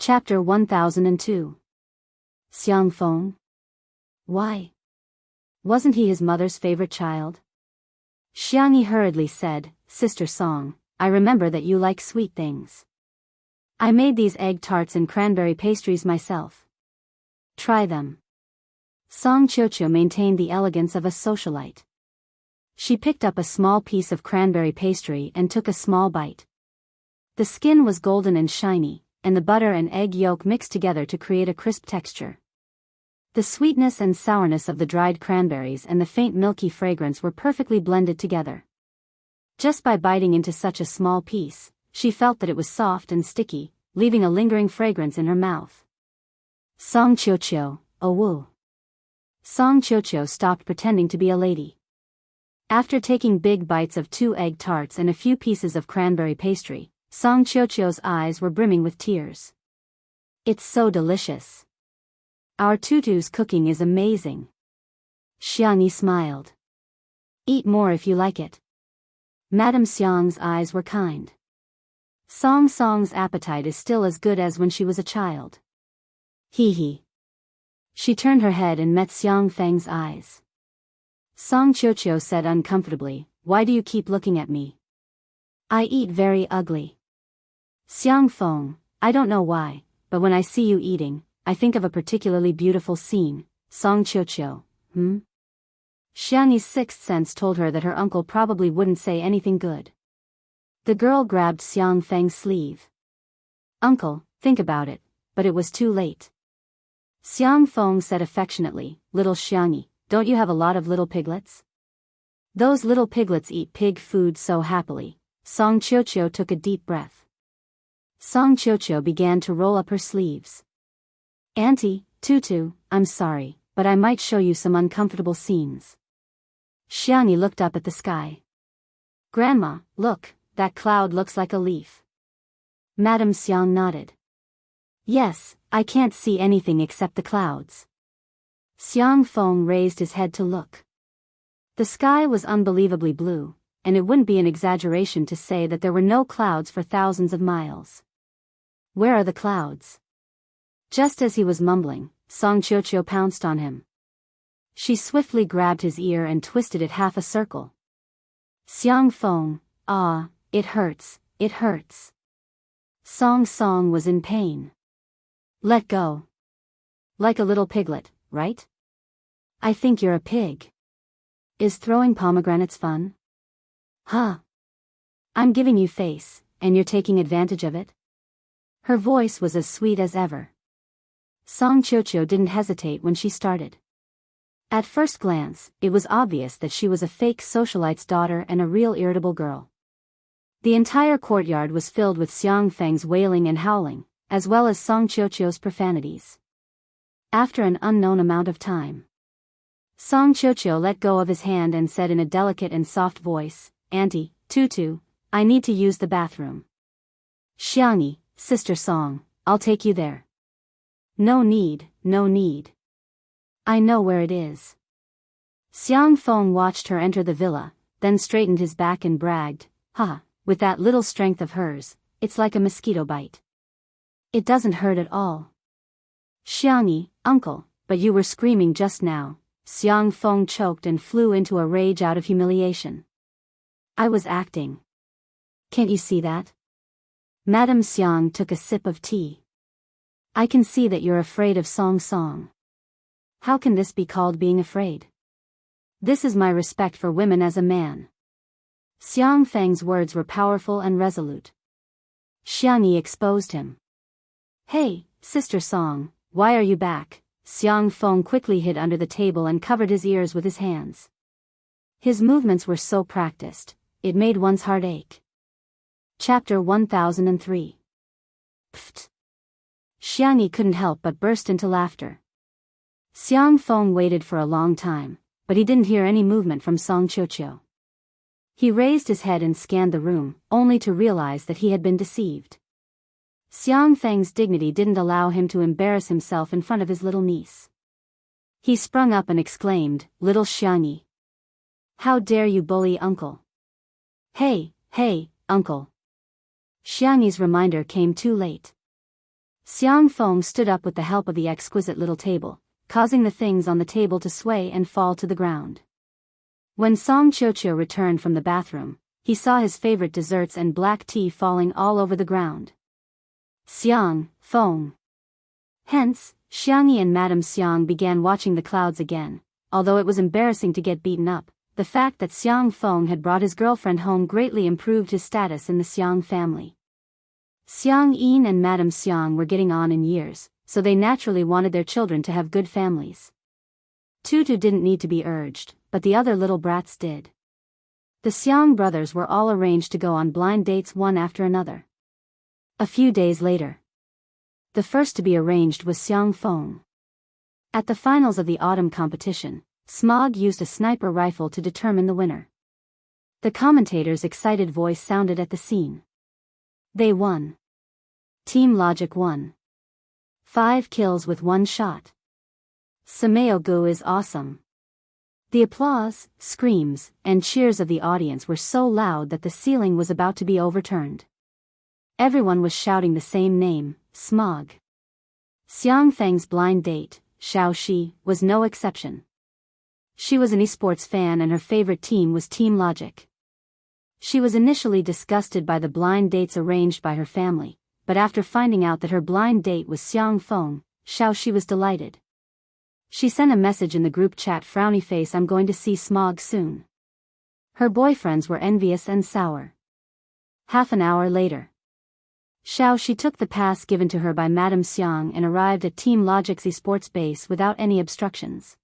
Chapter 1002. Xiang Feng. Why? Wasn't he his mother's favorite child? Xiangyi hurriedly said, Sister Song, I remember that you like sweet things. I made these egg tarts and cranberry pastries myself. Try them. Song Qiuqiu maintained the elegance of a socialite. She picked up a small piece of cranberry pastry and took a small bite. The skin was golden and shiny, and the butter and egg yolk mixed together to create a crisp texture. The sweetness and sourness of the dried cranberries and the faint milky fragrance were perfectly blended together. Just by biting into such a small piece, she felt that it was soft and sticky, leaving a lingering fragrance in her mouth. Song Qiuqiu, oh woo. Song Qiuqiu stopped pretending to be a lady. After taking big bites of 2 egg tarts and a few pieces of cranberry pastry, Song Qiuqiu's eyes were brimming with tears. It's so delicious. Our tutu's cooking is amazing. Xiangyi smiled. Eat more if you like it. Madame Xiang's eyes were kind. Song Song's appetite is still as good as when she was a child. Hee hee. She turned her head and met Xiang Feng's eyes. Song Qiuqiu said uncomfortably, Why do you keep looking at me? I eat very ugly. Xiang Feng, I don't know why, but when I see you eating, I think of a particularly beautiful scene. Song Qiuqiu, Xiangyi's sixth sense told her that her uncle probably wouldn't say anything good. The girl grabbed Xiang Feng's sleeve. Uncle, think about it, but it was too late. Xiang Feng said affectionately, Little Xiangyi, don't you have a lot of little piglets? Those little piglets eat pig food so happily. Song Qiuqiu took a deep breath. Song Qiuqiu began to roll up her sleeves. Auntie, Tutu, I'm sorry, but I might show you some uncomfortable scenes. Xiangyi looked up at the sky. Grandma, look, that cloud looks like a leaf. Madame Xiang nodded. Yes, I can't see anything except the clouds. Xiang Feng raised his head to look. The sky was unbelievably blue, and it wouldn't be an exaggeration to say that there were no clouds for thousands of miles. Where are the clouds? Just as he was mumbling, Song Qiuqiu pounced on him. She swiftly grabbed his ear and twisted it half a circle. Xiang Feng, ah, it hurts, it hurts. Song Song was in pain. Let go. Like a little piglet, right? I think you're a pig. Is throwing pomegranates fun? Huh. I'm giving you face, and you're taking advantage of it? Her voice was as sweet as ever. Song Qiuqiu didn't hesitate when she started. At first glance, it was obvious that she was a fake socialite's daughter and a real irritable girl. The entire courtyard was filled with Xiang Feng's wailing and howling, as well as Song Qiuqiu's profanities. After an unknown amount of time, Song Qiuqiu let go of his hand and said in a delicate and soft voice, Auntie, Tutu, I need to use the bathroom. Xiangyi, Sister Song, I'll take you there. No need, no need. I know where it is. Xiang Feng watched her enter the villa, then straightened his back and bragged, with that little strength of hers, it's like a mosquito bite. It doesn't hurt at all. Xiangyi, uncle, but you were screaming just now. Xiang Feng choked and flew into a rage out of humiliation. I was acting. Can't you see that? Madame Xiang took a sip of tea. I can see that you're afraid of Song Song. How can this be called being afraid? This is my respect for women as a man. Xiang Feng's words were powerful and resolute. Xiangyi exposed him. Hey, Sister Song, why are you back? Xiang Feng quickly hid under the table and covered his ears with his hands. His movements were so practiced, it made one's heart ache. Chapter 1003. Pfft. Xiangyi couldn't help but burst into laughter. Xiang Feng waited for a long time, but he didn't hear any movement from Song Qiuqiu. He raised his head and scanned the room, only to realize that he had been deceived. Xiang Feng's dignity didn't allow him to embarrass himself in front of his little niece. He sprung up and exclaimed, Little Xiangyi. How dare you bully uncle? Hey, uncle. Xiangyi's reminder came too late. Xiang Feng stood up with the help of the exquisite little table, causing the things on the table to sway and fall to the ground. When Song Qiuqiu returned from the bathroom, he saw his favorite desserts and black tea falling all over the ground. Xiang Feng. Hence, Xiangyi and Madame Xiang began watching the clouds again. Although it was embarrassing to get beaten up, the fact that Xiang Feng had brought his girlfriend home greatly improved his status in the Xiang family. Xiang Yin and Madame Xiang were getting on in years, so they naturally wanted their children to have good families. Tutu didn't need to be urged, but the other little brats did. The Xiang brothers were all arranged to go on blind dates one after another. A few days later, the first to be arranged was Xiang Feng. At the finals of the autumn competition, Smog used a sniper rifle to determine the winner. The commentator's excited voice sounded at the scene. They won. Team Logic won. 5 kills with 1 shot. Samayo-gu is awesome. The applause, screams, and cheers of the audience were so loud that the ceiling was about to be overturned. Everyone was shouting the same name, Smog. Xiang Feng's blind date, Xiaoxi, was no exception. She was an esports fan and her favorite team was Team Logic. She was initially disgusted by the blind dates arranged by her family, but after finding out that her blind date was Xiang Feng, Xiaoxi was delighted. She sent a message in the group chat, frowny face, I'm going to see Smog soon. Her boyfriends were envious and sour. Half an hour later, Xiaoxi took the pass given to her by Madame Xiang and arrived at Team Logic's esports base without any obstructions.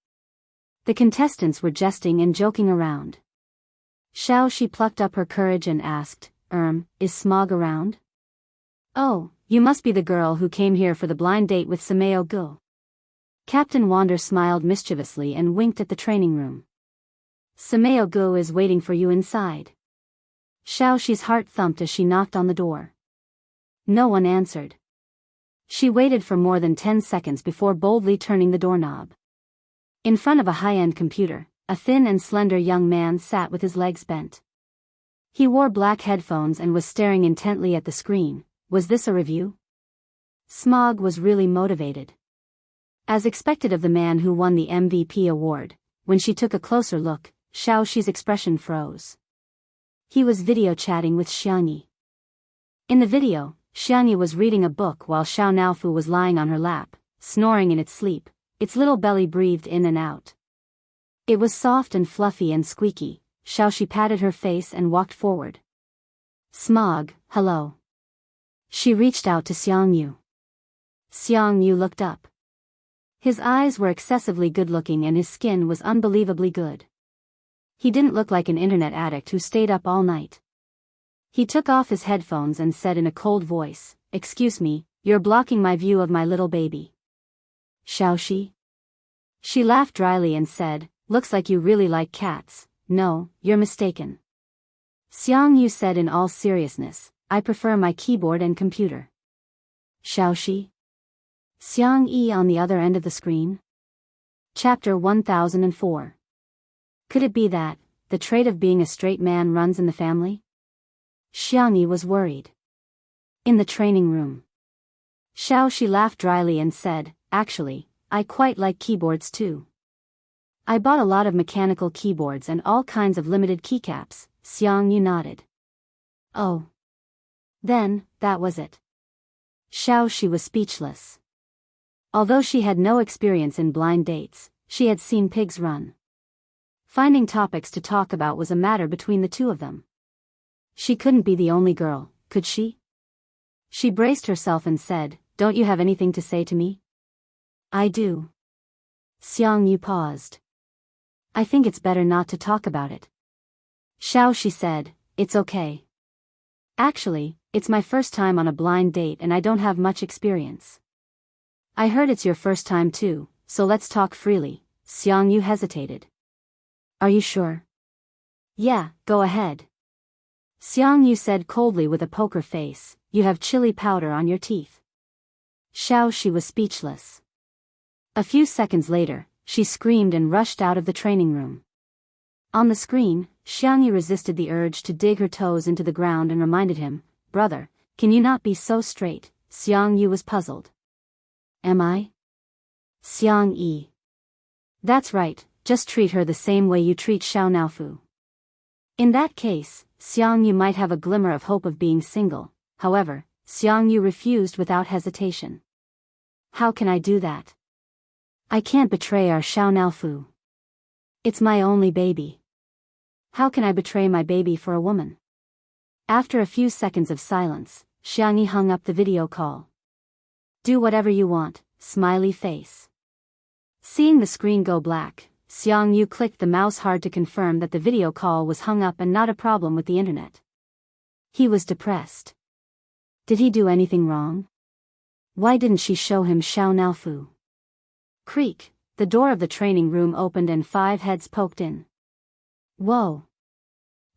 The contestants were jesting and joking around. Xiaoxi plucked up her courage and asked, is Smog around? Oh, you must be the girl who came here for the blind date with Samayo-gu. Captain Wander smiled mischievously and winked at the training room. Samayo-gu is waiting for you inside. Xiaoxi's heart thumped as she knocked on the door. No one answered. She waited for more than 10 seconds before boldly turning the doorknob. In front of a high-end computer, a thin and slender young man sat with his legs bent. He wore black headphones and was staring intently at the screen. Was this a review? Smog was really motivated. As expected of the man who won the MVP award, when she took a closer look, Xiaoxi's expression froze. He was video chatting with Xiangyi. In the video, Xiangyi was reading a book while Xiao Naofu was lying on her lap, snoring in its sleep. Its little belly breathed in and out. It was soft and fluffy and squeaky. Xiaoxi patted her face and walked forward. Smog, hello. She reached out to Xiangyu. Xiangyu looked up. His eyes were excessively good-looking and his skin was unbelievably good. He didn't look like an internet addict who stayed up all night. He took off his headphones and said in a cold voice, Excuse me, you're blocking my view of my little baby. Xiaoxi? She laughed dryly and said, Looks like you really like cats. No, you're mistaken. Xiangyu said in all seriousness, I prefer my keyboard and computer. Xiaoxi? Xiangyi on the other end of the screen? Chapter 1004. Could it be that the trait of being a straight man runs in the family? Xiangyi was worried. In the training room, Xiaoxi laughed dryly and said, Actually, I quite like keyboards too. I bought a lot of mechanical keyboards and all kinds of limited keycaps. Xiangyu nodded. Oh. Then, that was it. Xiaoxi was speechless. Although she had no experience in blind dates, she had seen pigs run. Finding topics to talk about was a matter between the two of them. She couldn't be the only girl, could she? She braced herself and said, Don't you have anything to say to me? I do. Xiangyu paused. I think it's better not to talk about it. Xiaoxi said, It's okay. Actually, it's my first time on a blind date and I don't have much experience. I heard it's your first time too, so let's talk freely. Xiangyu hesitated. Are you sure? Yeah, go ahead. Xiangyu said coldly with a poker face, You have chili powder on your teeth. Xiaoxi was speechless. A few seconds later, she screamed and rushed out of the training room. On the screen, Xiangyu resisted the urge to dig her toes into the ground and reminded him, Brother, can you not be so straight? Xiangyu was puzzled. am I? Xiang Yi. That's right, just treat her the same way you treat Xiao Naofu. In that case, Xiang Yu might have a glimmer of hope of being single. However, Xiang Yu refused without hesitation. How can I do that? I can't betray our Xiao Naofu. It's my only baby. How can I betray my baby for a woman? After a few seconds of silence, Xiang Yi hung up the video call. Do whatever you want, smiley face. Seeing the screen go black, Xiang Yu clicked the mouse hard to confirm that the video call was hung up and not a problem with the internet. He was depressed. Did he do anything wrong? Why didn't she show him Xiao Naofu? Creak, the door of the training room opened and 5 heads poked in. Whoa!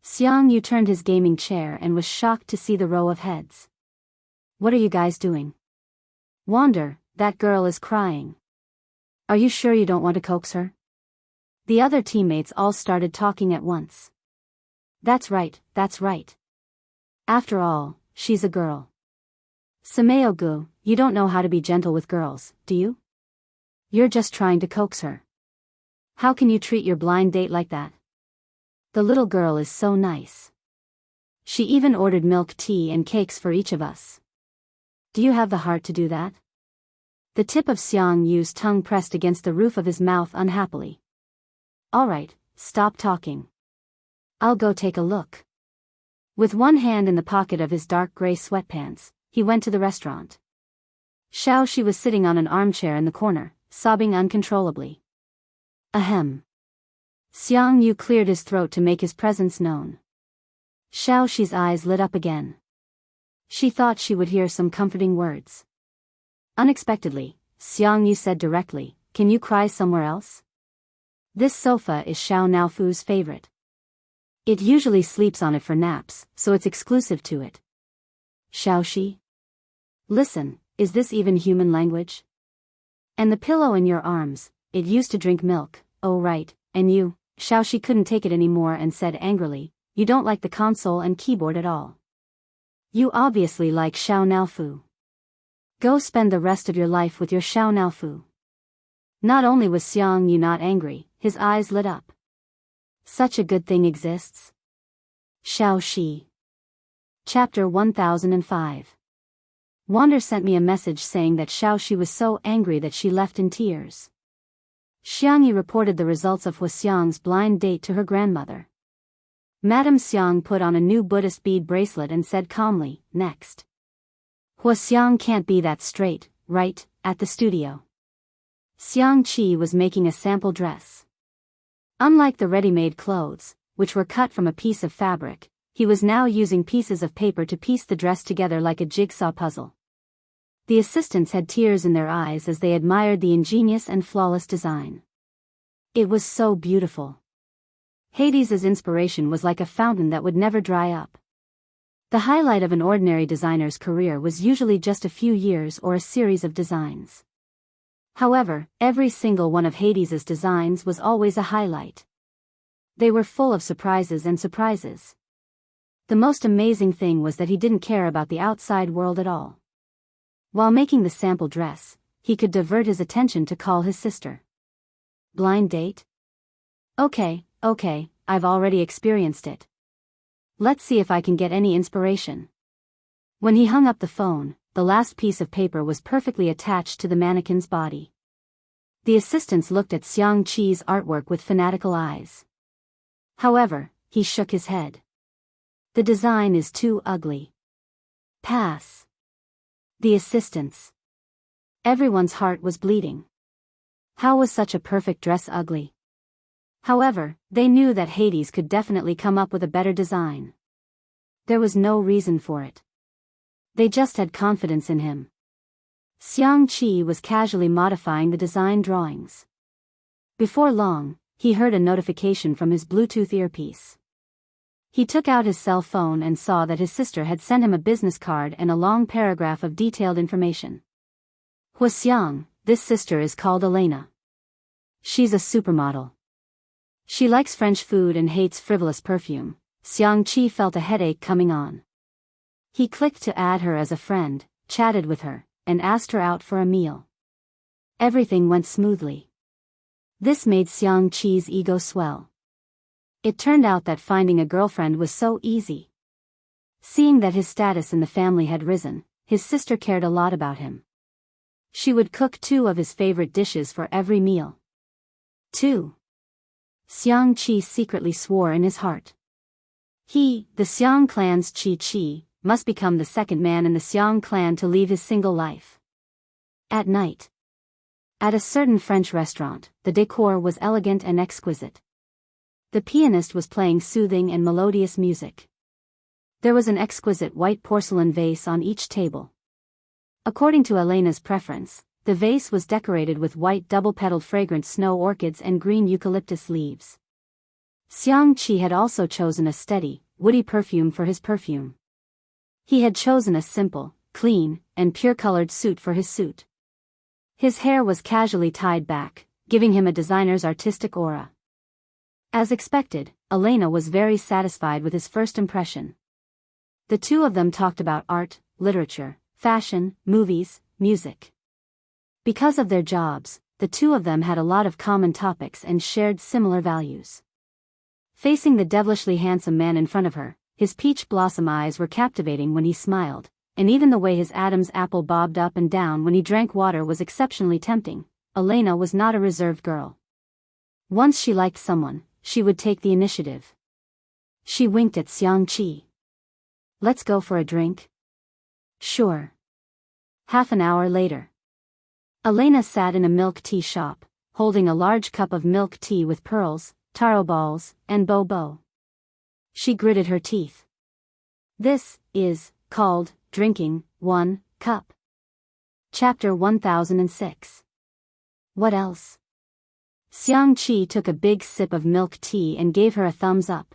Xiang Yu turned his gaming chair and was shocked to see the row of heads. What are you guys doing? Wander, that girl is crying. Are you sure you don't want to coax her? The other teammates all started talking at once. That's right, that's right. After all, she's a girl. Sameo-gu, you don't know how to be gentle with girls, do you? You're just trying to coax her. How can you treat your blind date like that? The little girl is so nice. She even ordered milk tea and cakes for each of us. Do you have the heart to do that? The tip of Xiang Yu's tongue pressed against the roof of his mouth unhappily. Alright, stop talking. I'll go take a look. With one hand in the pocket of his dark gray sweatpants, he went to the restaurant. Xiaoxi was sitting on an armchair in the corner, sobbing uncontrollably. Ahem. Xiang Yu cleared his throat to make his presence known. Xiaoxi's eyes lit up again. She thought she would hear some comforting words. Unexpectedly, Xiang Yu said directly, "Can you cry somewhere else? This sofa is Xiao Naofu's favorite. It usually sleeps on it for naps, so it's exclusive to it." Xiaoxi? Listen, is this even human language? And the pillow in your arms, it used to drink milk, oh right, and you, Xiaoxi couldn't take it anymore and said angrily, you don't like the console and keyboard at all. You obviously like Xiao Naofu. Go spend the rest of your life with your Xiao Naofu. Not only was Xiang Yu not angry, his eyes lit up. Such a good thing exists. Xiaoxi. Chapter 1005. Wander sent me a message saying that Xiaoxi was so angry that she left in tears. Xiang Yi reported the results of Huaxiang's blind date to her grandmother. Madame Xiang put on a new Buddhist bead bracelet and said calmly, next. Huaxiang can't be that straight, right, at the studio. Xiang Qi was making a sample dress. Unlike the ready-made clothes, which were cut from a piece of fabric, he was now using pieces of paper to piece the dress together like a jigsaw puzzle. The assistants had tears in their eyes as they admired the ingenious and flawless design. It was so beautiful. Hades's inspiration was like a fountain that would never dry up. The highlight of an ordinary designer's career was usually just a few years or a series of designs. However, every single one of Hades's designs was always a highlight. They were full of surprises and surprises. The most amazing thing was that he didn't care about the outside world at all. While making the sample dress, he could divert his attention to call his sister. Blind date? Okay, I've already experienced it. Let's see if I can get any inspiration. When he hung up the phone, the last piece of paper was perfectly attached to the mannequin's body. The assistants looked at Xiang Qi's artwork with fanatical eyes. However, he shook his head. The design is too ugly. Pass. The assistants. Everyone's heart was bleeding. How was such a perfect dress ugly? However, they knew that Hades could definitely come up with a better design. There was no reason for it. They just had confidence in him. Xiang Qi was casually modifying the design drawings. Before long, he heard a notification from his Bluetooth earpiece. He took out his cell phone and saw that his sister had sent him a business card and a long paragraph of detailed information. Huaxiang, this sister is called Elena. She's a supermodel. She likes French food and hates frivolous perfume. Xiang Qi felt a headache coming on. He clicked to add her as a friend, chatted with her, and asked her out for a meal. Everything went smoothly. This made Xiangqi's ego swell. It turned out that finding a girlfriend was so easy. Seeing that his status in the family had risen, his sister cared a lot about him. She would cook 2 of his favorite dishes for every meal. 2. Xiangqi secretly swore in his heart. He, the Xiang clan's Qi, must become the second man in the Xiang clan to leave his single life. At night. At a certain French restaurant, the decor was elegant and exquisite. The pianist was playing soothing and melodious music. There was an exquisite white porcelain vase on each table. According to Elena's preference, the vase was decorated with white double-petaled fragrant snow orchids and green eucalyptus leaves. Xiangqi had also chosen a steady, woody perfume for his perfume. He had chosen a simple, clean, and pure-colored suit for his suit. His hair was casually tied back, giving him a designer's artistic aura. As expected, Elena was very satisfied with his first impression. The 2 of them talked about art, literature, fashion, movies, music. Because of their jobs, the 2 of them had a lot of common topics and shared similar values. Facing the devilishly handsome man in front of her, his peach blossom eyes were captivating when he smiled, and even the way his Adam's apple bobbed up and down when he drank water was exceptionally tempting. Elena was not a reserved girl. Once she liked someone, she would take the initiative. She winked at Xiangqi. "Let's go for a drink?" "Sure." Half an hour later. Elena sat in a milk tea shop, holding a large cup of milk tea with pearls, taro balls, and bobo. She gritted her teeth. This is called drinking 1 cup. Chapter 1006. What else? Xiangqi took a big sip of milk tea and gave her a thumbs up.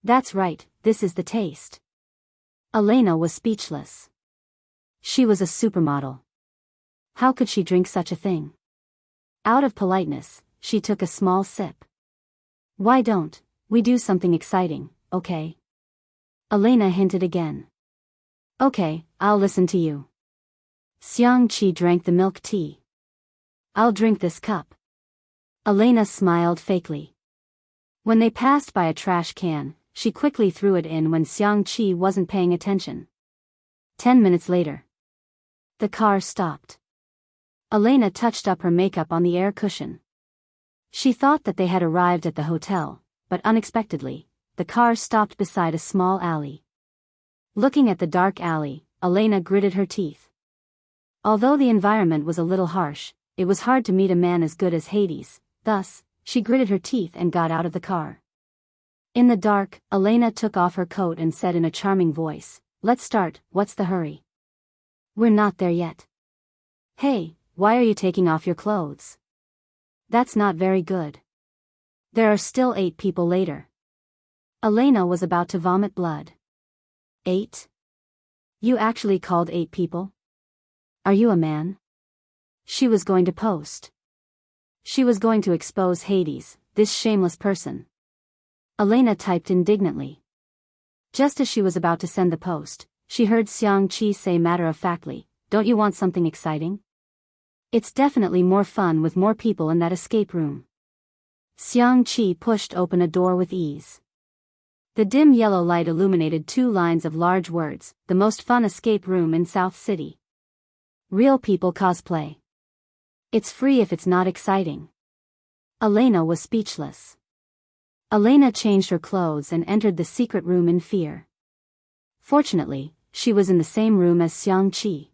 That's right, this is the taste. Elena was speechless. She was a supermodel. How could she drink such a thing? Out of politeness, she took a small sip. Why don't we do something exciting, okay? Elena hinted again. Okay, I'll listen to you. Xiangqi drank the milk tea. I'll drink this cup. Elena smiled fakely. When they passed by a trash can, she quickly threw it in when Xiangqi wasn't paying attention. 10 minutes later. The car stopped. Elena touched up her makeup on the air cushion. She thought that they had arrived at the hotel, but unexpectedly, the car stopped beside a small alley. Looking at the dark alley, Elena gritted her teeth. Although the environment was a little harsh, it was hard to meet a man as good as Hades, thus, she gritted her teeth and got out of the car. In the dark, Elena took off her coat and said in a charming voice, "Let's start, what's the hurry?" "We're not there yet." "Hey, why are you taking off your clothes?" "That's not very good. There are still 8 people later." Elena was about to vomit blood. 8? You actually called 8 people? Are you a man? She was going to post. She was going to expose Hades, this shameless person. Elena typed indignantly. Just as she was about to send the post, she heard Xiangqi say matter-of-factly, "Don't you want something exciting? It's definitely more fun with more people in that escape room." Xiangqi pushed open a door with ease. The dim yellow light illuminated 2 lines of large words, "The most fun escape room in South City. Real people cosplay. It's free if it's not exciting." Elena was speechless. Elena changed her clothes and entered the secret room in fear. Fortunately, she was in the same room as Xiangqi.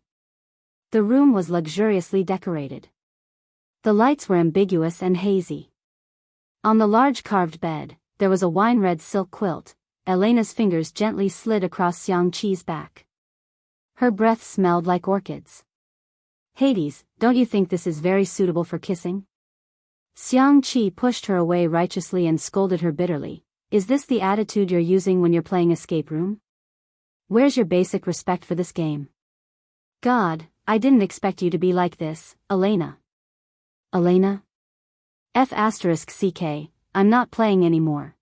The room was luxuriously decorated. The lights were ambiguous and hazy. On the large carved bed, there was a wine-red silk quilt. Elena's fingers gently slid across Xiangqi's back. Her breath smelled like orchids. "Hades, don't you think this is very suitable for kissing?" Xiangqi pushed her away righteously and scolded her bitterly. "Is this the attitude you're using when you're playing escape room? Where's your basic respect for this game? God, I didn't expect you to be like this, Elena." "Elena? F***ck, I'm not playing anymore."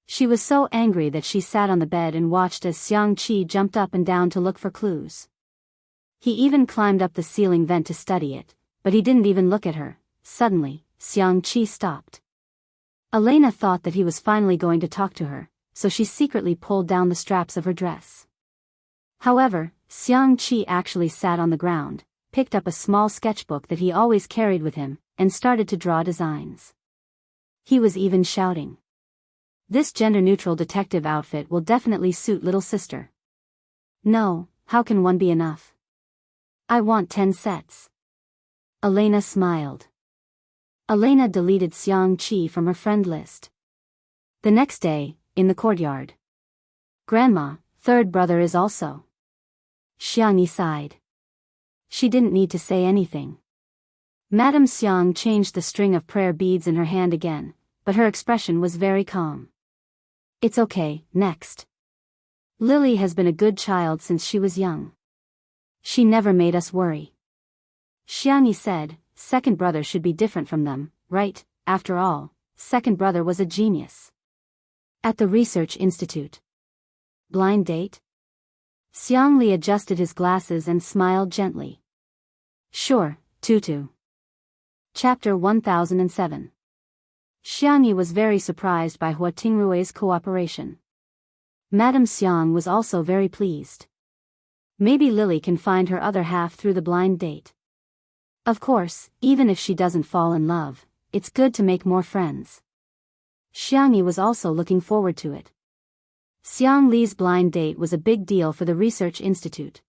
She was so angry that she sat on the bed and watched as Xiangqi jumped up and down to look for clues. He even climbed up the ceiling vent to study it, but he didn't even look at her. Suddenly, Xiangqi stopped. Elena thought that he was finally going to talk to her, so she secretly pulled down the straps of her dress. However, Xiangqi actually sat on the ground, picked up a small sketchbook that he always carried with him, and started to draw designs. He was even shouting. This gender-neutral detective outfit will definitely suit little sister. No, how can one be enough? I want 10 sets. Elena smiled. Elena deleted Xiangqi from her friend list. The next day, in the courtyard. Grandma, third brother is also. Xiangyi sighed. She didn't need to say anything. Madame Xiang changed the string of prayer beads in her hand again, but her expression was very calm. It's okay, next. Lily has been a good child since she was young. She never made us worry. Xiangyi said, second brother should be different from them, right? After all, second brother was a genius. At the research institute. Blind date? Xiangli adjusted his glasses and smiled gently. Sure, Tutu. Chapter 1007. Xiangyi was very surprised by Hua Tingrue's cooperation. Madame Xiang was also very pleased. Maybe Lily can find her other half through the blind date. Of course, even if she doesn't fall in love, it's good to make more friends. Xiangyi was also looking forward to it. Xiang Li's blind date was a big deal for the research institute.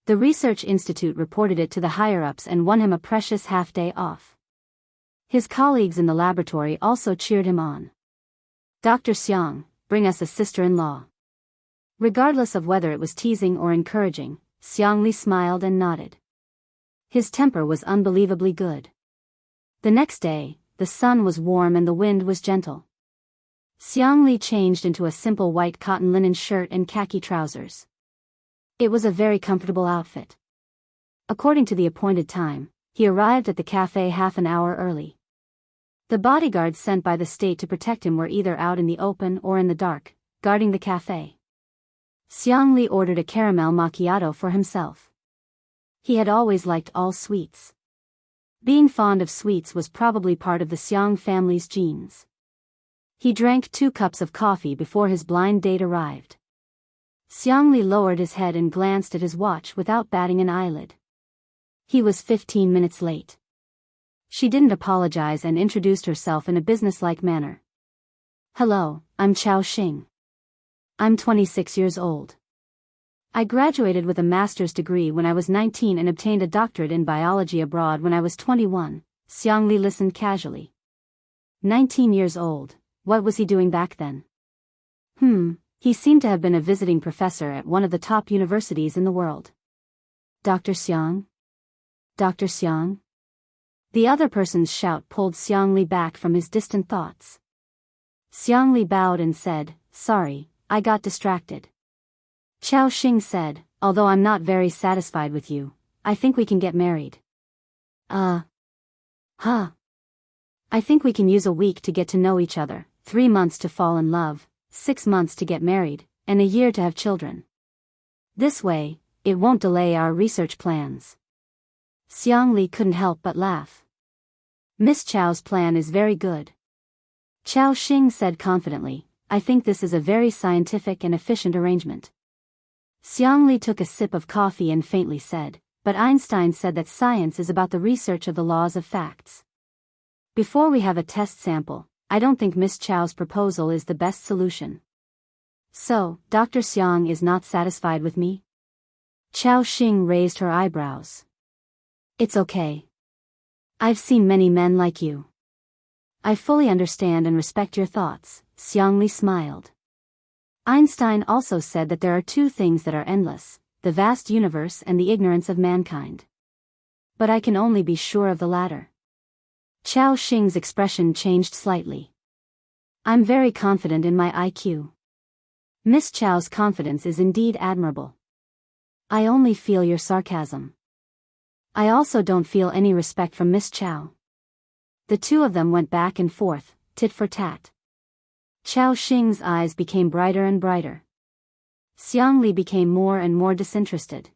The research institute reported it to the higher-ups and won him a precious half-day off. His colleagues in the laboratory also cheered him on. Dr. Xiang, bring us a sister-in-law. Regardless of whether it was teasing or encouraging, Xiang Li smiled and nodded. His temper was unbelievably good. The next day, the sun was warm and the wind was gentle. Xiang Li changed into a simple white cotton linen shirt and khaki trousers. It was a very comfortable outfit. According to the appointed time, he arrived at the cafe half an hour early. The bodyguards sent by the state to protect him were either out in the open or in the dark, guarding the cafe. Xiang Li ordered a caramel macchiato for himself. He had always liked all sweets. Being fond of sweets was probably part of the Xiang family's genes. He drank 2 cups of coffee before his blind date arrived. Xiang Li lowered his head and glanced at his watch without batting an eyelid. He was 15 minutes late. She didn't apologize and introduced herself in a businesslike manner. Hello, I'm Chao Xing. I'm 26 years old. I graduated with a master's degree when I was 19 and obtained a doctorate in biology abroad when I was 21. Xiang Li listened casually. 19 years old, what was he doing back then? He seemed to have been a visiting professor at one of the top universities in the world. Dr. Xiang? Dr. Xiang? The other person's shout pulled Xiang Li back from his distant thoughts. Xiang Li bowed and said, sorry, I got distracted. Chao Xing said, although I'm not very satisfied with you, I think we can get married. I think we can use a week to get to know each other, 3 months to fall in love, 6 months to get married, and a year to have children. This way, it won't delay our research plans. Xiang Li couldn't help but laugh. Miss Chao's plan is very good. Chao Xing said confidently, I think this is a very scientific and efficient arrangement. Xiang Li took a sip of coffee and faintly said, but Einstein said that science is about the research of the laws of facts. Before we have a test sample, I don't think Miss Chao's proposal is the best solution. So, Dr. Xiang is not satisfied with me? Chao Xing raised her eyebrows. It's okay. I've seen many men like you. I fully understand and respect your thoughts, Xiang Li smiled. Einstein also said that there are 2 things that are endless, the vast universe and the ignorance of mankind. But I can only be sure of the latter. Chao Xing's expression changed slightly. I'm very confident in my IQ. Miss Chao's confidence is indeed admirable. I only feel your sarcasm. I also don't feel any respect from Miss Chao. The 2 of them went back and forth, tit for tat. Chao Xing's eyes became brighter and brighter. Xiang Li became more and more disinterested.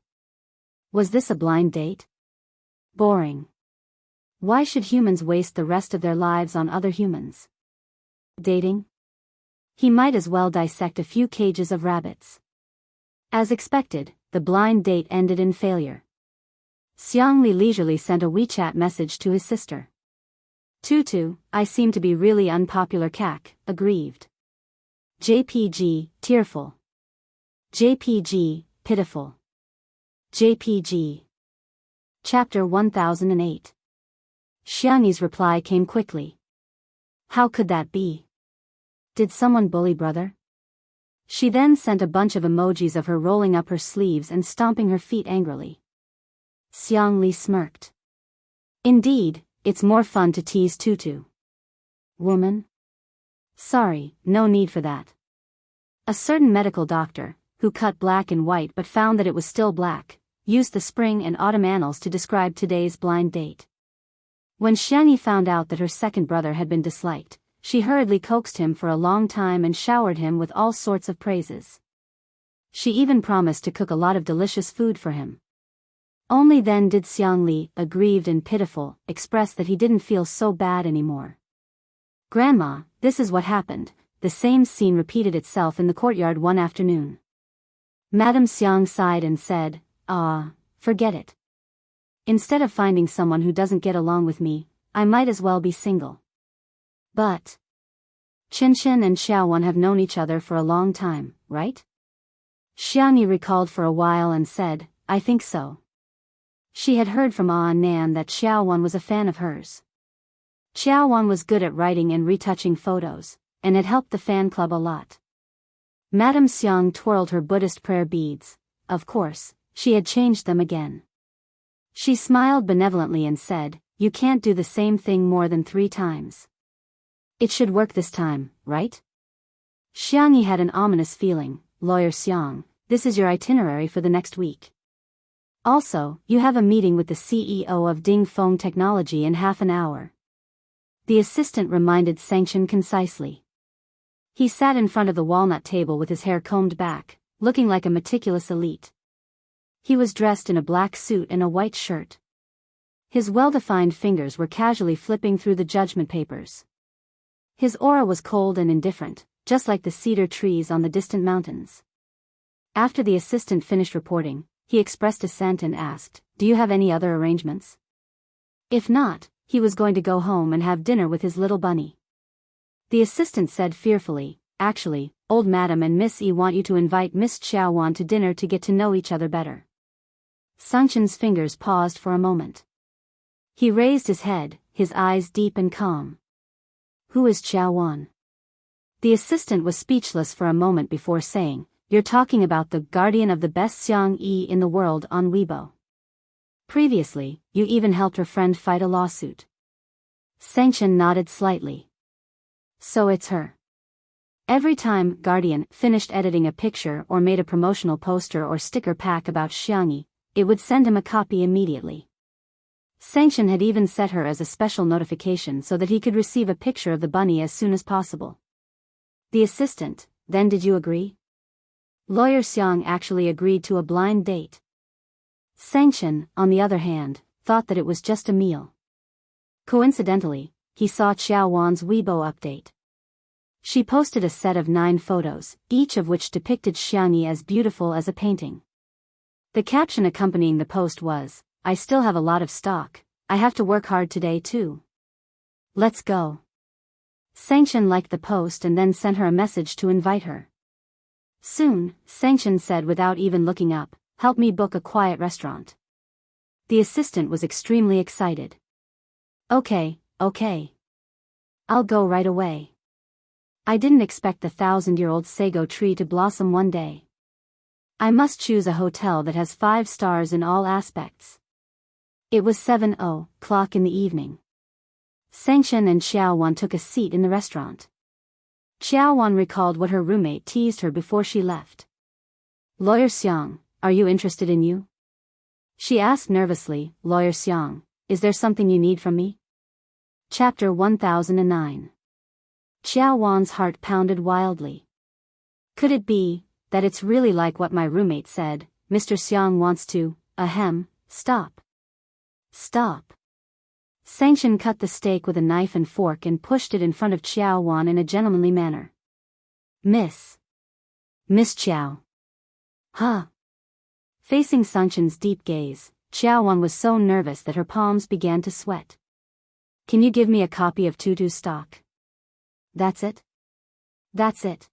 Was this a blind date? Boring. Why should humans waste the rest of their lives on other humans? Dating? He might as well dissect a few cages of rabbits. As expected, the blind date ended in failure. Xiangli leisurely sent a WeChat message to his sister. Tutu, I seem to be really unpopular cac, aggrieved. JPG, tearful. JPG, pitiful. JPG. Chapter 1008. Xiangyi's reply came quickly. How could that be? Did someone bully brother? She then sent a bunch of emojis of her rolling up her sleeves and stomping her feet angrily. Xiangli smirked. Indeed, it's more fun to tease Tutu. Woman? Sorry, no need for that. A certain medical doctor, who cut black and white but found that it was still black, used the spring and autumn annals to describe today's blind date. When Xiangyi found out that her second brother had been disliked, she hurriedly coaxed him for a long time and showered him with all sorts of praises. She even promised to cook a lot of delicious food for him. Only then did Xiangli, aggrieved and pitiful, express that he didn't feel so bad anymore. Grandma, this is what happened. The same scene repeated itself in the courtyard one afternoon. Madame Xiang sighed and said, forget it. Instead of finding someone who doesn't get along with me, I might as well be single. But Qinshin and Xiaowan have known each other for a long time, right? Xiangyi recalled for a while and said, I think so. She had heard from Nan that Xiaowan was a fan of hers. Xiaowan was good at writing and retouching photos, and had helped the fan club a lot. Madame Xiang twirled her Buddhist prayer beads. Of course, she had changed them again. She smiled benevolently and said, you can't do the same thing more than 3 times. It should work this time, right? Xiangyi had an ominous feeling. Lawyer Xiang, this is your itinerary for the next week. Also, you have a meeting with the CEO of Ding Feng Technology in half an hour. The assistant reminded Sanction concisely. He sat in front of the walnut table with his hair combed back, looking like a meticulous elite. He was dressed in a black suit and a white shirt. His well-defined fingers were casually flipping through the judgment papers. His aura was cold and indifferent, just like the cedar trees on the distant mountains. After the assistant finished reporting, he expressed assent and asked, do you have any other arrangements? If not, he was going to go home and have dinner with his little bunny. The assistant said fearfully, actually, old madam and Miss E want you to invite Miss Xiaowan to dinner to get to know each other better. Sanction's fingers paused for a moment. He raised his head, his eyes deep and calm. Who is Xiaowan? The assistant was speechless for a moment before saying, you're talking about the guardian of the best Xiang Yi in the world on Weibo. Previously, you even helped her friend fight a lawsuit. Sanction nodded slightly. So it's her. Every time Guardian finished editing a picture or made a promotional poster or sticker pack about Xiangyi, it would send him a copy immediately. Sanction had even set her as a special notification so that he could receive a picture of the bunny as soon as possible. The assistant, then did you agree? Lawyer Xiang actually agreed to a blind date. Sanction, on the other hand, thought that it was just a meal. Coincidentally, he saw Xiaowan's Weibo update. She posted a set of 9 photos, each of which depicted Xiangyi as beautiful as a painting. The caption accompanying the post was, I still have a lot of stock, I have to work hard today too. Let's go. Sanction liked the post and then sent her a message to invite her. Soon, Sanction said without even looking up, help me book a quiet restaurant. The assistant was extremely excited. Okay. I'll go right away. I didn't expect the 1,000-year-old sago tree to blossom one day. I must choose a hotel that has 5 stars in all aspects. It was 7:00 in the evening. Sanction and Xiaowan took a seat in the restaurant. Xiaowan recalled what her roommate teased her before she left. Lawyer Xiang, are you interested in you? She asked nervously, Lawyer Xiang, is there something you need from me? Chapter 1009. Xiaowan's heart pounded wildly. Could it be that it's really like what my roommate said, Mr. Xiang wants to, stop. Sanction cut the steak with a knife and fork and pushed it in front of Xiao Wan in a gentlemanly manner. Miss Xiao. Huh? Facing Sanction's deep gaze, Xiao Wan was so nervous that her palms began to sweat. Can you give me a copy of Tutu's stock? That's it? That's it.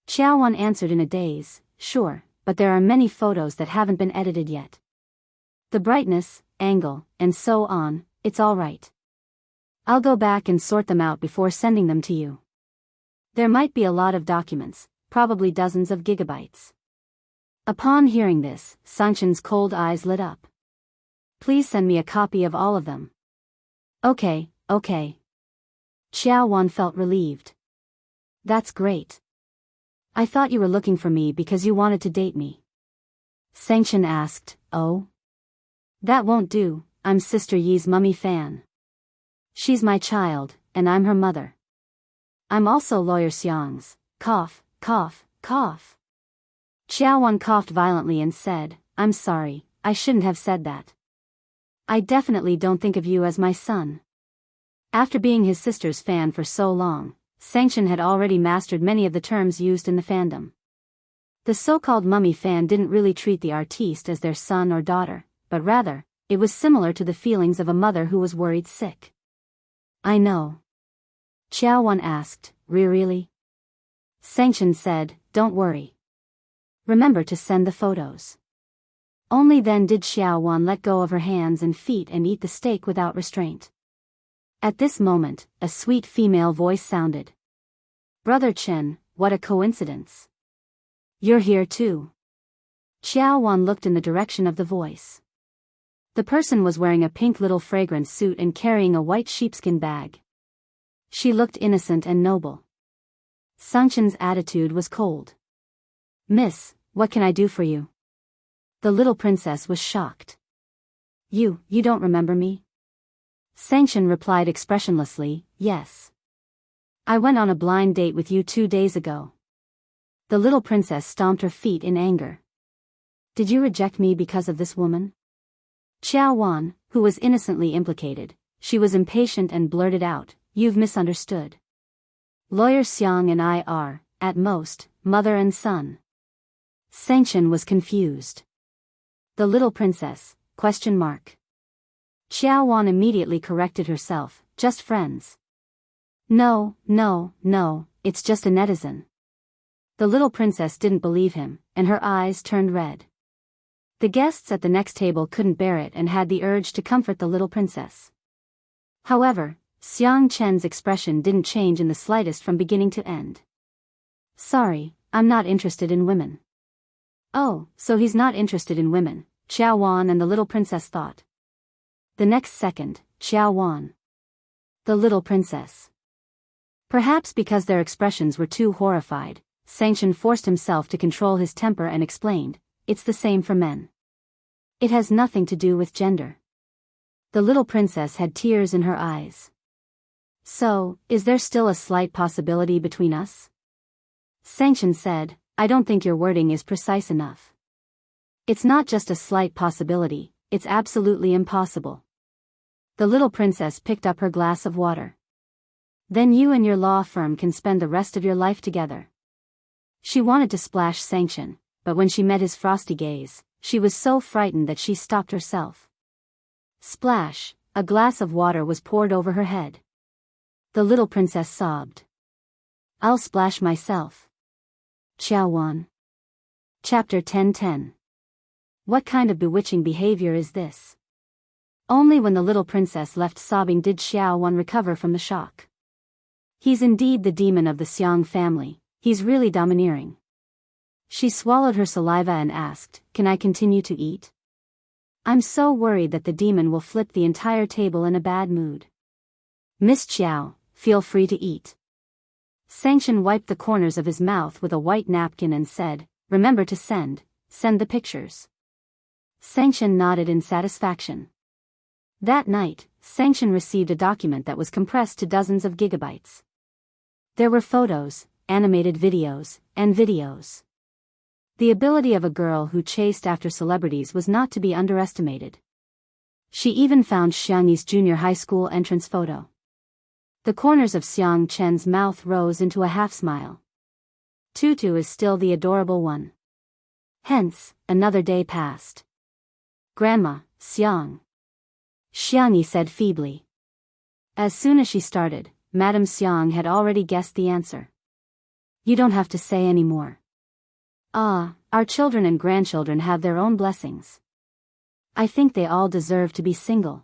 Xiao Wan answered in a daze, sure, but there are many photos that haven't been edited yet. The brightness, angle, and so on, it's all right. I'll go back and sort them out before sending them to you. There might be a lot of documents, probably dozens of gigabytes. Upon hearing this, Sanction's cold eyes lit up. Please send me a copy of all of them. Okay. Xiao Wan felt relieved. That's great. I thought you were looking for me because you wanted to date me. Sanction asked, oh? That won't do, I'm Sister Yi's mummy fan. She's my child, and I'm her mother. I'm also Lawyer Xiang's. Cough. Xiao Wan coughed violently and said, I'm sorry, I shouldn't have said that. I definitely don't think of you as my son. After being his sister's fan for so long, Sanction had already mastered many of the terms used in the fandom. The so-called mummy fan didn't really treat the artiste as their son or daughter, but rather, it was similar to the feelings of a mother who was worried sick. I know. Xiao Wan asked, really? Sanction said, don't worry. Remember to send the photos. Only then did Xiao Wan let go of her hands and feet and eat the steak without restraint. At this moment, a sweet female voice sounded. Brother Chen, what a coincidence. You're here too. Xiao Wan looked in the direction of the voice. The person was wearing a pink little fragrance suit and carrying a white sheepskin bag. She looked innocent and noble. Sanction's attitude was cold. Miss, what can I do for you? The little princess was shocked. You don't remember me? Sanction replied expressionlessly, yes. I went on a blind date with you 2 days ago. The little princess stomped her feet in anger. Did you reject me because of this woman? Xiao Wan, who was innocently implicated, she was impatient and blurted out, you've misunderstood. Lawyer Xiang and I are, at most, mother and son. Sanction was confused. The little princess, ? Xiao Wan immediately corrected herself, just friends. No, it's just a netizen. The little princess didn't believe him, and her eyes turned red. The guests at the next table couldn't bear it and had the urge to comfort the little princess. However, Xiang Chen's expression didn't change in the slightest from beginning to end. Sorry, I'm not interested in women. Oh, so he's not interested in women, Xiao Wan and the little princess thought. The next second, Xiao Wan. The little princess. Perhaps because their expressions were too horrified, Sanction forced himself to control his temper and explained, it's the same for men. It has nothing to do with gender. The little princess had tears in her eyes. So, is there still a slight possibility between us? Sanction said, I don't think your wording is precise enough. It's not just a slight possibility, it's absolutely impossible. The little princess picked up her glass of water. Then you and your law firm can spend the rest of your life together. She wanted to splash Sanction, but when she met his frosty gaze, she was so frightened that she stopped herself. Splash, a glass of water was poured over her head. The little princess sobbed. I'll splash myself. Xiao Wan. Chapter 10:10. What kind of bewitching behavior is this? Only when the little princess left sobbing did Xiao Wan recover from the shock. He's indeed the demon of the Xiang family, he's really domineering. She swallowed her saliva and asked, can I continue to eat? I'm so worried that the demon will flip the entire table in a bad mood. Miss Xiao, feel free to eat. Sanction wiped the corners of his mouth with a white napkin and said, remember to send the pictures. Sanction nodded in satisfaction. That night, Sanction received a document that was compressed to dozens of gigabytes. There were photos, animated videos, and videos. The ability of a girl who chased after celebrities was not to be underestimated. She even found Xiangyi's junior high school entrance photo. The corners of Xiang Chen's mouth rose into a half-smile. Tutu is still the adorable one. Hence, another day passed. Grandma, Xiang. Xiangyi said feebly. As soon as she started, Madame Xiang had already guessed the answer. You don't have to say any more. Our children and grandchildren have their own blessings. I think they all deserve to be single.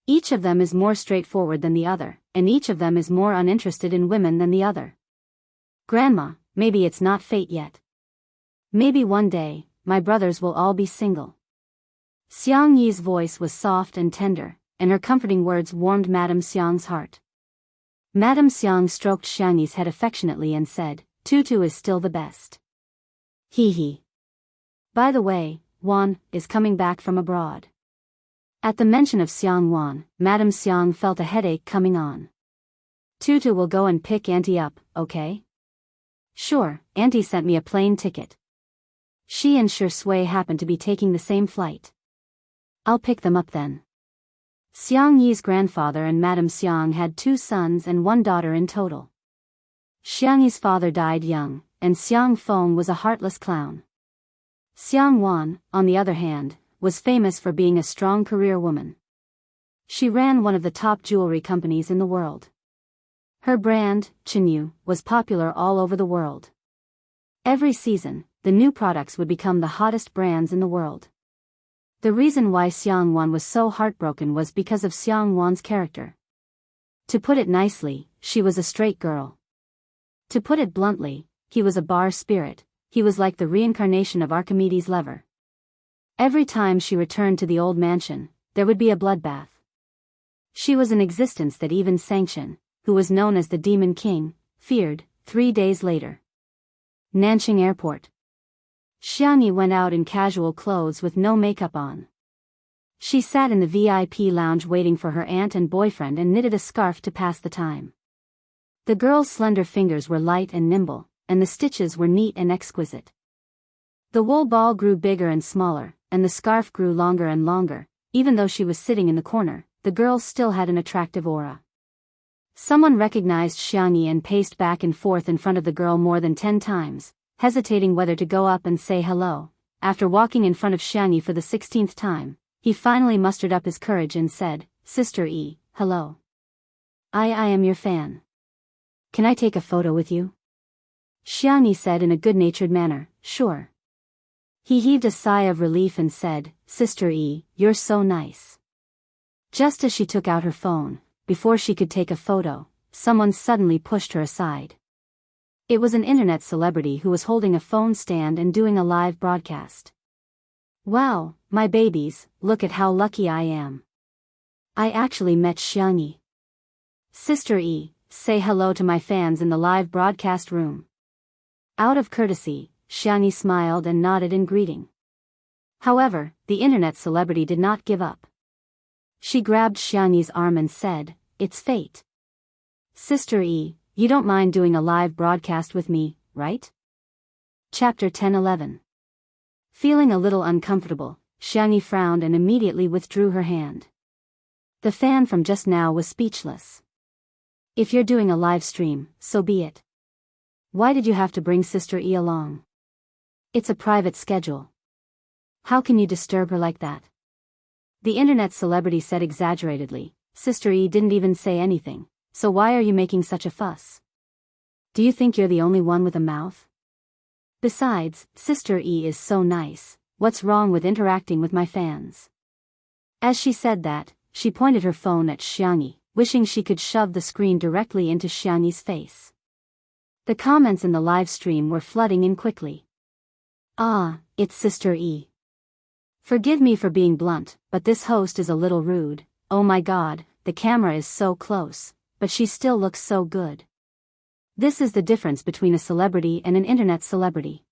Each of them is more straightforward than the other, and each of them is more uninterested in women than the other. Grandma, maybe it's not fate yet. Maybe one day, my brothers will all be single. Xiang Yi's voice was soft and tender, and her comforting words warmed Madame Xiang's heart. Madame Xiang stroked Xiang Yi's head affectionately and said, Tutu is still the best. Hee. By the way, Wan is coming back from abroad. At the mention of Xiang Wan, Madame Xiang felt a headache coming on. Tutu will go and pick Auntie up, okay? Sure, Auntie sent me a plane ticket. She and Shi Sui happen to be taking the same flight. I'll pick them up then. Xiang Yi's grandfather and Madame Xiang had 2 sons and 1 daughter in total. Xiang Yi's father died young, and Xiang Feng was a heartless clown. Xiang Wan, on the other hand, was famous for being a strong career woman. She ran one of the top jewelry companies in the world. Her brand, Chinyu, was popular all over the world. Every season, the new products would become the hottest brands in the world. The reason why Xiang Wan was so heartbroken was because of Xiang Wan's character. To put it nicely, she was a straight girl. To put it bluntly, he was a bar spirit. He was like the reincarnation of Archimedes' lever. Every time she returned to the old mansion, there would be a bloodbath. She was an existence that even Sangchen, who was known as the Demon King, feared. 3 days later. Nanjing Airport. Xiangyi went out in casual clothes with no makeup on. She sat in the VIP lounge waiting for her aunt and boyfriend and knitted a scarf to pass the time. The girl's slender fingers were light and nimble, and the stitches were neat and exquisite. The wool ball grew bigger and smaller, and the scarf grew longer and longer. Even though she was sitting in the corner, the girl still had an attractive aura. Someone recognized Xiangyi and paced back and forth in front of the girl more than 10 times, hesitating whether to go up and say hello. After walking in front of Xiangyi for the 16th time, he finally mustered up his courage and said, Sister E, hello. I am your fan. Can I take a photo with you? Xiangyi said in a good-natured manner, sure. He heaved a sigh of relief and said, Sister E, you're so nice. Just as she took out her phone, before she could take a photo, someone suddenly pushed her aside. It was an internet celebrity who was holding a phone stand and doing a live broadcast. Wow, my babies, look at how lucky I am. I actually met Xiangyi. Sister E, say hello to my fans in the live broadcast room. Out of courtesy, Xiangyi smiled and nodded in greeting. However, the internet celebrity did not give up. She grabbed Xiangyi's arm and said, It's fate. Sister E, you don't mind doing a live broadcast with me, right? Chapter 10-11. Feeling a little uncomfortable, Xiangyi frowned and immediately withdrew her hand. The fan from just now was speechless. If you're doing a live stream, so be it. Why did you have to bring Sister E along? It's a private schedule. How can you disturb her like that? The internet celebrity said exaggeratedly, Sister E didn't even say anything, so why are you making such a fuss? Do you think you're the only one with a mouth? Besides, Sister E is so nice, what's wrong with interacting with my fans? As she said that, she pointed her phone at Xiangyi, wishing she could shove the screen directly into Xiangyi's face. The comments in the live stream were flooding in quickly. It's Sister E. Forgive me for being blunt, but this host is a little rude. Oh my god, the camera is so close, but she still looks so good. This is the difference between a celebrity and an internet celebrity.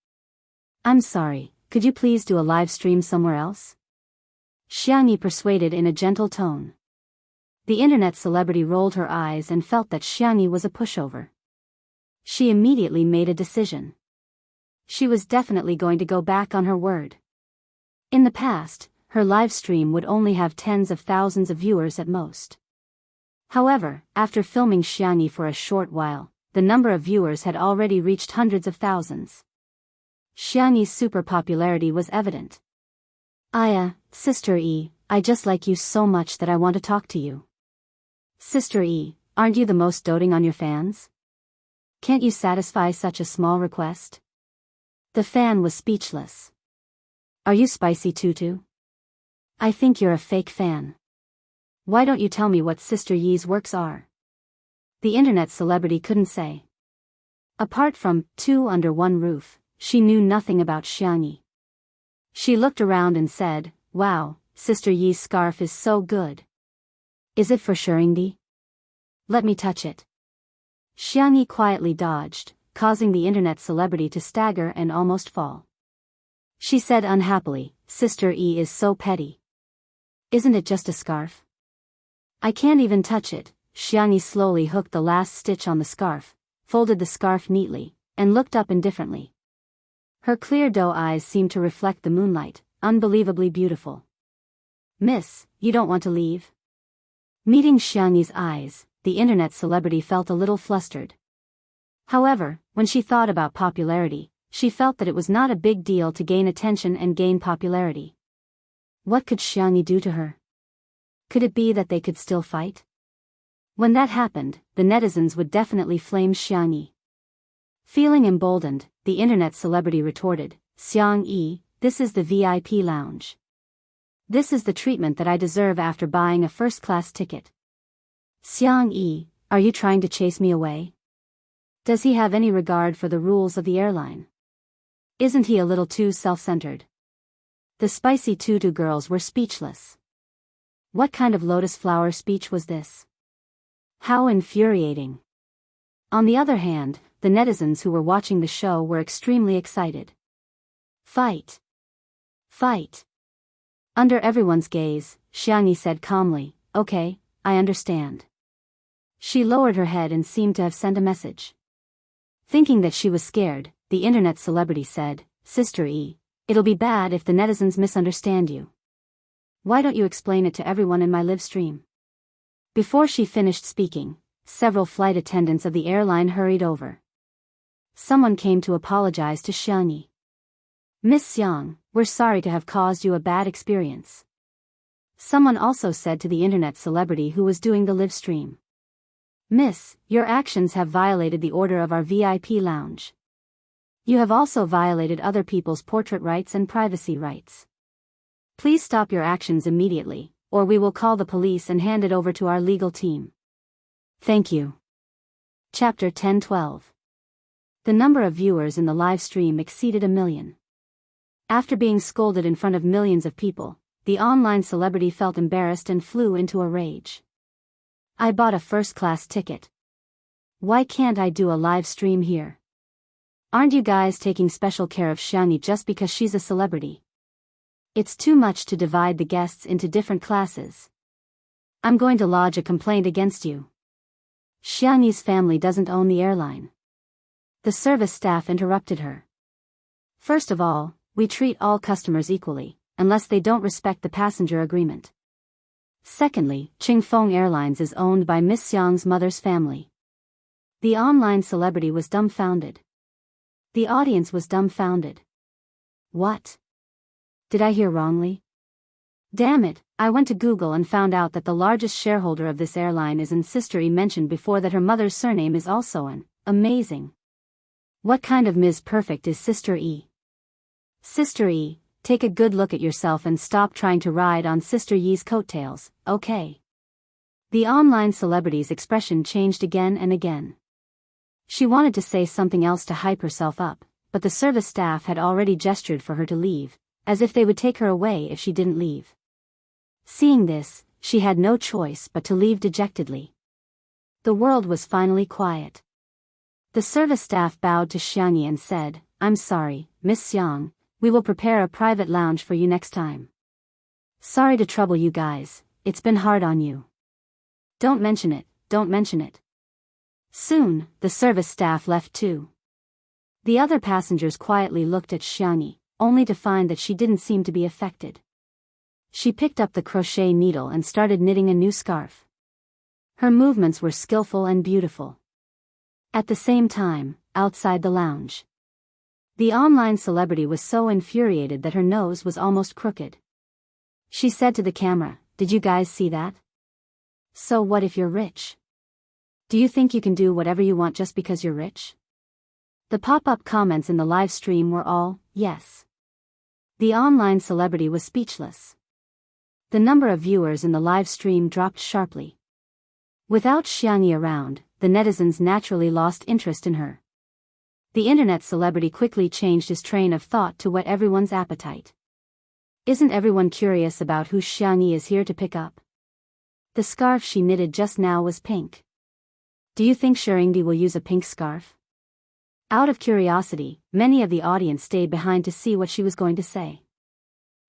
I'm sorry, could you please do a live stream somewhere else? Xiangyi persuaded in a gentle tone. The internet celebrity rolled her eyes and felt that Xiangyi was a pushover. She immediately made a decision. She was definitely going to go back on her word. In the past, her live stream would only have tens of thousands of viewers at most. However, after filming Xiangyi for a short while, the number of viewers had already reached hundreds of thousands. Xiangyi's super popularity was evident. Sister E, I just like you so much that I want to talk to you. Sister E, aren't you the most doting on your fans? Can't you satisfy such a small request? The fan was speechless. Are you spicy Tutu? I think you're a fake fan. Why don't you tell me what Sister Yi's works are? The internet celebrity couldn't say. Apart from two under one roof, she knew nothing about Xiangyi. She looked around and said, "Wow, Sister Yi's scarf is so good. Is it for Shurindi? Let me touch it." Xiangyi quietly dodged, causing the internet celebrity to stagger and almost fall. She said unhappily, "Sister E is so petty. Isn't it just a scarf? I can't even touch it." Xiangyi slowly hooked the last stitch on the scarf, folded the scarf neatly, and looked up indifferently. Her clear doe eyes seemed to reflect the moonlight, unbelievably beautiful. "Miss, you don't want to leave?" Meeting Xiangyi's eyes, the internet celebrity felt a little flustered. However, when she thought about popularity, she felt that it was not a big deal to gain attention and gain popularity. What could Xiangyi do to her? Could it be that they could still fight? When that happened, the netizens would definitely flame Xiangyi. Feeling emboldened, the internet celebrity retorted, "Xiangyi, this is the VIP lounge. This is the treatment that I deserve after buying a first-class ticket. Xiangyi, are you trying to chase me away? Does he have any regard for the rules of the airline? Isn't he a little too self-centered?" The spicy Tutu girls were speechless. What kind of lotus flower speech was this? How infuriating. On the other hand, the netizens who were watching the show were extremely excited. "Fight! Fight!" Under everyone's gaze, Xiangyi said calmly, "Okay, I understand." She lowered her head and seemed to have sent a message. Thinking that she was scared, the internet celebrity said, "Sister E, it'll be bad if the netizens misunderstand you. Why don't you explain it to everyone in my live stream?" Before she finished speaking, several flight attendants of the airline hurried over. Someone came to apologize to Xiangyi. "Miss Xiang, we're sorry to have caused you a bad experience." Someone also said to the internet celebrity who was doing the live stream, "Miss, your actions have violated the order of our VIP lounge. You have also violated other people's portrait rights and privacy rights. Please stop your actions immediately, or we will call the police and hand it over to our legal team. Thank you." Chapter 10-12. The number of viewers in the live stream exceeded 1 million. After being scolded in front of millions of people, the online celebrity felt embarrassed and flew into a rage. "I bought a first-class ticket. Why can't I do a live stream here? Aren't you guys taking special care of Xiangyi just because she's a celebrity? It's too much to divide the guests into different classes. I'm going to lodge a complaint against you. Xiangyi's family doesn't own the airline." The service staff interrupted her. "First of all, we treat all customers equally, unless they don't respect the passenger agreement. Secondly, Qingfeng Airlines is owned by Miss Xiang's mother's family." The online celebrity was dumbfounded. The audience was dumbfounded. What? Did I hear wrongly? Damn it, I went to Google and found out that the largest shareholder of this airline is an Sister E, mentioned before that her mother's surname is also an. Amazing. What kind of Ms. Perfect is Sister E? Sister E, take a good look at yourself and stop trying to ride on Sister Yi's coattails, okay? The online celebrity's expression changed again and again. She wanted to say something else to hype herself up, but the service staff had already gestured for her to leave, as if they would take her away if she didn't leave. Seeing this, she had no choice but to leave dejectedly. The world was finally quiet. The service staff bowed to Xiangyi and said, "I'm sorry, Miss Xiang, we will prepare a private lounge for you next time. Sorry to trouble you guys, it's been hard on you. Don't mention it, don't mention it." Soon, the service staff left too. The other passengers quietly looked at Xiangyi, only to find that she didn't seem to be affected. She picked up the crochet needle and started knitting a new scarf. Her movements were skillful and beautiful. At the same time, outside the lounge, the online celebrity was so infuriated that her nose was almost crooked. She said to the camera, "Did you guys see that? So what if you're rich? Do you think you can do whatever you want just because you're rich?" The pop-up comments in the live stream were all, yes. The online celebrity was speechless. The number of viewers in the live stream dropped sharply. Without Xiangyi around, the netizens naturally lost interest in her. The internet celebrity quickly changed his train of thought to whet everyone's appetite. Isn't everyone curious about who Xiangyi is here to pick up? The scarf she knitted just now was pink. Do you think Shengdi will use a pink scarf? Out of curiosity, many of the audience stayed behind to see what she was going to say.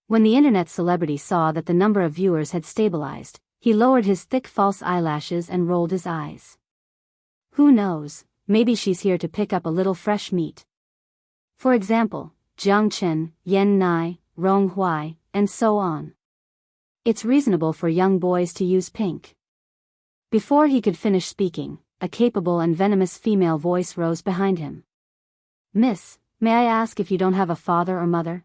When the internet celebrity saw that the number of viewers had stabilized, he lowered his thick false eyelashes and rolled his eyes. Who knows, maybe she's here to pick up a little fresh meat. For example, Jiang Chen, Yan Nai, Rong Huai, and so on. It's reasonable for young boys to use pink. Before he could finish speaking, a capable and venomous female voice rose behind him. "Miss, may I ask if you don't have a father or mother?"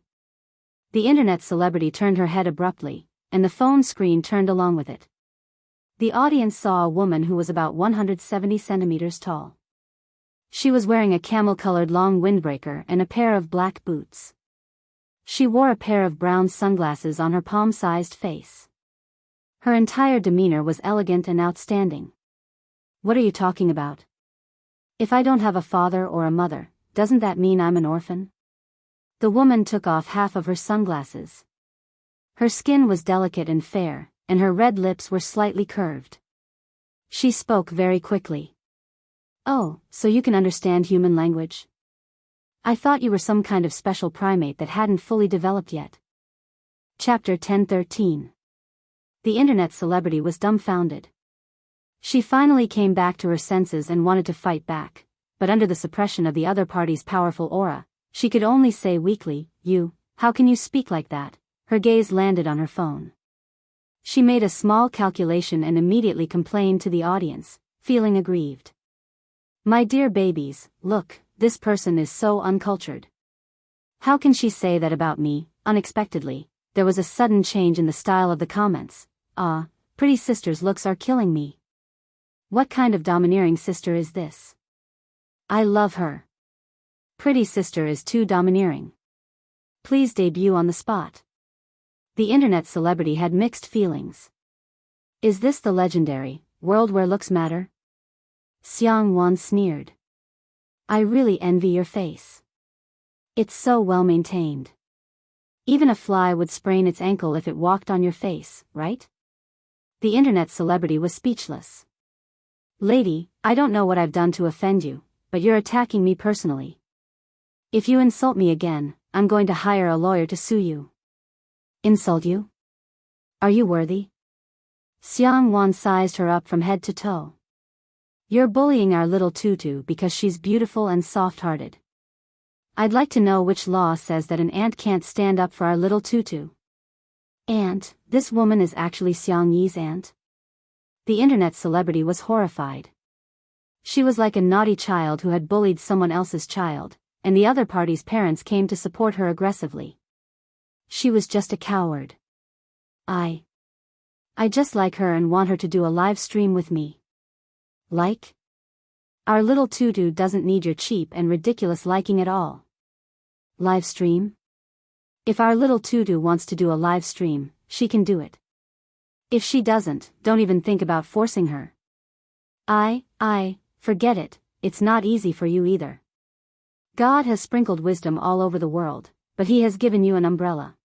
The internet celebrity turned her head abruptly, and the phone screen turned along with it. The audience saw a woman who was about 170 centimeters tall. She was wearing a camel-colored long windbreaker and a pair of black boots. She wore a pair of brown sunglasses on her palm-sized face. Her entire demeanor was elegant and outstanding. "What are you talking about? If I don't have a father or a mother, doesn't that mean I'm an orphan?" The woman took off half of her sunglasses. Her skin was delicate and fair, and her red lips were slightly curved. She spoke very quickly. "Oh, so you can understand human language? I thought you were some kind of special primate that hadn't fully developed yet." Chapter 10:13. The internet celebrity was dumbfounded. She finally came back to her senses and wanted to fight back, but under the suppression of the other party's powerful aura, she could only say weakly, How can you speak like that?" Her gaze landed on her phone. She made a small calculation and immediately complained to the audience, feeling aggrieved. "My dear babies, look, this person is so uncultured. How can she say that about me?" Unexpectedly, there was a sudden change in the style of the comments. Pretty sister's looks are killing me. What kind of domineering sister is this? I love her. Pretty sister is too domineering. Please debut on the spot." The internet celebrity had mixed feelings. Is this the legendary world where looks matter? Xiang Wan sneered. "I really envy your face. It's so well maintained. Even a fly would sprain its ankle if it walked on your face, right?" The internet celebrity was speechless. "Lady, I don't know what I've done to offend you, but you're attacking me personally. If you insult me again, I'm going to hire a lawyer to sue you." "Insult you? Are you worthy?" Xiang Wan sized her up from head to toe. "You're bullying our little tutu because she's beautiful and soft-hearted. I'd like to know which law says that an ant can't stand up for our little tutu." "Aunt, this woman is actually Xiang Yi's aunt?" The internet celebrity was horrified. She was like a naughty child who had bullied someone else's child, and the other party's parents came to support her aggressively. She was just a coward. I just like her and want her to do a live stream with me." "Like? Our little tutu doesn't need your cheap and ridiculous liking at all." "Live stream? If our little tutu wants to do a live stream, she can do it. If she doesn't, don't even think about forcing her." Forget it, it's not easy for you either. God has sprinkled wisdom all over the world, but he has given you an umbrella.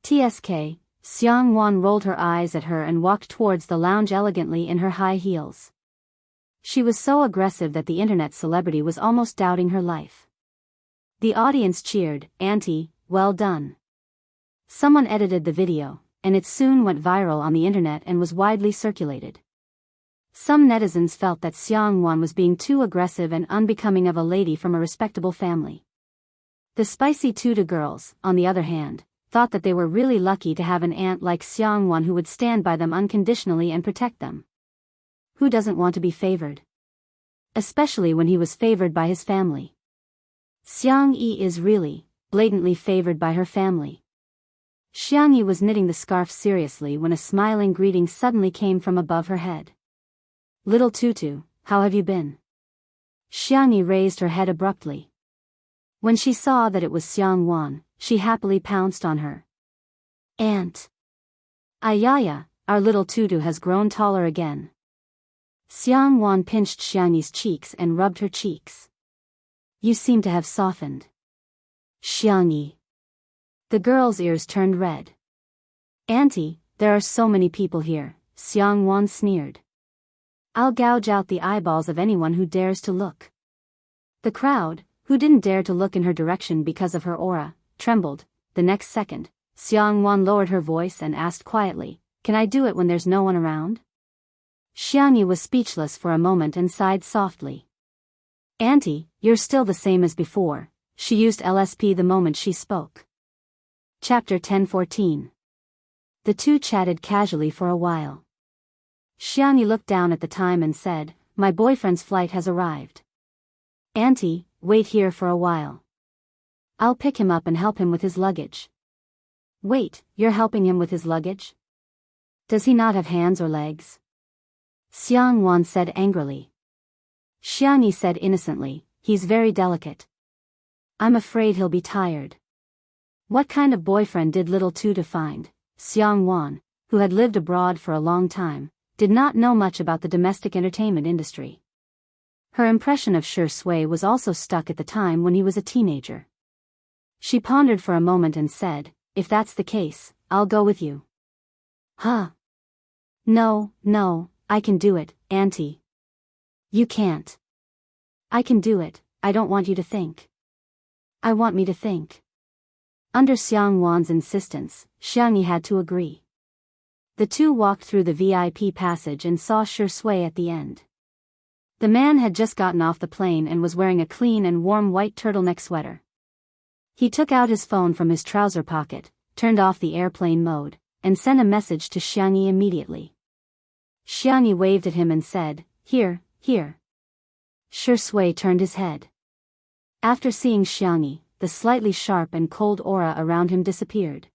TSK, Xiang Wan rolled her eyes at her and walked towards the lounge elegantly in her high heels. She was so aggressive that the internet celebrity was almost doubting her life. The audience cheered, "Auntie, well done." Someone edited the video, and it soon went viral on the internet and was widely circulated. Some netizens felt that Xiang Wan was being too aggressive and unbecoming of a lady from a respectable family. The spicy tutu girls, on the other hand, thought that they were really lucky to have an aunt like Xiangwan who would stand by them unconditionally and protect them. Who doesn't want to be favored? Especially when he was favored by his family. Xiang Yi is really, blatantly favored by her family. Xiang Yi was knitting the scarf seriously when a smiling greeting suddenly came from above her head. Little Tutu, how have you been? Xiang Yi raised her head abruptly. When she saw that it was Xiangwan, she happily pounced on her. Aunt! Ayaya, our little Tutu has grown taller again. Xiangwan pinched Xiang Yi's cheeks and rubbed her cheeks. You seem to have softened. Xiang Yi. The girl's ears turned red. Auntie, there are so many people here, Xiangwan sneered. I'll gouge out the eyeballs of anyone who dares to look. The crowd, who didn't dare to look in her direction because of her aura, trembled. The next second, Xiangwan lowered her voice and asked quietly, Can I do it when there's no one around? Xiang Yi was speechless for a moment and sighed softly. Auntie, you're still the same as before. She used LSP the moment she spoke. Chapter 10:14. The two chatted casually for a while. Xiang Yi looked down at the time and said, My boyfriend's flight has arrived. Auntie, wait here for a while. I'll pick him up and help him with his luggage. Wait, you're helping him with his luggage? Does he not have hands or legs? Xiangwan said angrily. Xiang Yi said innocently, He's very delicate. I'm afraid he'll be tired. What kind of boyfriend did little Tutu find? Xiangwan, who had lived abroad for a long time, did not know much about the domestic entertainment industry. Her impression of Shi Sui was also stuck at the time when he was a teenager. She pondered for a moment and said, If that's the case, I'll go with you. Huh? No, I can do it, Auntie. You can't. I can do it, I don't want you to think. I want me to think. Under Xiangwan's insistence, Xiang Yi had to agree. The two walked through the VIP passage and saw Shi Sui at the end. The man had just gotten off the plane and was wearing a clean and warm white turtleneck sweater. He took out his phone from his trouser pocket, turned off the airplane mode, and sent a message to Xiang Yi immediately. Xiang Yi waved at him and said, Here. Shi Sui turned his head. After seeing Xiang Yi, the slightly sharp and cold aura around him disappeared.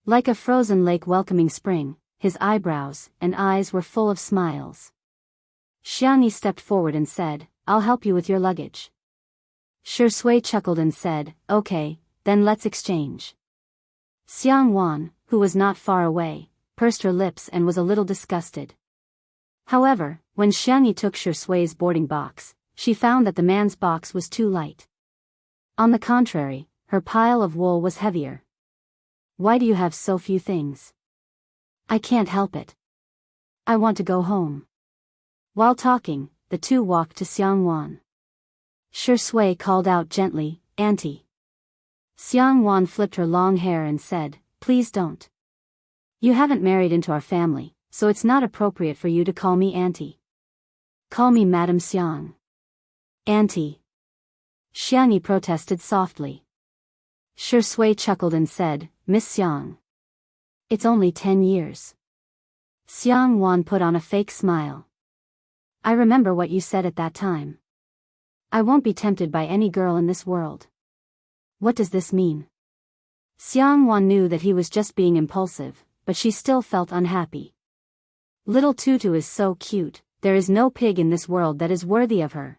Like a frozen lake welcoming spring, his eyebrows and eyes were full of smiles. Xiang Yi stepped forward and said, I'll help you with your luggage. Shi Sui chuckled and said, Okay, then let's exchange. Xiangwan, who was not far away, pursed her lips and was a little disgusted. However, when Xiang Yi took Shi Sui's boarding box, she found that the man's box was too light. On the contrary, her pile of wool was heavier. Why do you have so few things? I can't help it. I want to go home. While talking, the two walked to Xiangwan. Shi Sui called out gently, Auntie. Xiangwan flipped her long hair and said, Please don't. You haven't married into our family, so it's not appropriate for you to call me Auntie. Call me Madam Xiang. Auntie. Xiang Yi protested softly. Shi Sui chuckled and said, Miss Xiang. It's only 10 years. Xiangwan put on a fake smile. I remember what you said at that time. I won't be tempted by any girl in this world. What does this mean? Xiangwan knew that he was just being impulsive, but she still felt unhappy. Little Tutu is so cute, there is no pig in this world that is worthy of her.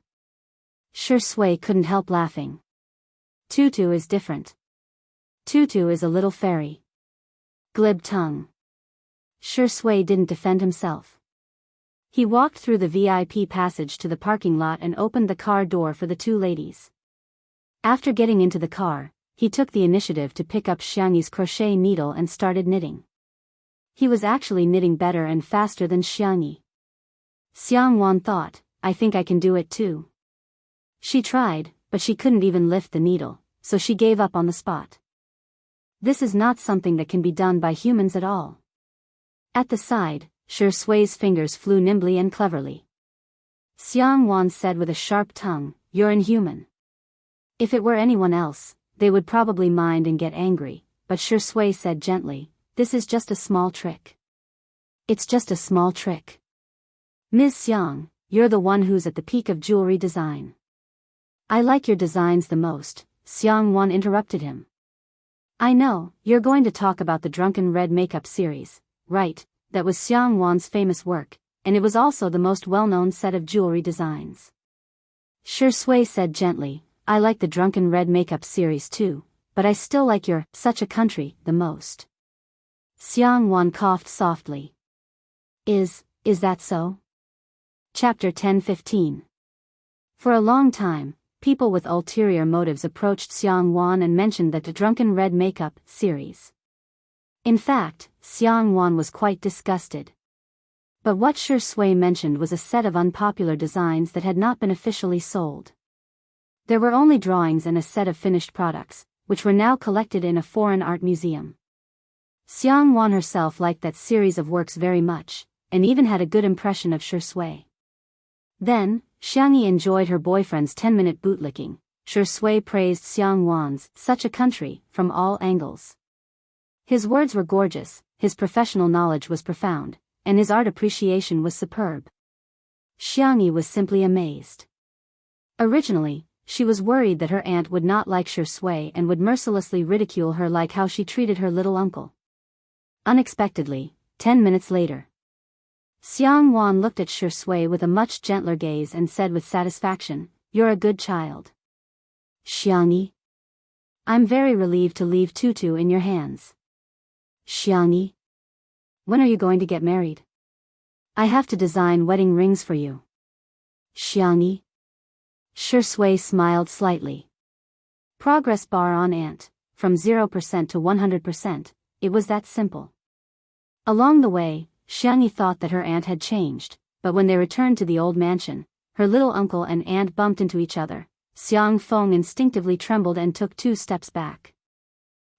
Shi Sui couldn't help laughing. Tutu is different. Tutu is a little fairy. Glib tongue. Shi Sui didn't defend himself. He walked through the VIP passage to the parking lot and opened the car door for the two ladies. After getting into the car, he took the initiative to pick up Xiang Yi's crochet needle and started knitting. He was actually knitting better and faster than Xiang Yi. Xiangwan thought, I think I can do it too. She tried, but she couldn't even lift the needle, so she gave up on the spot. This is not something that can be done by humans at all. At the side, Shi Sui's fingers flew nimbly and cleverly. Xiangwan said with a sharp tongue, You're inhuman. If it were anyone else, they would probably mind and get angry, but Shui said gently, "This is just a small trick." "It's just a small trick." "Ms. Xiang, you're the one who's at the peak of jewelry design." "I like your designs the most," Xiang Wan interrupted him. "I know, you're going to talk about the Drunken Red Makeup series, right? That was Xiang Wan's famous work, and it was also the most well-known set of jewelry designs." Shui said gently, "I like the Drunken Red Makeup series too, but I still like your Such a Country the most." Xiang Wan coughed softly. Is that so?" Chapter 10:15. For a long time, people with ulterior motives approached Xiang Wan and mentioned that the Drunken Red Makeup series. In fact, Xiang Wan was quite disgusted. But what Shui mentioned was a set of unpopular designs that had not been officially sold. There were only drawings and a set of finished products, which were now collected in a foreign art museum. Xiang Wan herself liked that series of works very much, and even had a good impression of Shui. Then, Xiangyi enjoyed her boyfriend's 10-minute bootlicking. Shui praised Xiang Wan's Such a Country from all angles. His words were gorgeous, his professional knowledge was profound, and his art appreciation was superb. Xiangyi was simply amazed. Originally, she was worried that her aunt would not like Shui and would mercilessly ridicule her like how she treated her little uncle. Unexpectedly, 10 minutes later, Xiang Wan looked at Shui with a much gentler gaze and said with satisfaction, "You're a good child." "Xiangyi? I'm very relieved to leave Tutu in your hands." "Xiangyi? When are you going to get married? I have to design wedding rings for you." "Xiangyi?" Shui smiled slightly. Progress bar on aunt, from 0% to 100%, it was that simple. Along the way, Xiangyi thought that her aunt had changed, but when they returned to the old mansion, her little uncle and aunt bumped into each other. Xiang Feng instinctively trembled and took 2 steps back.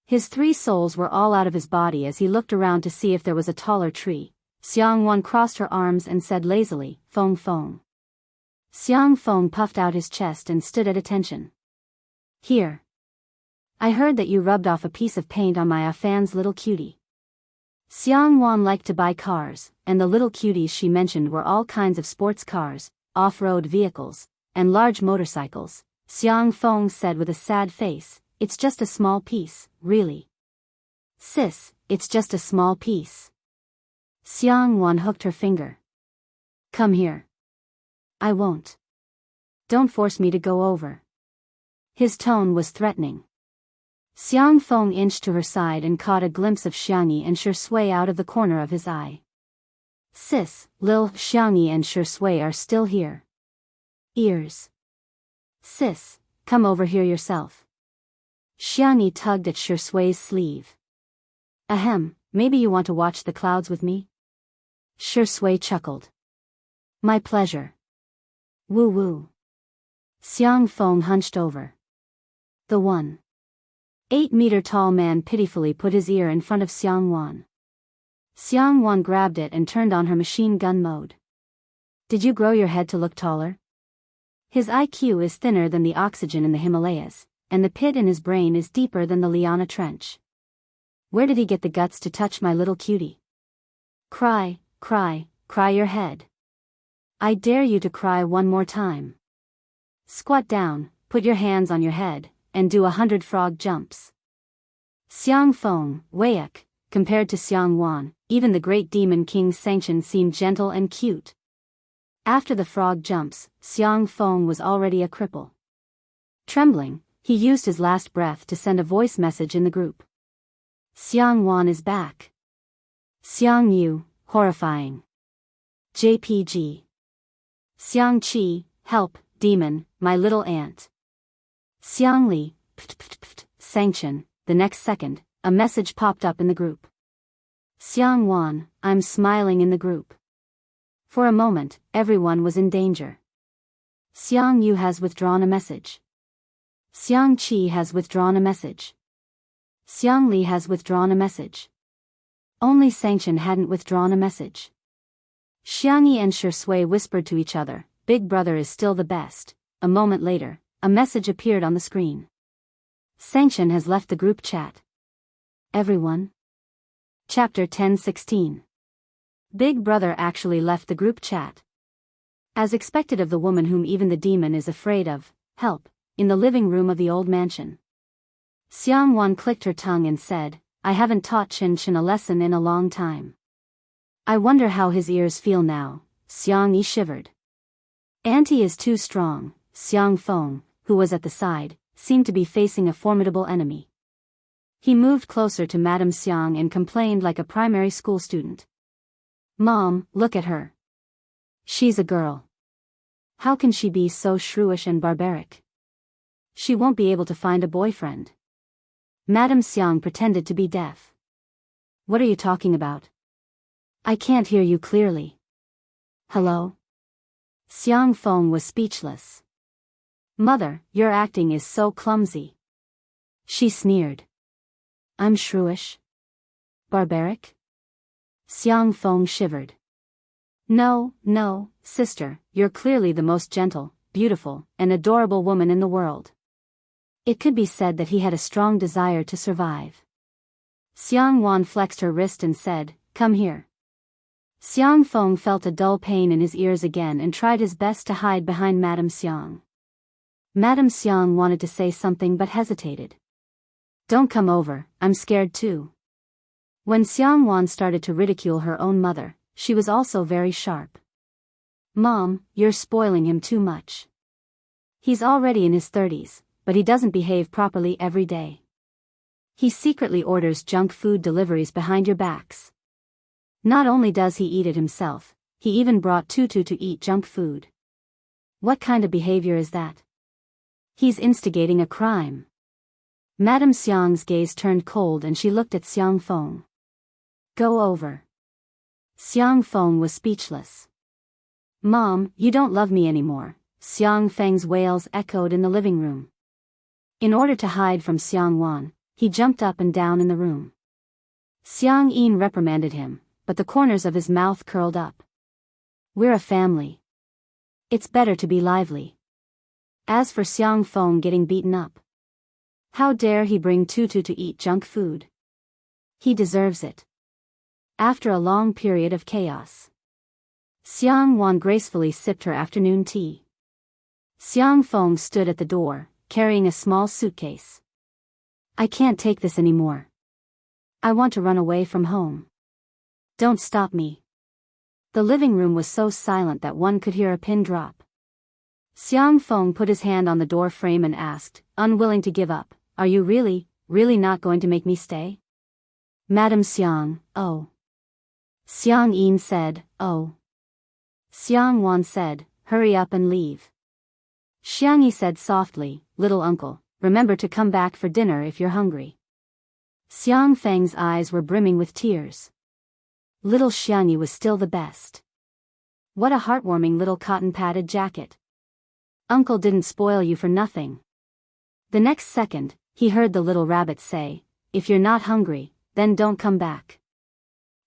His 3 souls were all out of his body as he looked around to see if there was a taller tree. Xiang Wan crossed her arms and said lazily, "Feng Feng." Xiang Feng puffed out his chest and stood at attention. "Here. I heard that you rubbed off a piece of paint on my Afan's little cutie." Xiang Wan liked to buy cars, and the little cuties she mentioned were all kinds of sports cars, off-road vehicles, and large motorcycles. Xiang Feng said with a sad face, "It's just a small piece, really." "Sis, it's just a small piece." Xiang Wan hooked her finger. "Come here." "I won't. Don't force me to go over." His tone was threatening. Xiang Feng inched to her side and caught a glimpse of Xiangyi and Shui out of the corner of his eye. "Sis, Lil, Xiangyi and Shui are still here." "Ears." "Sis, come over here yourself." Xiangyi tugged at Shui's sleeve. "Ahem, maybe you want to watch the clouds with me?" Shui chuckled. "My pleasure." "Woo woo." Xiang Feng hunched over. The 1.8-meter-tall man pitifully put his ear in front of Xiang Wan. Xiang Wan grabbed it and turned on her machine gun mode. "Did you grow your head to look taller?" His IQ is thinner than the oxygen in the Himalayas, and the pit in his brain is deeper than the Liana Trench. Where did he get the guts to touch my little cutie? Cry, cry, cry your head. I dare you to cry one more time. Squat down, put your hands on your head, and do 100 frog jumps. Xiang Feng, Weiak, compared to Xiang Wan, even the great demon King Sanction seemed gentle and cute. After the frog jumps, Xiang Feng was already a cripple. Trembling, he used his last breath to send a voice message in the group. Xiang Wan is back. Xiang Yu, horrifying. JPG. Xiang Qi, help, demon, my little aunt. Xiang Li, sanction. The next second, a message popped up in the group. Xiang Wan, I'm smiling in the group. For a moment, everyone was in danger. Xiang Yu has withdrawn a message. Xiang Qi has withdrawn a message. Xiang Li has withdrawn a message. Only Sanction hadn't withdrawn a message. Xiangyi and Shui whispered to each other, Big Brother is still the best. A moment later, a message appeared on the screen. Sanction has left the group chat. everyone. Chapter 10:16. Big Brother actually left the group chat. As expected of the woman whom even the demon is afraid of, help, in the living room of the old mansion. Xiang Wan clicked her tongue and said, I haven't taught Chin Chin a lesson in a long time. I wonder how his ears feel now. Xiang Yi shivered. Auntie is too strong. Xiang Feng, who was at the side, seemed to be facing a formidable enemy. He moved closer to Madame Xiang and complained like a primary school student. Mom, look at her. She's a girl. How can she be so shrewish and barbaric? She won't be able to find a boyfriend. Madame Xiang pretended to be deaf. What are you talking about? I can't hear you clearly. Hello? Xiang Feng was speechless. Mother, your acting is so clumsy. She sneered. I'm shrewish? Barbaric? Xiang Feng shivered. No, sister, you're clearly the most gentle, beautiful, and adorable woman in the world. It could be said that he had a strong desire to survive. Xiang Wan flexed her wrist and said, Come here. Xiang Feng felt a dull pain in his ears again and tried his best to hide behind Madame Xiang. Madame Xiang wanted to say something but hesitated. Don't come over, I'm scared too. When Xiang Wan started to ridicule her own mother, she was also very sharp. Mom, you're spoiling him too much. He's already in his 30s, but he doesn't behave properly every day. He secretly orders junk food deliveries behind your backs. Not only does he eat it himself, he even brought Tutu to eat junk food. What kind of behavior is that? He's instigating a crime. Madame Xiang's gaze turned cold and she looked at Xiang Feng. Go over. Xiang Feng was speechless. Mom, you don't love me anymore, Xiang Feng's wails echoed in the living room. In order to hide from Xiang Wan, he jumped up and down in the room. Xiang Yin reprimanded him, but the corners of his mouth curled up. We're a family. It's better to be lively. As for Xiang Feng getting beaten up. How dare he bring Tutu to eat junk food? He deserves it. After a long period of chaos, Xiang Wan gracefully sipped her afternoon tea. Xiang Feng stood at the door, carrying a small suitcase. I can't take this anymore. I want to run away from home. Don't stop me. The living room was so silent that one could hear a pin drop. Xiang Feng put his hand on the door frame and asked, unwilling to give up, Are you really not going to make me stay? Madame Xiang, oh. Xiang Yin said, oh. Xiang Wan said, hurry up and leave. Xiang Yi said softly, little uncle, remember to come back for dinner if you're hungry. Xiang Feng's eyes were brimming with tears. Little Xiang Yi was still the best. What a heartwarming little cotton-padded jacket. Uncle didn't spoil you for nothing. The next second, he heard the little rabbit say, if you're not hungry, then don't come back.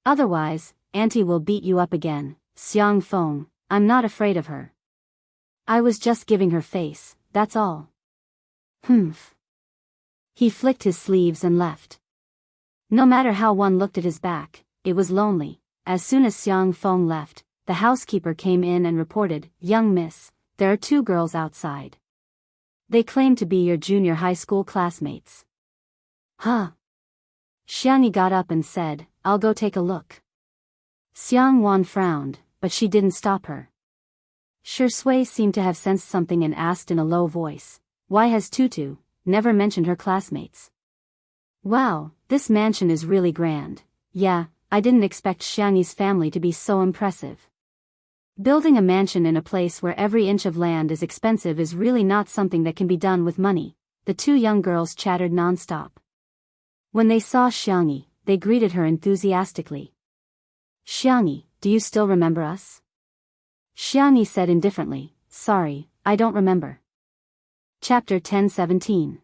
Otherwise, Auntie will beat you up again. Xiang Feng, I'm not afraid of her. I was just giving her face, that's all. Humph. He flicked his sleeves and left. No matter how one looked at his back, it was lonely. As soon as Xiang Feng left, the housekeeper came in and reported, Young miss, there are 2 girls outside. They claim to be your junior high school classmates. Huh? Xiang Yi got up and said, I'll go take a look. Xiang Wan frowned, but she didn't stop her. Shi Sui seemed to have sensed something and asked in a low voice, why has Tutu never mentioned her classmates? Wow, this mansion is really grand. Yeah, I didn't expect Xiang Yi's family to be so impressive. Building a mansion in a place where every inch of land is expensive is really not something that can be done with money. The 2 young girls chattered nonstop. When they saw Xiang Yi, they greeted her enthusiastically. Xiang Yi, do you still remember us? Xiang Yi said indifferently, sorry, I don't remember. Chapter 10:17.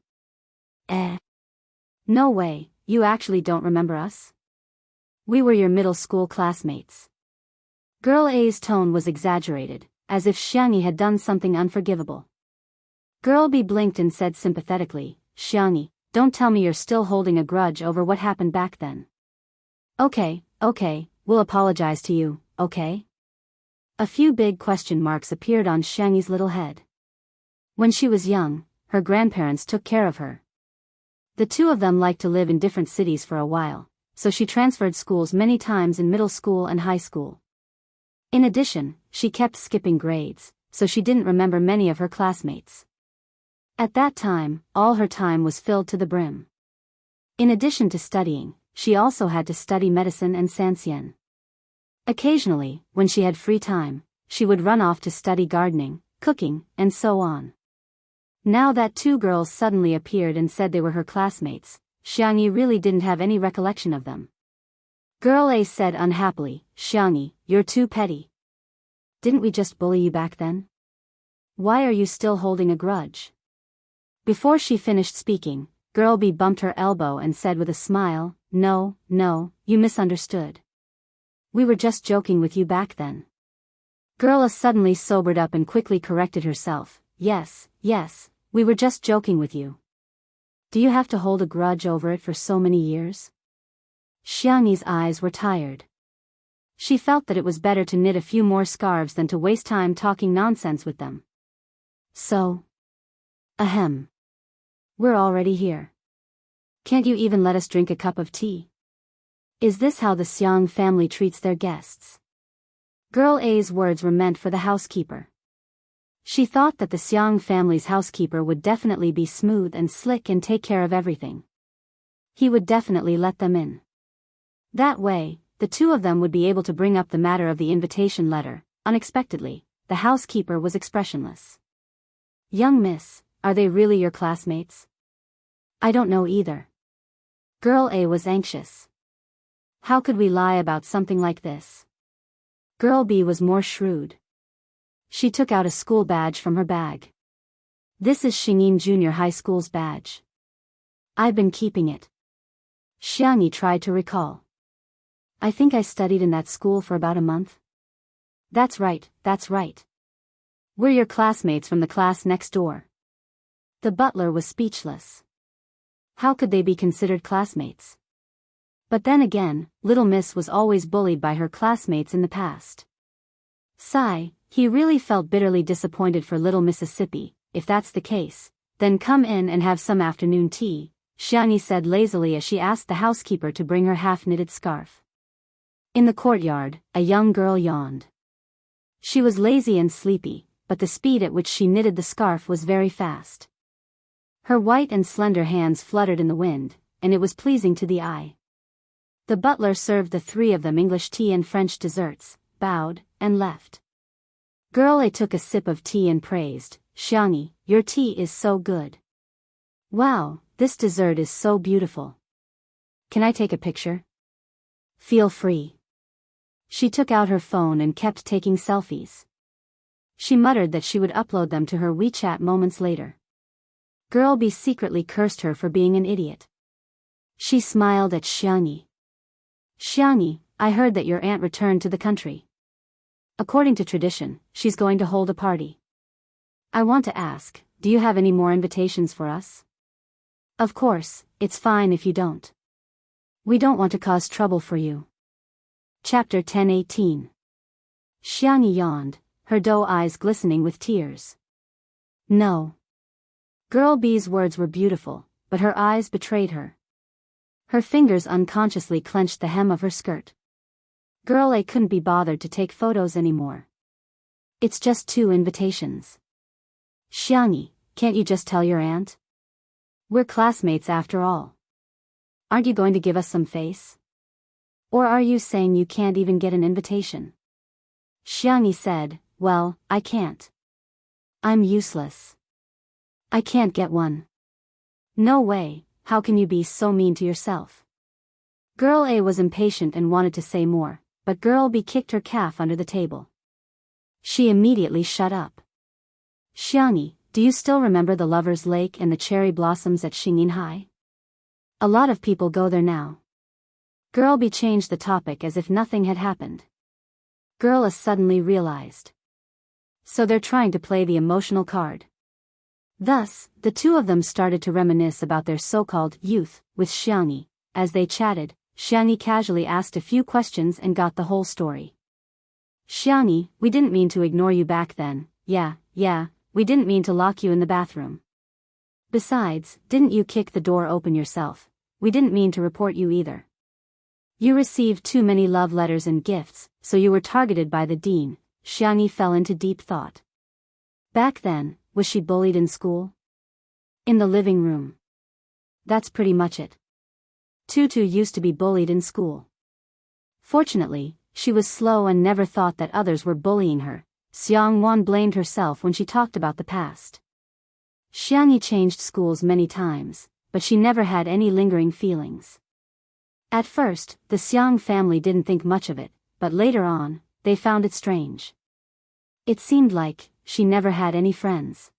No way, you actually don't remember us? We were your middle school classmates. Girl A's tone was exaggerated, as if Xiang Yi had done something unforgivable. Girl B blinked and said sympathetically, Xiang Yi, don't tell me you're still holding a grudge over what happened back then. Okay, we'll apologize to you, okay? A few big question marks appeared on Xiangyi's little head. When she was young, her grandparents took care of her. The two of them liked to live in different cities for a while, so she transferred schools many times in middle school and high school. In addition, she kept skipping grades, so she didn't remember many of her classmates. At that time, all her time was filled to the brim. In addition to studying, she also had to study medicine and sanxian. Occasionally, when she had free time, she would run off to study gardening, cooking, and so on. Now that two girls suddenly appeared and said they were her classmates, Xiangyi really didn't have any recollection of them. Girl A said unhappily, "Xiangyi, you're too petty. Didn't we just bully you back then? Why are you still holding a grudge?" Before she finished speaking, Girl B bumped her elbow and said with a smile, No, you misunderstood. We were just joking with you back then." Girl A suddenly sobered up and quickly corrected herself. Yes, we were just joking with you. Do you have to hold a grudge over it for so many years?" Xiangyi's eyes were tired. She felt that it was better to knit a few more scarves than to waste time talking nonsense with them. So? Ahem. We're already here. Can't you even let us drink a cup of tea? Is this how the Xiang family treats their guests? Girl A's words were meant for the housekeeper. She thought that the Xiang family's housekeeper would definitely be smooth and slick and take care of everything. He would definitely let them in. That way, the two of them would be able to bring up the matter of the invitation letter. Unexpectedly, the housekeeper was expressionless. "Young miss, are they really your classmates?" "I don't know either." Girl A was anxious. How could we lie about something like this? Girl B was more shrewd. She took out a school badge from her bag. "This is Xingyin Junior High School's badge. I've been keeping it." Xiangyi tried to recall. "I think I studied in that school for about a month." That's right. We're your classmates from the class next door." The butler was speechless. How could they be considered classmates? But then again, Little Miss was always bullied by her classmates in the past. Sigh, he really felt bitterly disappointed for Little Mississippi. "If that's the case, then come in and have some afternoon tea," Xiangyi said lazily as she asked the housekeeper to bring her half-knitted scarf. In the courtyard, a young girl yawned. She was lazy and sleepy, but the speed at which she knitted the scarf was very fast. Her white and slender hands fluttered in the wind, and it was pleasing to the eye. The butler served the three of them English tea and French desserts, bowed, and left. Girl A took a sip of tea and praised, "Xiangyi, your tea is so good. Wow, this dessert is so beautiful. Can I take a picture?" "Feel free." She took out her phone and kept taking selfies. She muttered that she would upload them to her WeChat moments later. Girl B secretly cursed her for being an idiot. She smiled at Xiangyi. "Xiangyi, I heard that your aunt returned to the country. According to tradition, she's going to hold a party. I want to ask, do you have any more invitations for us?" "Of course, it's fine if you don't. We don't want to cause trouble for you." Chapter 10:18. Xiangyi yawned, her doe eyes glistening with tears. No. Girl B's words were beautiful, but her eyes betrayed her. Her fingers unconsciously clenched the hem of her skirt. Girl A couldn't be bothered to take photos anymore. "It's just 2 invitations. Xiangyi, can't you just tell your aunt? We're classmates after all. Aren't you going to give us some face? Or are you saying you can't even get an invitation?" Xiangyi said, "Well, I can't. I'm useless. I can't get one." "No way, how can you be so mean to yourself?" Girl A was impatient and wanted to say more, but Girl B kicked her calf under the table. She immediately shut up. "Xiangyi, do you still remember the Lover's Lake and the cherry blossoms at Xingyin High? A lot of people go there now." Girl B changed the topic as if nothing had happened. Girl A suddenly realized. So they're trying to play the emotional card. Thus, the two of them started to reminisce about their so-called youth with Xiangyi. As they chatted, Xiangyi casually asked a few questions and got the whole story. Xiangyi, we didn't mean to ignore you back then. Yeah, we didn't mean to lock you in the bathroom. Besides, didn't you kick the door open yourself? We didn't mean to report you either. You received too many love letters and gifts, so you were targeted by the dean. Xiangyi fell into deep thought. Back then, was she bullied in school? In the living room. That's pretty much it. Tutu used to be bullied in school. Fortunately, she was slow and never thought that others were bullying her. Xiangwan blamed herself when she talked about the past. Xiangyi changed schools many times, but she never had any lingering feelings. At first, the Xiang family didn't think much of it, but later on, they found it strange. It seemed like she never had any friends.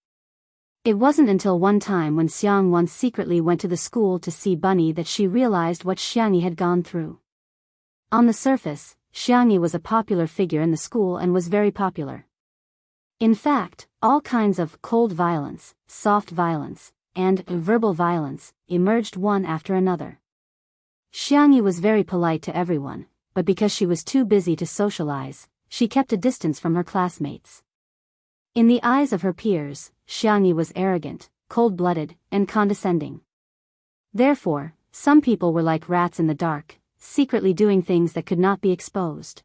It wasn't until one time when Xiangwan secretly went to the school to see Bunny that she realized what Xiangyi had gone through. On the surface, Xiangyi was a popular figure in the school and was very popular. In fact, all kinds of cold violence, soft violence, and verbal violence emerged one after another. Xiangyi was very polite to everyone, but because she was too busy to socialize, she kept a distance from her classmates. In the eyes of her peers, Xiangyi was arrogant, cold-blooded, and condescending. Therefore, some people were like rats in the dark, secretly doing things that could not be exposed.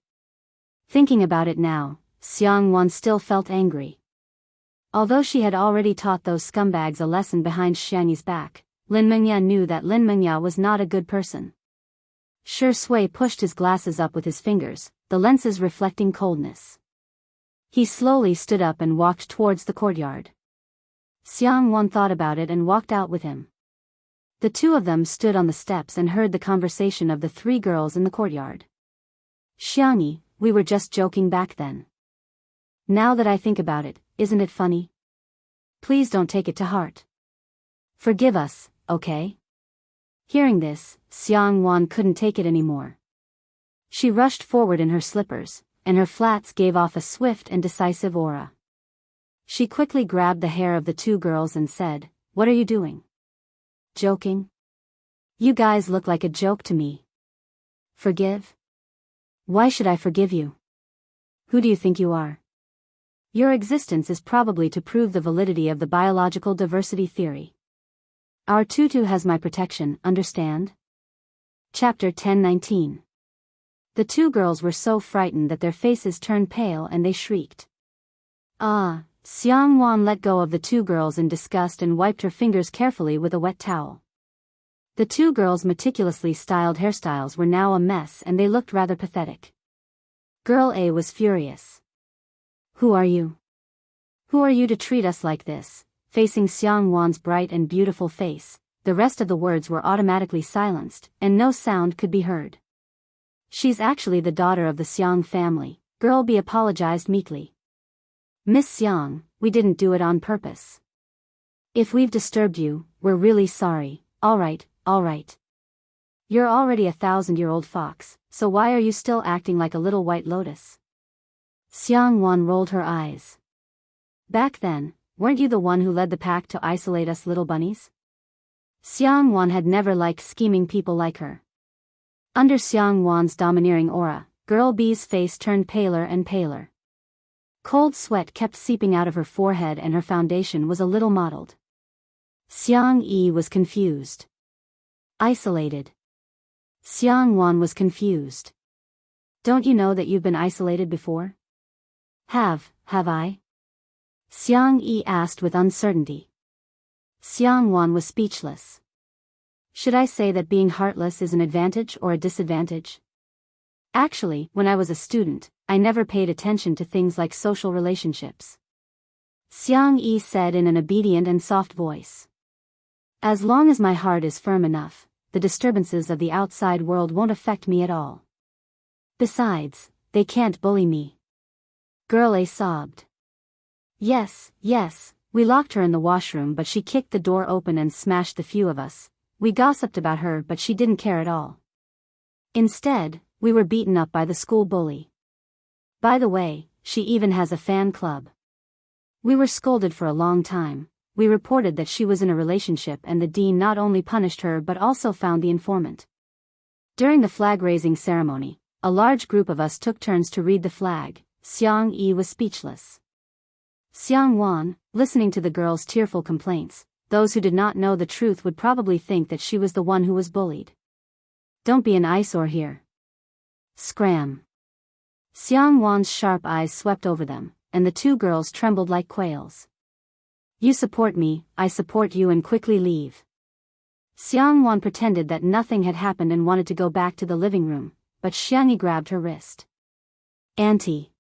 Thinking about it now, Xiangwan still felt angry. Although she had already taught those scumbags a lesson behind Xiangyi's back, Lin Mengya knew that Lin Mengya was not a good person. Shi Sui pushed his glasses up with his fingers, the lenses reflecting coldness. He slowly stood up and walked towards the courtyard. Xiangwan thought about it and walked out with him. The two of them stood on the steps and heard the conversation of the three girls in the courtyard. Xiangyi, we were just joking back then. Now that I think about it, isn't it funny? Please don't take it to heart. Forgive us, okay? Hearing this, Xiangwan couldn't take it anymore. She rushed forward in her slippers, and her flats gave off a swift and decisive aura. She quickly grabbed the hair of the two girls and said, "What are you doing? Joking? You guys look like a joke to me. Forgive? Why should I forgive you? Who do you think you are? Your existence is probably to prove the validity of the biological diversity theory. Our tutu has my protection, understand?" Chapter 10:19. The two girls were so frightened that their faces turned pale and they shrieked. "Ah!" Xiangwan let go of the two girls in disgust and wiped her fingers carefully with a wet towel. The two girls' meticulously styled hairstyles were now a mess and they looked rather pathetic. Girl A was furious. "Who are you? Who are you to treat us like this?" Facing Xiangwan's bright and beautiful face, the rest of the words were automatically silenced, and no sound could be heard. "She's actually the daughter of the Xiang family," Girl B apologized meekly. "Miss Xiang, we didn't do it on purpose. If we've disturbed you, we're really sorry." All right. You're already a 1,000-year-old fox, so why are you still acting like a little white lotus?" Xiangwan rolled her eyes. "Back then, weren't you the one who led the pack to isolate us little bunnies?" Xiangwan had never liked scheming people like her. Under Xiangwan's domineering aura, Girl B's face turned paler and paler. Cold sweat kept seeping out of her forehead and her foundation was a little mottled. Xiangyi was confused. Isolated. Xiangwan was confused. "Don't you know that you've been isolated before?" Have I? Xiangyi asked with uncertainty. Xiangwan was speechless. Should I say that being heartless is an advantage or a disadvantage? Actually, when I was a student, I never paid attention to things like social relationships. Xiangyi said in an obedient and soft voice. As long as my heart is firm enough, the disturbances of the outside world won't affect me at all. Besides, they can't bully me. Girl A sobbed. Yes, we locked her in the washroom but she kicked the door open and smashed the few of us. We gossiped about her but she didn't care at all. Instead, we were beaten up by the school bully. By the way, she even has a fan club. We were scolded for a long time. we reported that she was in a relationship and the dean not only punished her but also found the informant. During the flag-raising ceremony, a large group of us took turns to read the flag. Xiang Yi was speechless. Xiang Wan, listening to the girl's tearful complaints, those who did not know the truth would probably think that she was the one who was bullied. Don't be an eyesore here. Scram. Xiang Wan's sharp eyes swept over them, and the two girls trembled like quails. You support me, I support you, and quickly leave. Xiang Wan pretended that nothing had happened and wanted to go back to the living room, but Xiang Yi grabbed her wrist. Auntie.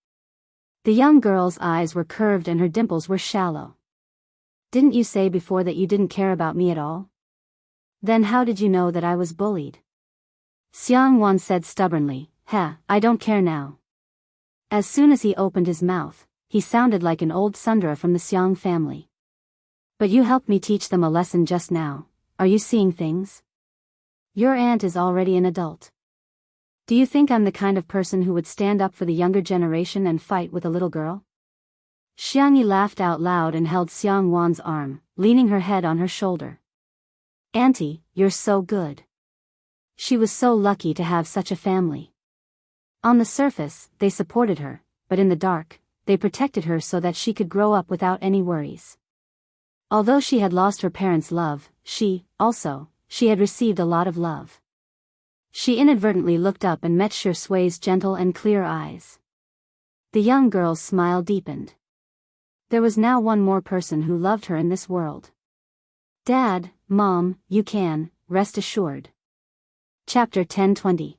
The young girl's eyes were curved and her dimples were shallow. Didn't you say before that you didn't care about me at all? Then how did you know that I was bullied? Xiang Wan said stubbornly, I don't care now. As soon as he opened his mouth, he sounded like an old Sundara from the Xiang family. But you helped me teach them a lesson just now. Are you seeing things? Your aunt is already an adult. Do you think I'm the kind of person who would stand up for the younger generation and fight with a little girl? Xiang Yi laughed out loud and held Xiang Wan's arm, leaning her head on her shoulder. Auntie, you're so good. She was so lucky to have such a family. On the surface, they supported her, but in the dark, they protected her so that she could grow up without any worries. Although she had lost her parents' love, she had received a lot of love. She inadvertently looked up and met Shi Sui's gentle and clear eyes. The young girl's smile deepened. There was now one more person who loved her in this world. Dad, Mom, you can rest assured. Chapter 10:20.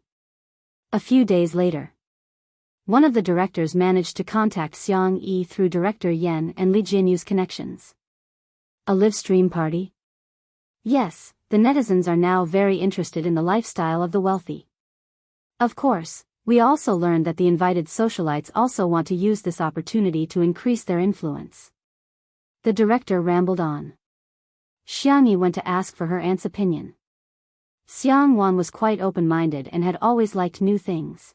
A few days later. One of the directors managed to contact Xiang Yi through Director Yan and Li Jianyu's connections. A live stream party? Yes, the netizens are now very interested in the lifestyle of the wealthy. Of course, we also learned that the invited socialites also want to use this opportunity to increase their influence. The director rambled on. Xiang Yi went to ask for her aunt's opinion. Xiang Wan was quite open-minded and had always liked new things.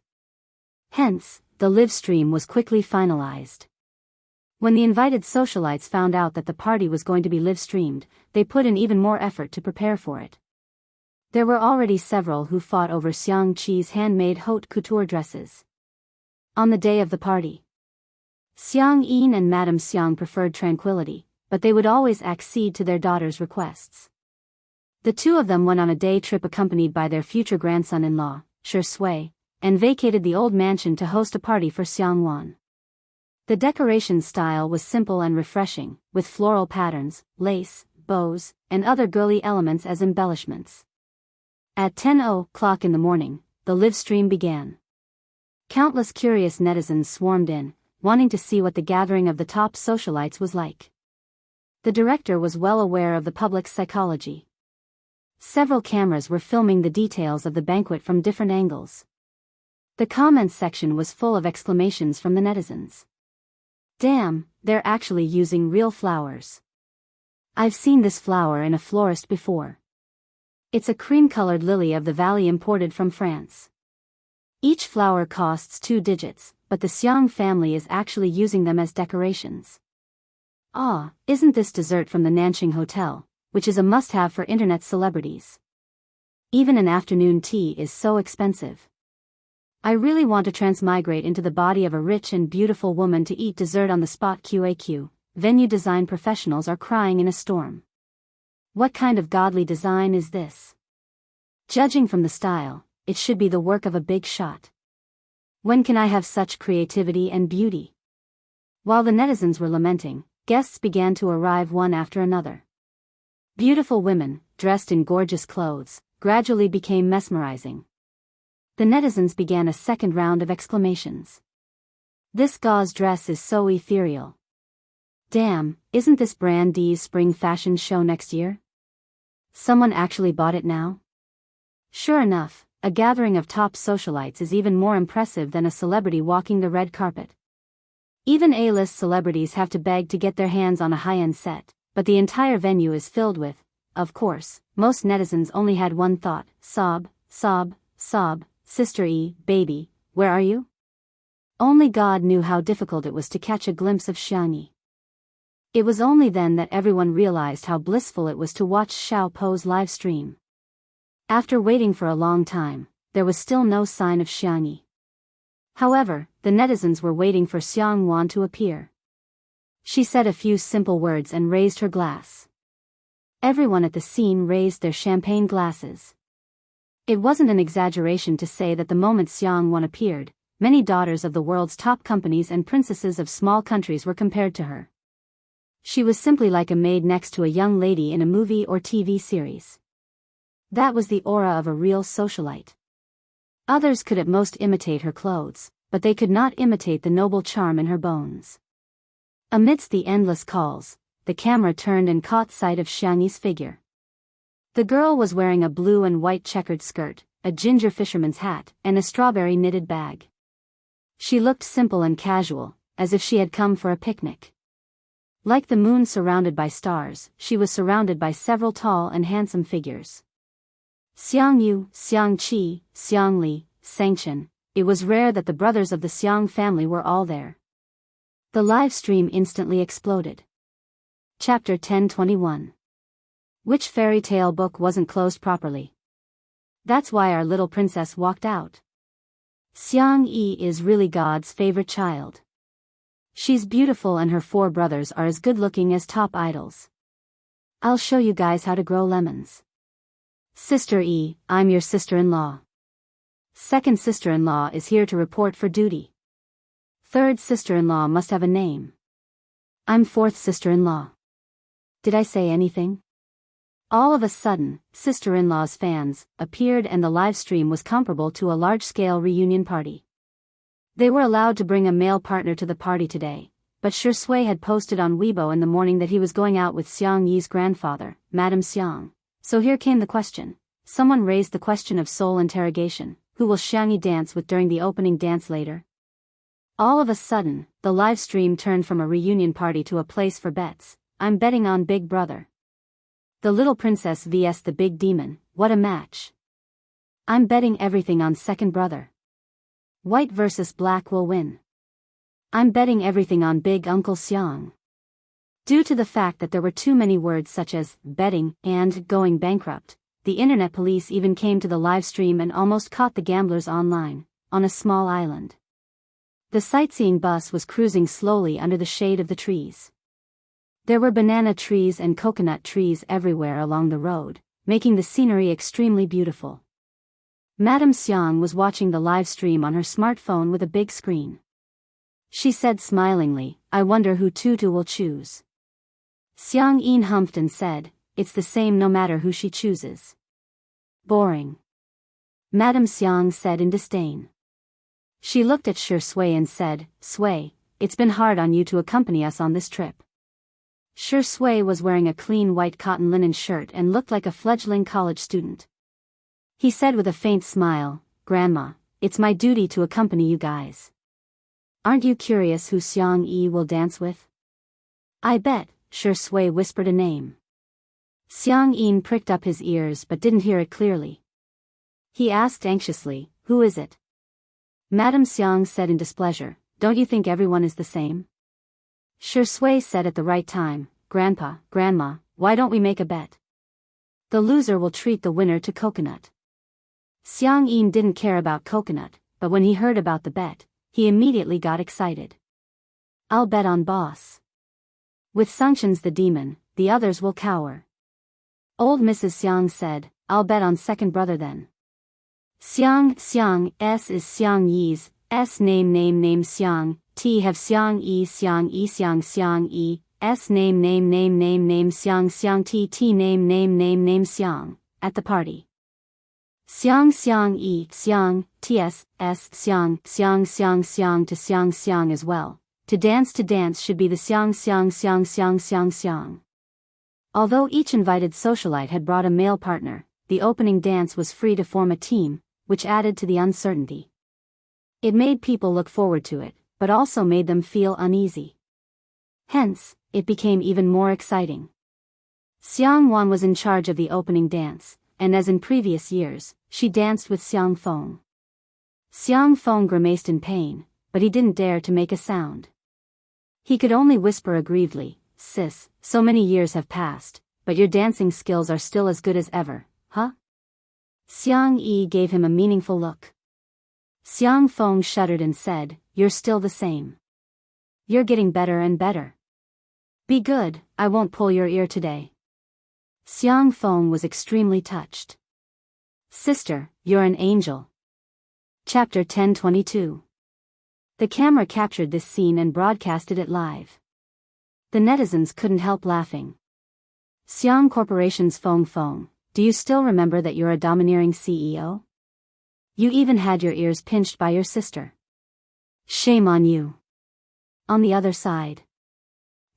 Hence, the live stream was quickly finalized. When the invited socialites found out that the party was going to be live-streamed, they put in even more effort to prepare for it. There were already several who fought over Xiang Qi's handmade haute couture dresses. On the day of the party, Xiang Yin and Madame Xiang preferred tranquility, but they would always accede to their daughter's requests. The two of them went on a day trip accompanied by their future grandson-in-law, Shi Sui, and vacated the old mansion to host a party for Xiang Wan. The decoration style was simple and refreshing, with floral patterns, lace, bows, and other girly elements as embellishments. At 10:00 in the morning, the live stream began. Countless curious netizens swarmed in, wanting to see what the gathering of the top socialites was like. The director was well aware of the public's psychology. Several cameras were filming the details of the banquet from different angles. The comments section was full of exclamations from the netizens. Damn, they're actually using real flowers. I've seen this flower in a florist before. It's a cream-colored lily of the valley imported from France. Each flower costs 2 digits, but the Xiang family is actually using them as decorations. Isn't this dessert from the Nanxing Hotel, which is a must-have for internet celebrities? Even an afternoon tea is so expensive. I really want to transmigrate into the body of a rich and beautiful woman to eat dessert on the spot. QAQ, venue design professionals are crying in a storm. What kind of godly design is this? Judging from the style, it should be the work of a big shot. When can I have such creativity and beauty? While the netizens were lamenting, guests began to arrive one after another. Beautiful women, dressed in gorgeous clothes, gradually became mesmerizing. The netizens began a second round of exclamations. This gauze dress is so ethereal. Damn, isn't this Brand D's spring fashion show next year? Someone actually bought it now? Sure enough, a gathering of top socialites is even more impressive than a celebrity walking the red carpet. Even A-list celebrities have to beg to get their hands on a high-end set, but the entire venue is filled with, of course, most netizens only had one thought: sob, sob, sob. Sister E, baby, where are you? Only God knew how difficult it was to catch a glimpse of Xiang Yi. It was only then that everyone realized how blissful it was to watch Xiao Po's live stream. After waiting for a long time, there was still no sign of Xiangyi. However, the netizens were waiting for Xiang Wan to appear. She said a few simple words and raised her glass. Everyone at the scene raised their champagne glasses. It wasn't an exaggeration to say that the moment Xiang Wan appeared, many daughters of the world's top companies and princesses of small countries were compared to her. She was simply like a maid next to a young lady in a movie or TV series. That was the aura of a real socialite. Others could at most imitate her clothes, but they could not imitate the noble charm in her bones. Amidst the endless calls, the camera turned and caught sight of Xiangyi's figure. The girl was wearing a blue and white checkered skirt, a ginger fisherman's hat, and a strawberry knitted bag. She looked simple and casual, as if she had come for a picnic. Like the moon surrounded by stars, she was surrounded by several tall and handsome figures. Xiang Yu, Xiang Qi, Xiang Li, Sangchen. It was rare that the brothers of the Xiang family were all there. The live stream instantly exploded. Chapter 1021. Which fairy tale book wasn't closed properly? That's why our little princess walked out. Xiang Yi is really God's favorite child. She's beautiful and her 4 brothers are as good-looking as top idols. I'll show you guys how to grow lemons. Sister E, I'm your sister-in-law. Second sister-in-law is here to report for duty. Third sister-in-law must have a name. I'm fourth sister-in-law. Did I say anything? All of a sudden, sister-in-law's fans appeared and the live stream was comparable to a large-scale reunion party. They were allowed to bring a male partner to the party today, but Shi Sui had posted on Weibo in the morning that he was going out with Xiang Yi's grandfather, Madame Xiang. So here came the question. Someone raised the question of soul interrogation. Who will Xiang Yi dance with during the opening dance later? All of a sudden, the live stream turned from a reunion party to a place for bets. I'm betting on Big Brother. The little princess vs the big demon, what a match. I'm betting everything on second brother. White versus black will win. I'm betting everything on Big Uncle Xiang. Due to the fact that there were too many words such as betting and going bankrupt, the internet police even came to the live stream and almost caught the gamblers online, on a small island. The sightseeing bus was cruising slowly under the shade of the trees. There were banana trees and coconut trees everywhere along the road, making the scenery extremely beautiful. Madame Xiang was watching the live stream on her smartphone with a big screen. She said smilingly, I wonder who Tutu will choose. Xiang Yin humphed and said, it's the same no matter who she chooses. Boring. Madame Xiang said in disdain. She looked at Shi Sui and said, Sui, it's been hard on you to accompany us on this trip. Shi Sui was wearing a clean white cotton linen shirt and looked like a fledgling college student. He said with a faint smile, Grandma, it's my duty to accompany you guys. Aren't you curious who Xiang Yi will dance with? I bet, Shi Sui whispered a name. Xiang Yin pricked up his ears but didn't hear it clearly. He asked anxiously, who is it? Madame Xiang said in displeasure, don't you think everyone is the same? Shi Sui said at the right time, Grandpa, Grandma, why don't we make a bet? The loser will treat the winner to coconut. Xiang Yin didn't care about coconut, but when he heard about the bet, he immediately got excited. I'll bet on boss. With Sangchen's the demon, the others will cower. Old Mrs. Xiang said, I'll bet on second brother then. Xiang S is Xiang Yi's, S name Xiang, T have Xiang Yi Xiang Yi, S name Xiang T name Xiang, at the party. Xiang Yi Xiang, TS, S Xiang to Xiang as well. To dance should be the Xiang. Although each invited socialite had brought a male partner, the opening dance was free to form a team, which added to the uncertainty. It made people look forward to it, but also made them feel uneasy. Hence, it became even more exciting. Xiang Wan was in charge of the opening dance, and as in previous years, she danced with Xiang Feng. Xiang Feng grimaced in pain, but he didn't dare to make a sound. He could only whisper aggrievedly, sis, so many years have passed, but your dancing skills are still as good as ever, huh? Xiang Yi gave him a meaningful look. Xiang Feng shuddered and said, you're still the same. You're getting better and better. Be good, I won't pull your ear today. Xiang Feng was extremely touched. Sister, you're an angel. Chapter 1022. The camera captured this scene and broadcasted it live. The netizens couldn't help laughing. Xiang Corporation's Feng Feng, do you still remember that you're a domineering CEO? You even had your ears pinched by your sister. Shame on you. On the other side,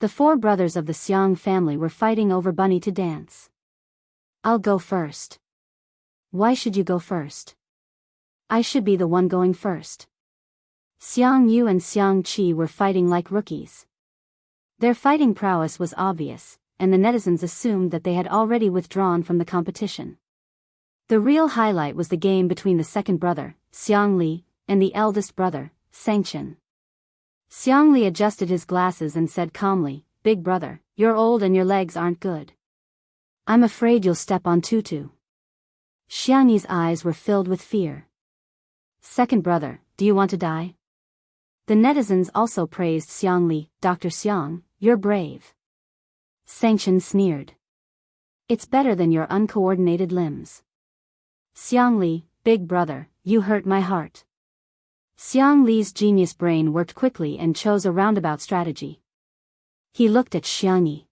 the four brothers of the Xiang family were fighting over Bunny to dance. I'll go first. Why should you go first? I should be the one going first. Xiang Yu and Xiang Qi were fighting like rookies. Their fighting prowess was obvious, and the netizens assumed that they had already withdrawn from the competition. The real highlight was the game between the second brother, Xiang Li, and the eldest brother, Sangchen. Xiang Li adjusted his glasses and said calmly, Big brother, you're old and your legs aren't good. I'm afraid you'll step on Tutu. Xiangyi's eyes were filled with fear. Second brother, do you want to die? The netizens also praised Xiang Li. Dr. Xiang, you're brave. Sangchen sneered. It's better than your uncoordinated limbs. Xiang Li, big brother, you hurt my heart. Xiang Li's genius brain worked quickly and chose a roundabout strategy. He looked at Xiangyi.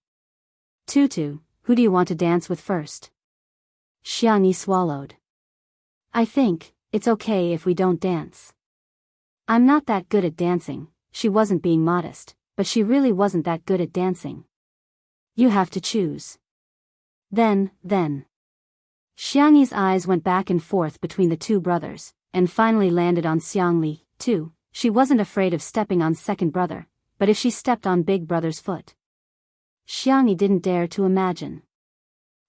Tutu, who do you want to dance with first? Xiangyi swallowed. I think it's okay if we don't dance. I'm not that good at dancing. She wasn't being modest, but she really wasn't that good at dancing. You have to choose. Then. Xiangyi's eyes went back and forth between the two brothers, and finally landed on Xiang Li, too. She wasn't afraid of stepping on second brother, but if she stepped on big brother's foot, Xiangyi didn't dare to imagine.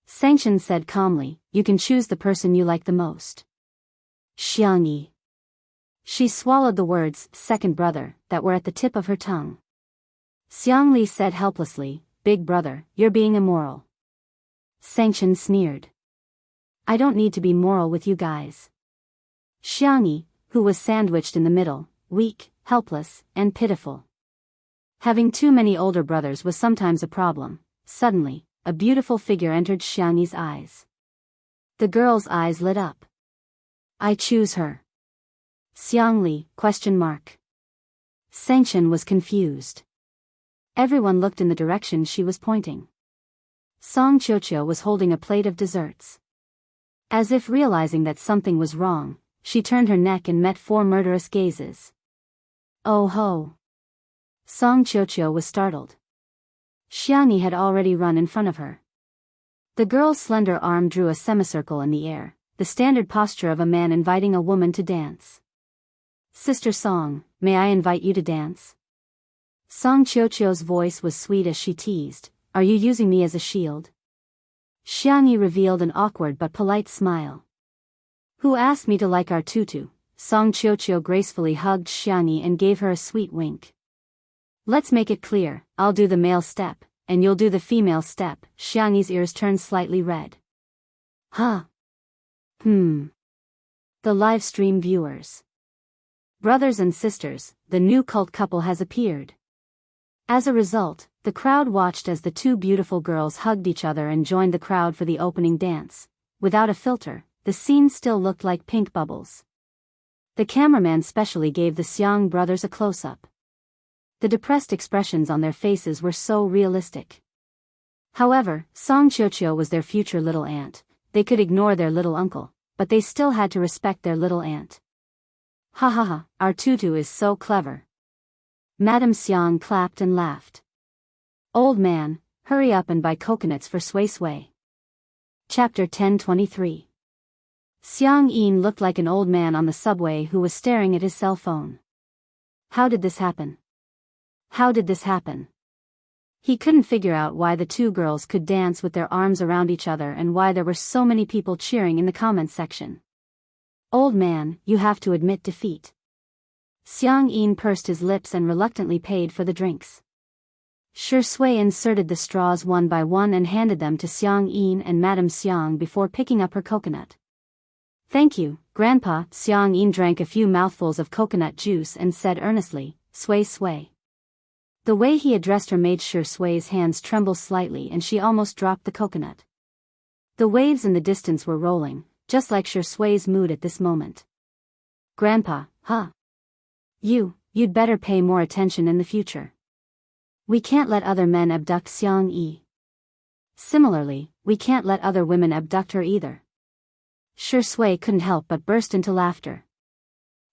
Sangchen said calmly, you can choose the person you like the most. Xiangyi. She swallowed the words, second brother, that were at the tip of her tongue. Xiang Li said helplessly, big brother, you're being immoral. Sangchen sneered. I don't need to be moral with you guys. Xiangyi, who was sandwiched in the middle, weak, helpless, and pitiful. Having too many older brothers was sometimes a problem. Suddenly, a beautiful figure entered Xiangyi's eyes. The girl's eyes lit up. I choose her. Xiang Li, ? Sangchen was confused. Everyone looked in the direction she was pointing. Song Qiuqiu was holding a plate of desserts. As if realizing that something was wrong, she turned her neck and met four murderous gazes. Oh ho! Song Qiuqiu was startled. Xiangyi had already run in front of her. The girl's slender arm drew a semicircle in the air, the standard posture of a man inviting a woman to dance. Sister Song, may I invite you to dance? Song Qiuqiu's voice was sweet as she teased, are you using me as a shield? Xiangyi revealed an awkward but polite smile. Who asked me to like our tutu? Song Qiuqiu gracefully hugged Xiangyi and gave her a sweet wink. Let's make it clear, I'll do the male step, and you'll do the female step. Xiangyi's ears turned slightly red. Huh? The live stream viewers. Brothers and sisters, the new cult couple has appeared. As a result, the crowd watched as the two beautiful girls hugged each other and joined the crowd for the opening dance. Without a filter, the scene still looked like pink bubbles. The cameraman specially gave the Xiang brothers a close-up. The depressed expressions on their faces were so realistic. However, Song Qiuqiu was their future little aunt. They could ignore their little uncle, but they still had to respect their little aunt. Ha ha ha, our tutu is so clever. Madame Xiang clapped and laughed. Old man, hurry up and buy coconuts for Sui Sui. Chapter 1023. Xiang Yin looked like an old man on the subway who was staring at his cell phone. How did this happen? How did this happen? He couldn't figure out why the two girls could dance with their arms around each other and why there were so many people cheering in the comments section. Old man, you have to admit defeat. Xiang Yin pursed his lips and reluctantly paid for the drinks. Shi Sui inserted the straws one by one and handed them to Xiang Yin and Madame Xiang before picking up her coconut. Thank you, Grandpa. Xiang Yin drank a few mouthfuls of coconut juice and said earnestly, Sui Sui. The way he addressed her made Shi Sui's hands tremble slightly and she almost dropped the coconut. The waves in the distance were rolling, just like Shi Sui's mood at this moment. Grandpa, huh? You'd better pay more attention in the future. We can't let other men abduct Xiang Yi. Similarly, we can't let other women abduct her either. Shi Sui couldn't help but burst into laughter.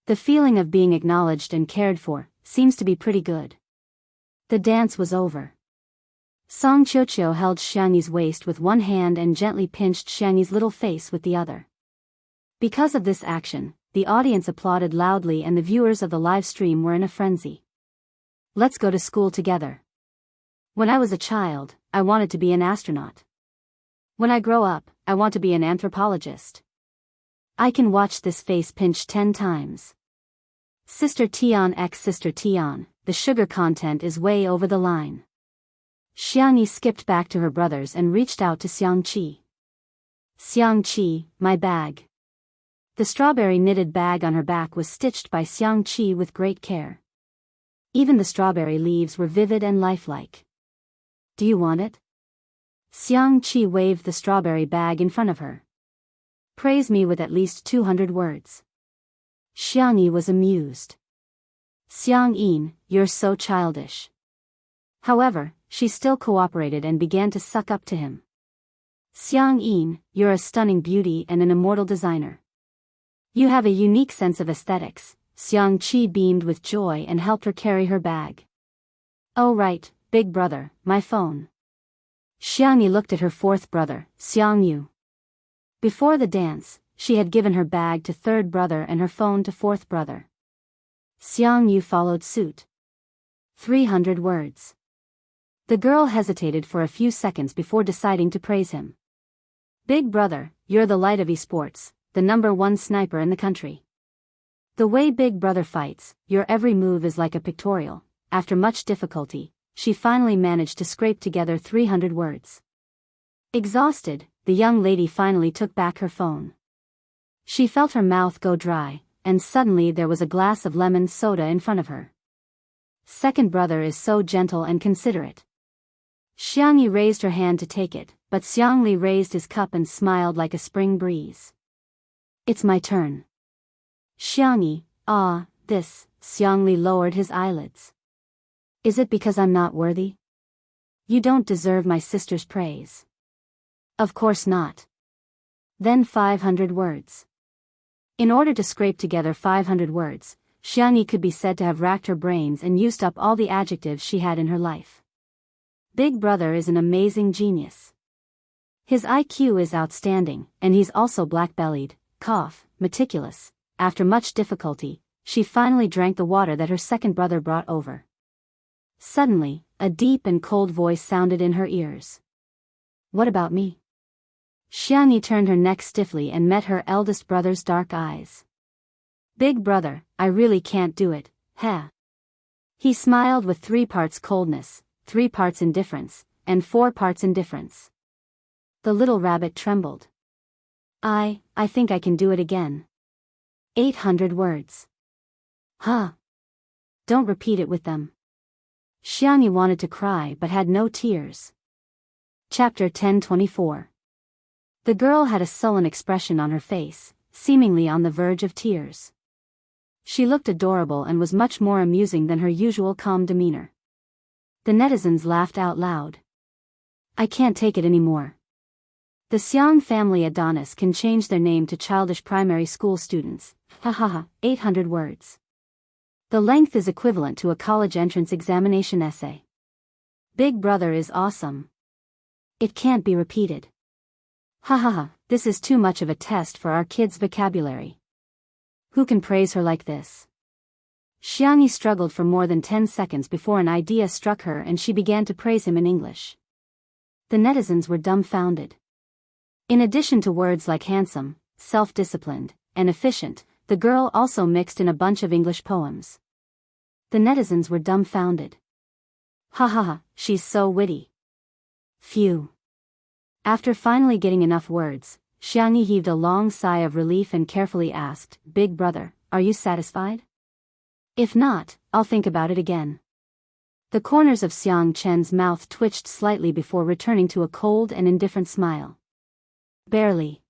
The feeling of being acknowledged and cared for seems to be pretty good. The dance was over. Song Qiuqiu held Xiangyi's waist with one hand and gently pinched Xiangyi's little face with the other. Because of this action, the audience applauded loudly and the viewers of the live stream were in a frenzy. Let's go to school together. When I was a child, I wanted to be an astronaut. When I grow up, I want to be an anthropologist. I can watch this face pinch 10 times. Sister Tian x Sister Tian, the sugar content is way over the line. Xiangyi skipped back to her brothers and reached out to Xiangqi. Xiangqi, my bag. The strawberry knitted bag on her back was stitched by Xiangqi with great care. Even the strawberry leaves were vivid and lifelike. Do you want it? Xiangqi waved the strawberry bag in front of her. Praise me with at least 200 words. Xiangyi was amused. Xiang Yin, you're so childish. However, she still cooperated and began to suck up to him. Xiang Yin, you're a stunning beauty and an immortal designer. You have a unique sense of aesthetics. Xiangqi beamed with joy and helped her carry her bag. Oh right, big brother, my phone. Xiangyi looked at her fourth brother, Xiangyu. Before the dance, she had given her bag to third brother and her phone to fourth brother. Xiangyu followed suit. 300 words. The girl hesitated for a few seconds before deciding to praise him. Big brother, you're the light of esports, the #1 sniper in the country. The way Big Brother fights, your every move is like a pictorial. After much difficulty, she finally managed to scrape together 300 words. Exhausted, the young lady finally took back her phone. She felt her mouth go dry, and suddenly there was a glass of lemon soda in front of her. Second brother is so gentle and considerate. Xiangyi raised her hand to take it, but Xiangli raised his cup and smiled like a spring breeze. It's my turn. Xiangyi, this, Xiangli lowered his eyelids. Is it because I'm not worthy? You don't deserve my sister's praise. Of course not. Then 500 words. In order to scrape together 500 words, Xiangyi could be said to have racked her brains and used up all the adjectives she had in her life. Big brother is an amazing genius. His IQ is outstanding, and he's also black-bellied, meticulous. After much difficulty, she finally drank the water that her second brother brought over. Suddenly, a deep and cold voice sounded in her ears. What about me? Xiangyi turned her neck stiffly and met her eldest brother's dark eyes. Big brother, I really can't do it, heh. He smiled with 3 parts coldness, 3 parts indifference, and 4 parts indifference. The little rabbit trembled. I think I can do it again. 800 words. Huh. Don't repeat it with them. Xiangyi wanted to cry but had no tears. Chapter 1024. The girl had a sullen expression on her face, seemingly on the verge of tears. She looked adorable and was much more amusing than her usual calm demeanor. The netizens laughed out loud. I can't take it anymore. The Xiang family Adonis can change their name to childish primary school students. 800 words. The length is equivalent to a college entrance examination essay. Big brother is awesome. It can't be repeated. This is too much of a test for our kids' vocabulary. Who can praise her like this? Xiangyi struggled for more than 10 seconds before an idea struck her and she began to praise him in English. The netizens were dumbfounded. In addition to words like handsome, self-disciplined, and efficient, the girl also mixed in a bunch of English poems. The netizens were dumbfounded. Ha ha ha, she's so witty. Phew. After finally getting enough words, Xiangyi heaved a long sigh of relief and carefully asked, Big brother, are you satisfied? If not, I'll think about it again. The corners of Xiang Chen's mouth twitched slightly before returning to a cold and indifferent smile. Barely.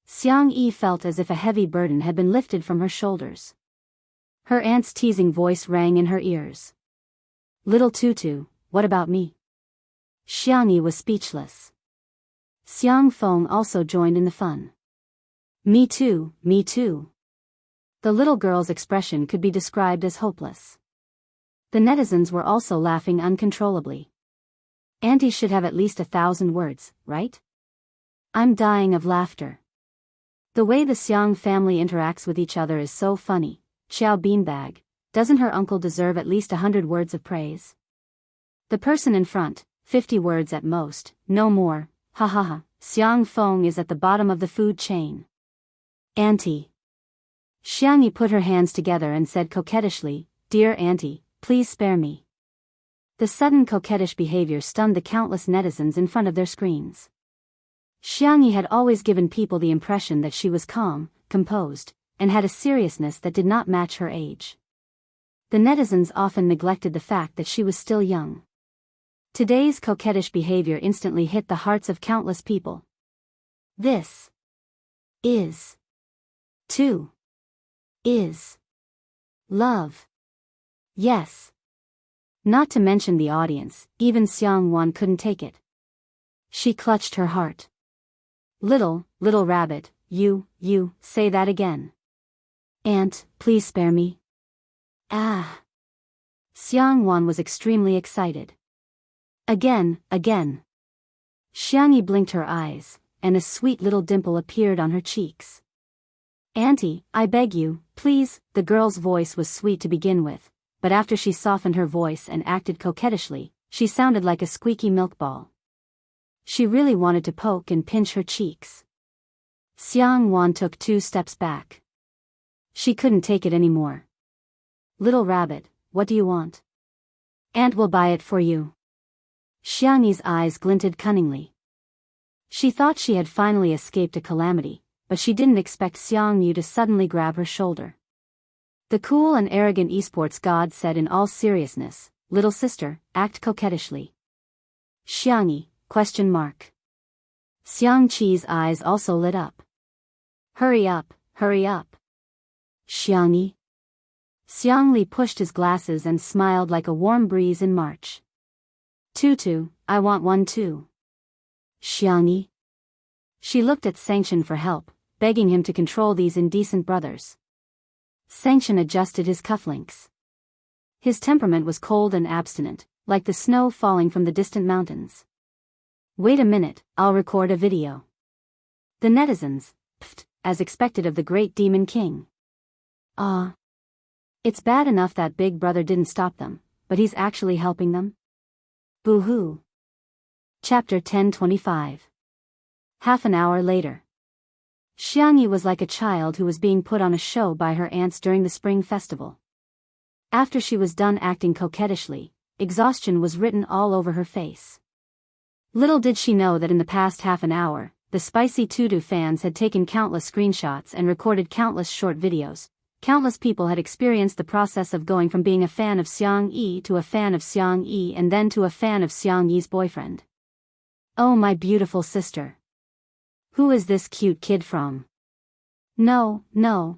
Xiang Yi felt as if a heavy burden had been lifted from her shoulders. Her aunt's teasing voice rang in her ears. Little Tutu, what about me? Xiang Yi was speechless. Xiang Feng also joined in the fun. Me too, me too. The little girl's expression could be described as hopeless. The netizens were also laughing uncontrollably. Auntie should have at least 1,000 words, right? I'm dying of laughter. The way the Xiang family interacts with each other is so funny. Xiao Beanbag, doesn't her uncle deserve at least 100 words of praise? The person in front, 50 words at most, no more, ha ha ha, Xiang Feng is at the bottom of the food chain. Auntie. Xiangyi put her hands together and said coquettishly, Dear Auntie, please spare me. The sudden coquettish behavior stunned the countless netizens in front of their screens. Xiangyi had always given people the impression that she was calm, composed, and had a seriousness that did not match her age. The netizens often neglected the fact that she was still young. Today's coquettish behavior instantly hit the hearts of countless people. This is love. Yes. Not to mention the audience, even Xiang Wan couldn't take it. She clutched her heart. Little rabbit, you, say that again. Aunt, please spare me. Ah. Xiang Wan was extremely excited. Again. Xiangyi blinked her eyes, and a sweet little dimple appeared on her cheeks. Auntie, I beg you, please. The girl's voice was sweet to begin with, but after she softened her voice and acted coquettishly, she sounded like a squeaky milk ball. She really wanted to poke and pinch her cheeks. Xiang Wan took 2 steps back. She couldn't take it anymore. Little rabbit, what do you want? Aunt will buy it for you. Xiangyi's eyes glinted cunningly. She thought she had finally escaped a calamity, but she didn't expect Xiang Yu to suddenly grab her shoulder. The cool and arrogant esports god said in all seriousness, Little sister, act coquettishly. Xiangyi, ? Xiang Qi's eyes also lit up. Hurry up. Xiangyi. Xiang Li pushed his glasses and smiled like a warm breeze in March. Tutu, I want one too. Xiangyi. She looked at Sanction for help, begging him to control these indecent brothers. Sanction adjusted his cufflinks. His temperament was cold and abstinent, like the snow falling from the distant mountains. Wait a minute, I'll record a video. The netizens, as expected of the great demon king. It's bad enough that Big Brother didn't stop them, but he's actually helping them? Boo-hoo. Chapter 1025. Half an hour later. Xiangyi was like a child who was being put on a show by her aunts during the spring festival. After she was done acting coquettishly, exhaustion was written all over her face. Little did she know that in the past half an hour, the Spicy Tutu fans had taken countless screenshots and recorded countless short videos. Countless people had experienced the process of going from being a fan of Xiang Yi to a fan of Xiang Yi and then to a fan of Xiang Yi's boyfriend. Oh my beautiful sister. Who is this cute kid from? No,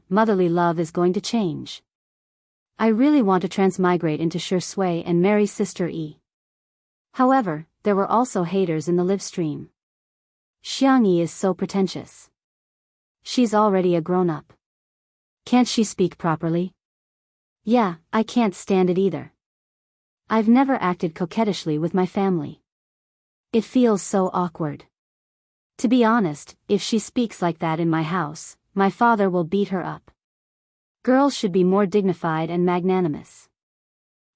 motherly love is going to change. I really want to transmigrate into Shui and marry Sister Yi. However, there were also haters in the live stream. Xiang Yi is so pretentious. She's already a grown-up. Can't she speak properly? Yeah, I can't stand it either. I've never acted coquettishly with my family. It feels so awkward. To be honest, if she speaks like that in my house, my father will beat her up. Girls should be more dignified and magnanimous.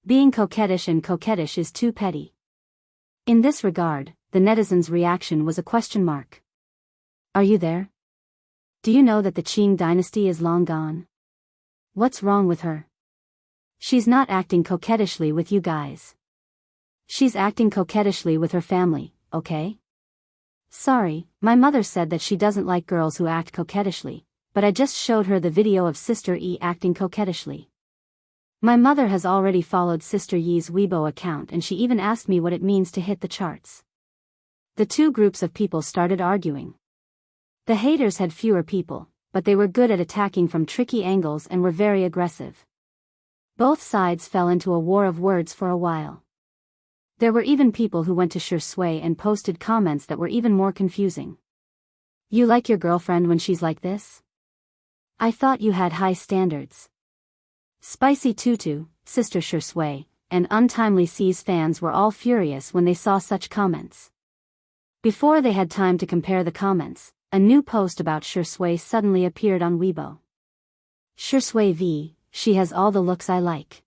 Being coquettish is too petty. In this regard, the netizens' reaction was a question mark. Are you there? Do you know that the Qing dynasty is long gone? What's wrong with her? She's not acting coquettishly with you guys. She's acting coquettishly with her family, okay? Sorry, my mother said that she doesn't like girls who act coquettishly, but I just showed her the video of Sister E acting coquettishly. My mother has already followed Sister Yi's Weibo account and she even asked me what it means to hit the charts. The two groups of people started arguing. The haters had fewer people, but they were good at attacking from tricky angles and were very aggressive. Both sides fell into a war of words for a while. There were even people who went to Shui and posted comments that were even more confusing. You like your girlfriend when she's like this? I thought you had high standards. Spicy Tutu, Sister Shui, and Untimely C's fans were all furious when they saw such comments. Before they had time to compare the comments, a new post about Shui suddenly appeared on Weibo. Shui V, she has all the looks I like.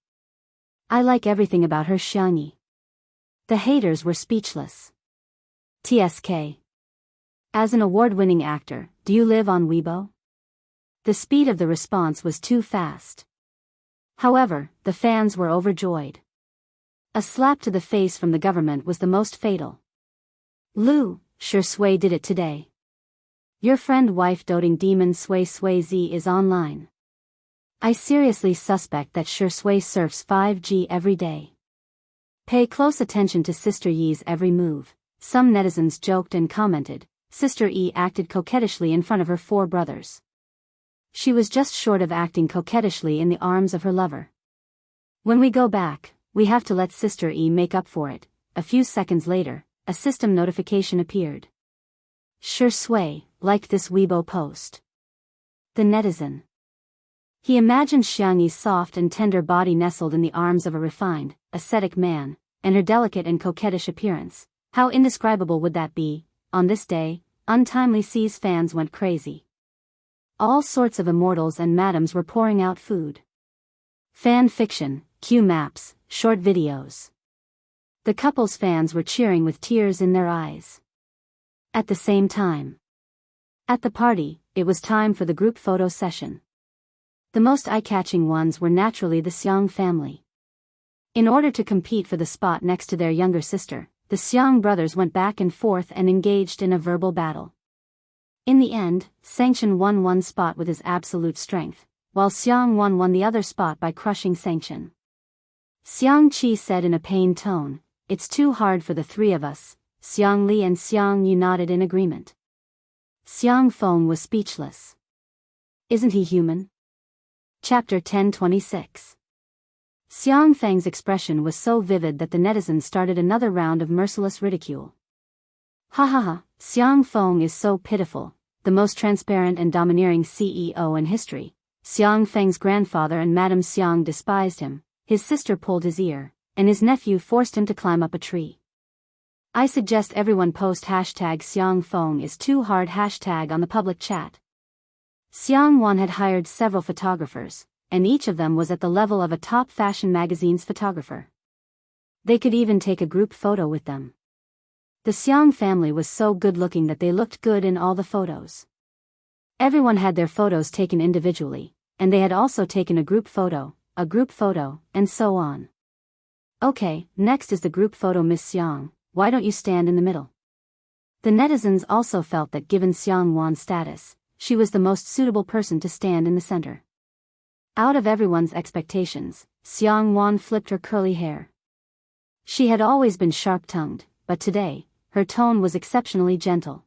I like everything about her Xiangyi. The haters were speechless. TSK. As an award-winning actor, do you live on Weibo? The speed of the response was too fast. However, the fans were overjoyed. A slap to the face from the government was the most fatal. Lu, Shui did it today. Your friend wife doting demon Sui Z is online. I seriously suspect that Shui surfs 5G every day. Pay close attention to Sister Yi's every move. Some netizens joked and commented, Sister E acted coquettishly in front of her 4 brothers. She was just short of acting coquettishly in the arms of her lover. When we go back, we have to let Sister E make up for it. A few seconds later, a system notification appeared. Shui liked this Weibo post. The netizen. He imagined Xiangyi's soft and tender body nestled in the arms of a refined, ascetic man, and her delicate and coquettish appearance. How indescribable would that be? On this day, Untimely C's fans went crazy. All sorts of immortals and madams were pouring out food. Fan fiction, Q maps, short videos. The couple's fans were cheering with tears in their eyes. At the same time. At the party, it was time for the group photo session. The most eye-catching ones were naturally the Xiang family. In order to compete for the spot next to their younger sister, the Xiang brothers went back and forth and engaged in a verbal battle. In the end, Sanction won one spot with his absolute strength, while Xiang won the other spot by crushing Sanction. Xiang Qi said in a pained tone, "It's too hard for the 3 of us." Xiang Li and Xiang Yu nodded in agreement. Xiang Feng was speechless. Isn't he human? Chapter 1026. Xiang Feng's expression was so vivid that the netizens started another round of merciless ridicule. Ha ha ha, Xiang Feng is so pitiful, the most transparent and domineering CEO in history. Xiang Feng's grandfather and Madame Xiang despised him, his sister pulled his ear, and his nephew forced him to climb up a tree. I suggest everyone post hashtag Xiang Feng is too hard hashtag on the public chat. Xiang Wan had hired several photographers, and each of them was at the level of a top fashion magazine's photographer. They could even take a group photo with them. The Xiang family was so good-looking that they looked good in all the photos. Everyone had their photos taken individually, and they had also taken a group photo, and so on. Okay, next is the group photo. Miss Xiang, why don't you stand in the middle? The netizens also felt that given Xiang Wan's status, she was the most suitable person to stand in the center. Out of everyone's expectations, Xiang Wan flipped her curly hair. She had always been sharp-tongued, but today, her tone was exceptionally gentle.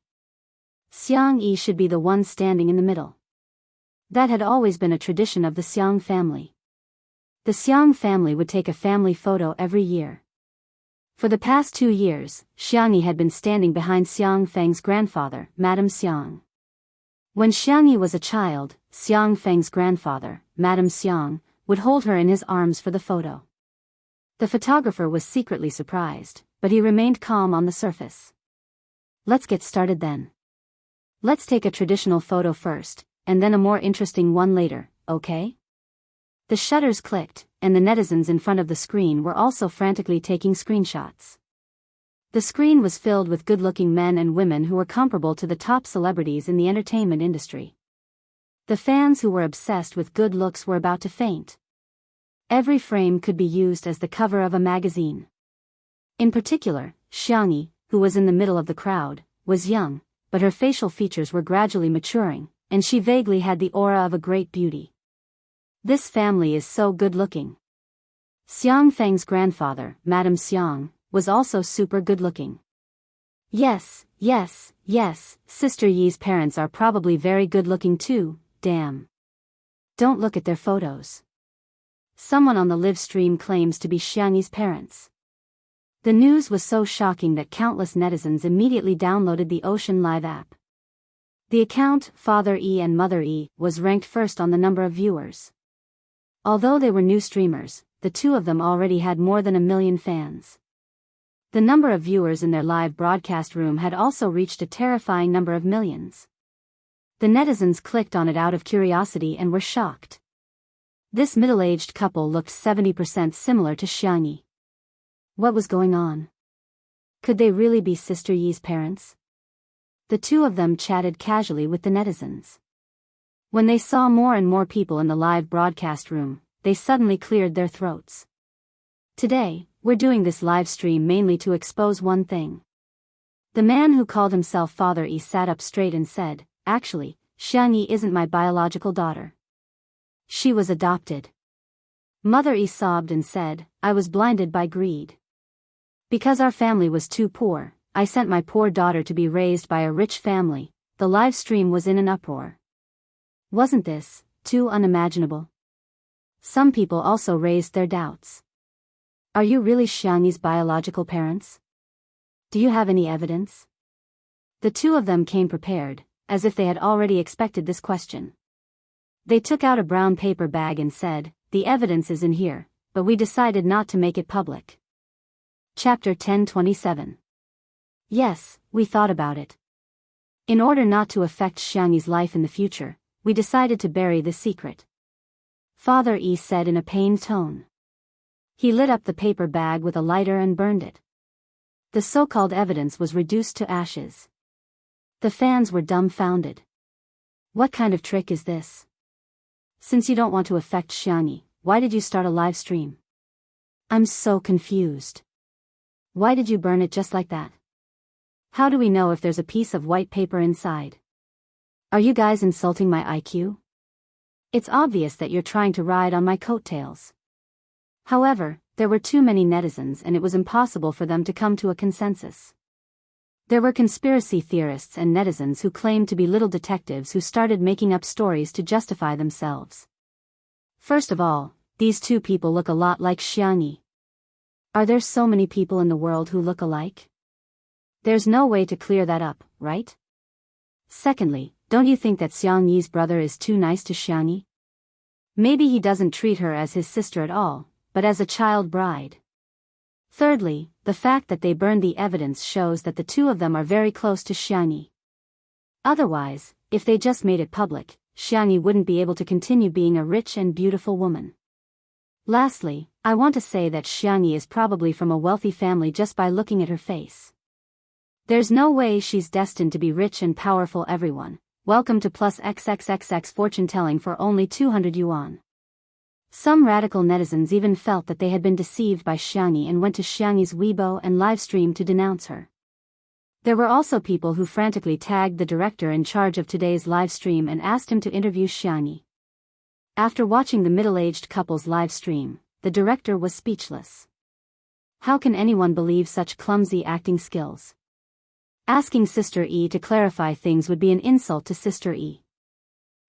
Xiang Yi should be the one standing in the middle. That had always been a tradition of the Xiang family. The Xiang family would take a family photo every year. For the past 2 years, Xiang Yi had been standing behind Xiang Feng's grandfather, Madame Xiang. When Xiang Yi was a child, Xiang Feng's grandfather, Madame Xiang, would hold her in his arms for the photo. The photographer was secretly surprised, but he remained calm on the surface. Let's get started then. Let's take a traditional photo first, and then a more interesting one later, okay? The shutters clicked, and the netizens in front of the screen were also frantically taking screenshots. The screen was filled with good-looking men and women who were comparable to the top celebrities in the entertainment industry. The fans who were obsessed with good looks were about to faint. Every frame could be used as the cover of a magazine. In particular, Xiangyi, who was in the middle of the crowd, was young, but her facial features were gradually maturing, and she vaguely had the aura of a great beauty. This family is so good-looking. Xiang Feng's grandfather, Madame Xiang, was also super good-looking. Yes, Sister Yi's parents are probably very good-looking too, damn. Don't look at their photos. Someone on the live stream claims to be Xiangyi's parents. The news was so shocking that countless netizens immediately downloaded the Ocean Live app. The account, Father E and Mother E, was ranked first on the number of viewers. Although they were new streamers, the two of them already had more than 1 million fans. The number of viewers in their live broadcast room had also reached a terrifying number of millions. The netizens clicked on it out of curiosity and were shocked. This middle-aged couple looked 70% similar to Xiangyi. What was going on? Could they really be Sister Yi's parents? The two of them chatted casually with the netizens. When they saw more and more people in the live broadcast room, they suddenly cleared their throats. Today, we're doing this live stream mainly to expose one thing. The man who called himself Father E sat up straight and said, "Actually, Xiangyi isn't my biological daughter. She was adopted." Mother E sobbed and said, "I was blinded by greed. Because our family was too poor, I sent my poor daughter to be raised by a rich family." The live stream was in an uproar. Wasn't this too unimaginable? Some people also raised their doubts. Are you really Xiangyi's biological parents? Do you have any evidence? The two of them came prepared, as if they had already expected this question. They took out a brown paper bag and said, "The evidence is in here, but we decided not to make it public." Chapter 1027. Yes, we thought about it. In order not to affect Xiangyi's life in the future, we decided to bury the secret. Father E said in a pained tone. He lit up the paper bag with a lighter and burned it. The so-called evidence was reduced to ashes. The fans were dumbfounded. What kind of trick is this? Since you don't want to affect Xiangyi, why did you start a live stream? I'm so confused. Why did you burn it just like that? How do we know if there's a piece of white paper inside? Are you guys insulting my IQ? It's obvious that you're trying to ride on my coattails. However, there were too many netizens and it was impossible for them to come to a consensus. There were conspiracy theorists and netizens who claimed to be little detectives who started making up stories to justify themselves. First of all, these two people look a lot like Xiangyi. Are there so many people in the world who look alike? There's no way to clear that up, right? Secondly, don't you think that Xiangyi's brother is too nice to Xiangyi? Maybe he doesn't treat her as his sister at all, but as a child bride. Thirdly, the fact that they burned the evidence shows that the two of them are very close to Xiangyi. Otherwise, if they just made it public, Xiangyi wouldn't be able to continue being a rich and beautiful woman. Lastly, I want to say that Xiangyi is probably from a wealthy family just by looking at her face. There's no way she's destined to be rich and powerful. Everyone, welcome to plus XXXX fortune telling for only 200 yuan. Some radical netizens even felt that they had been deceived by Xiangyi and went to Xiangyi's Weibo and livestream to denounce her. There were also people who frantically tagged the director in charge of today's livestream and asked him to interview Xiangyi. After watching the middle-aged couple's livestream, the director was speechless. How can anyone believe such clumsy acting skills? Asking Sister E to clarify things would be an insult to Sister E.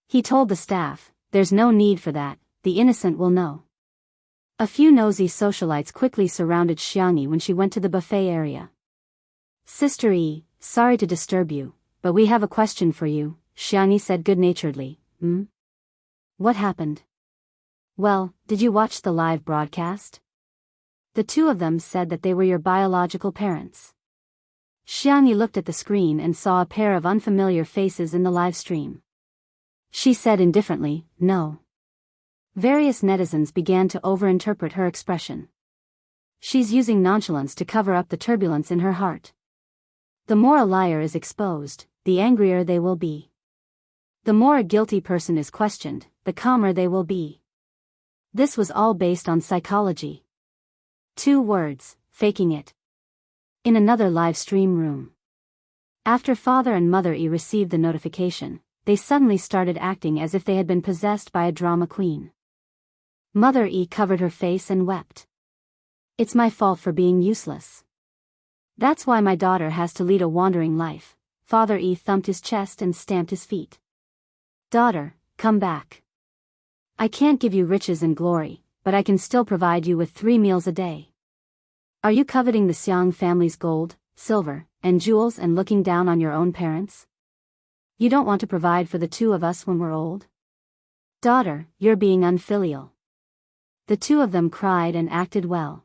He told the staff, "There's no need for that, the innocent will know." A few nosy socialites quickly surrounded Xiangyi when she went to the buffet area. "Sister E, sorry to disturb you, but we have a question for you," Xiangyi said good-naturedly. What happened? Well, did you watch the live broadcast? The two of them said that they were your biological parents. Xiangyi looked at the screen and saw a pair of unfamiliar faces in the live stream. She said indifferently, "No." Various netizens began to overinterpret her expression. She's using nonchalance to cover up the turbulence in her heart. The more a liar is exposed, the angrier they will be. The more a guilty person is questioned, the calmer they will be. This was all based on psychology. 2 words, faking it. In another live stream room. After Father and Mother E received the notification, they suddenly started acting as if they had been possessed by a drama queen. Mother E covered her face and wept. It's my fault for being useless. That's why my daughter has to lead a wandering life. Father E thumped his chest and stamped his feet. Daughter, come back. I can't give you riches and glory, but I can still provide you with 3 meals a day. Are you coveting the Xiang family's gold, silver, and jewels and looking down on your own parents? You don't want to provide for the 2 of us when we're old? Daughter, you're being unfilial. The 2 of them cried and acted well.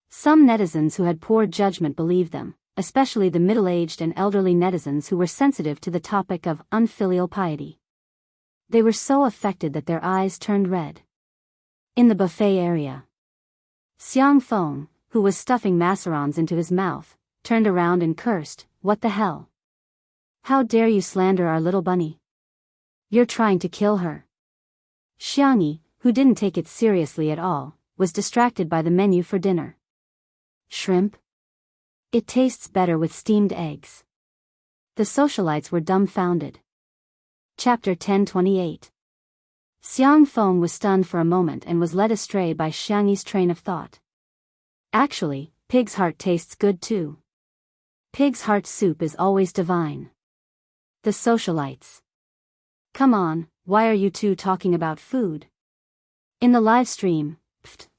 Some netizens who had poor judgment believed them, especially the middle-aged and elderly netizens who were sensitive to the topic of unfilial piety. They were so affected that their eyes turned red. In the buffet area, Xiang Feng, who was stuffing macarons into his mouth, turned around and cursed, "What the hell? How dare you slander our little bunny? You're trying to kill her." Xiangyi, who didn't take it seriously at all, was distracted by the menu for dinner. Shrimp? It tastes better with steamed eggs. The socialites were dumbfounded. Chapter 1028. Xiang Feng was stunned for a moment and was led astray by Xiangyi's train of thought. Actually, pig's heart tastes good too. Pig's heart soup is always divine. The socialites. Come on, why are you 2 talking about food? In the live stream,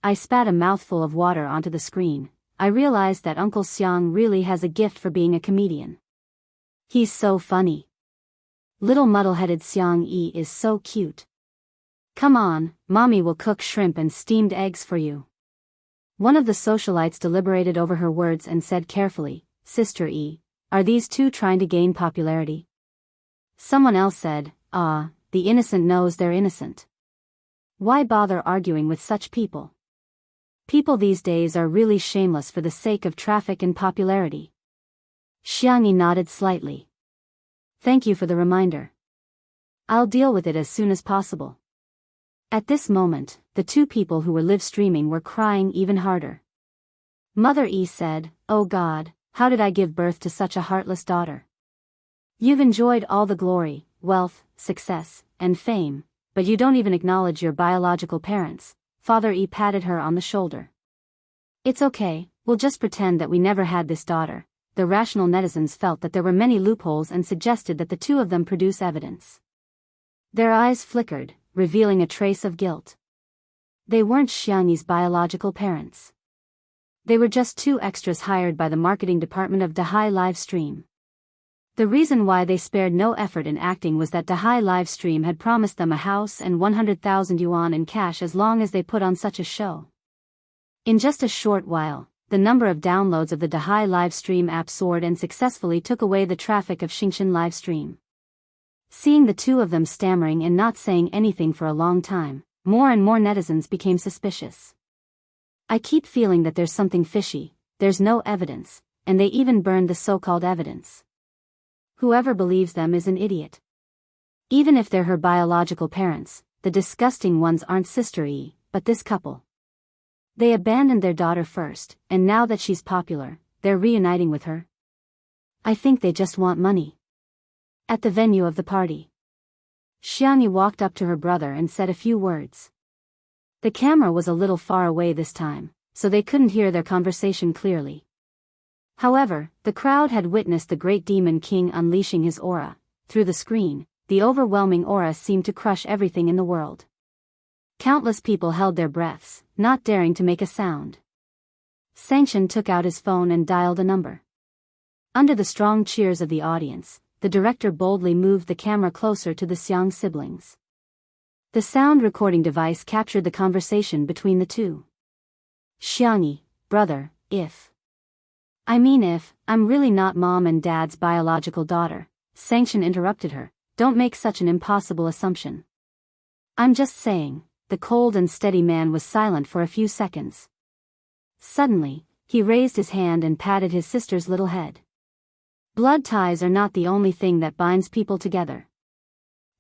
I spat a mouthful of water onto the screen. I realized that Uncle Xiang really has a gift for being a comedian. He's so funny. Little muddle-headed Xiang Yi is so cute. Come on, Mommy will cook shrimp and steamed eggs for you. One of the socialites deliberated over her words and said carefully, Sister E, are these 2 trying to gain popularity? Someone else said, the innocent knows they're innocent. Why bother arguing with such people? People these days are really shameless for the sake of traffic and popularity. Xiangyi nodded slightly. Thank you for the reminder. I'll deal with it as soon as possible. At this moment, the 2 people who were live streaming were crying even harder. Mother E said, "Oh God, how did I give birth to such a heartless daughter? You've enjoyed all the glory, wealth, success, and fame, but you don't even acknowledge your biological parents." Father E patted her on the shoulder. It's okay, we'll just pretend that we never had this daughter. The rational netizens felt that there were many loopholes and suggested that the 2 of them produce evidence. Their eyes flickered, revealing a trace of guilt. They weren't Xiangyi's biological parents. They were just 2 extras hired by the marketing department of Dahai Livestream. The reason why they spared no effort in acting was that Dahai Livestream had promised them a house and 100,000 yuan in cash as long as they put on such a show. In just a short while, the number of downloads of the Dahai Livestream app soared and successfully took away the traffic of Xingchen Livestream. Seeing the 2 of them stammering and not saying anything for a long time, more and more netizens became suspicious. I keep feeling that there's something fishy, there's no evidence, and they even burned the so-called evidence. Whoever believes them is an idiot. Even if they're her biological parents, the disgusting ones aren't Sister E, but this couple. They abandoned their daughter first, and now that she's popular, they're reuniting with her. I think they just want money. At the venue of the party, Xiangyi walked up to her brother and said a few words. The camera was a little far away this time, so they couldn't hear their conversation clearly. However, the crowd had witnessed the great demon king unleashing his aura. Through the screen, the overwhelming aura seemed to crush everything in the world. Countless people held their breaths, not daring to make a sound. Sanction took out his phone and dialed a number. Under the strong cheers of the audience, the director boldly moved the camera closer to the Xiang siblings. The sound recording device captured the conversation between the 2. Xiangyi, brother, if I'm really not Mom and Dad's biological daughter, Sanction interrupted her, don't make such an impossible assumption. I'm just saying. The cold and steady man was silent for a few seconds. Suddenly, he raised his hand and patted his sister's little head. Blood ties are not the only thing that binds people together.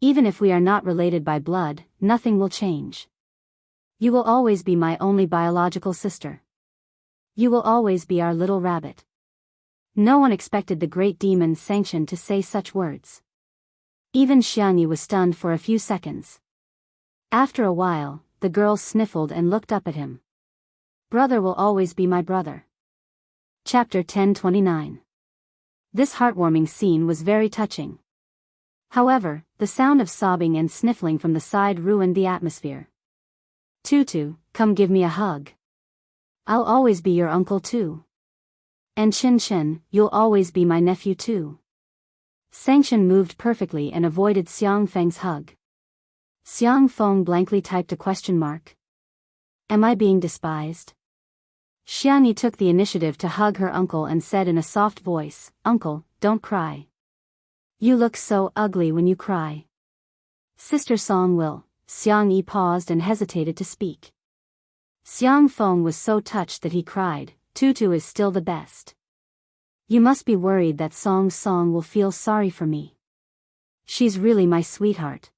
Even if we are not related by blood, nothing will change. You will always be my only biological sister. You will always be our little rabbit. No one expected the great demon Sanction to say such words. Even Xiangyi was stunned for a few seconds. After a while, the girl sniffled and looked up at him. Brother will always be my brother. Chapter 1029. This heartwarming scene was very touching. However, the sound of sobbing and sniffling from the side ruined the atmosphere. Tutu, come give me a hug. I'll always be your uncle too. And Chin Chin, you'll always be my nephew too. Sanction moved perfectly and avoided Xiang Feng's hug. Xiang Feng blankly typed a question mark. Am I being despised? Xiangyi took the initiative to hug her uncle and said in a soft voice, Uncle, don't cry. You look so ugly when you cry. Sister Song will. Xiangyi paused and hesitated to speak. Xiang Feng was so touched that he cried, Tutu is still the best. You must be worried that Song will feel sorry for me. She's really my sweetheart.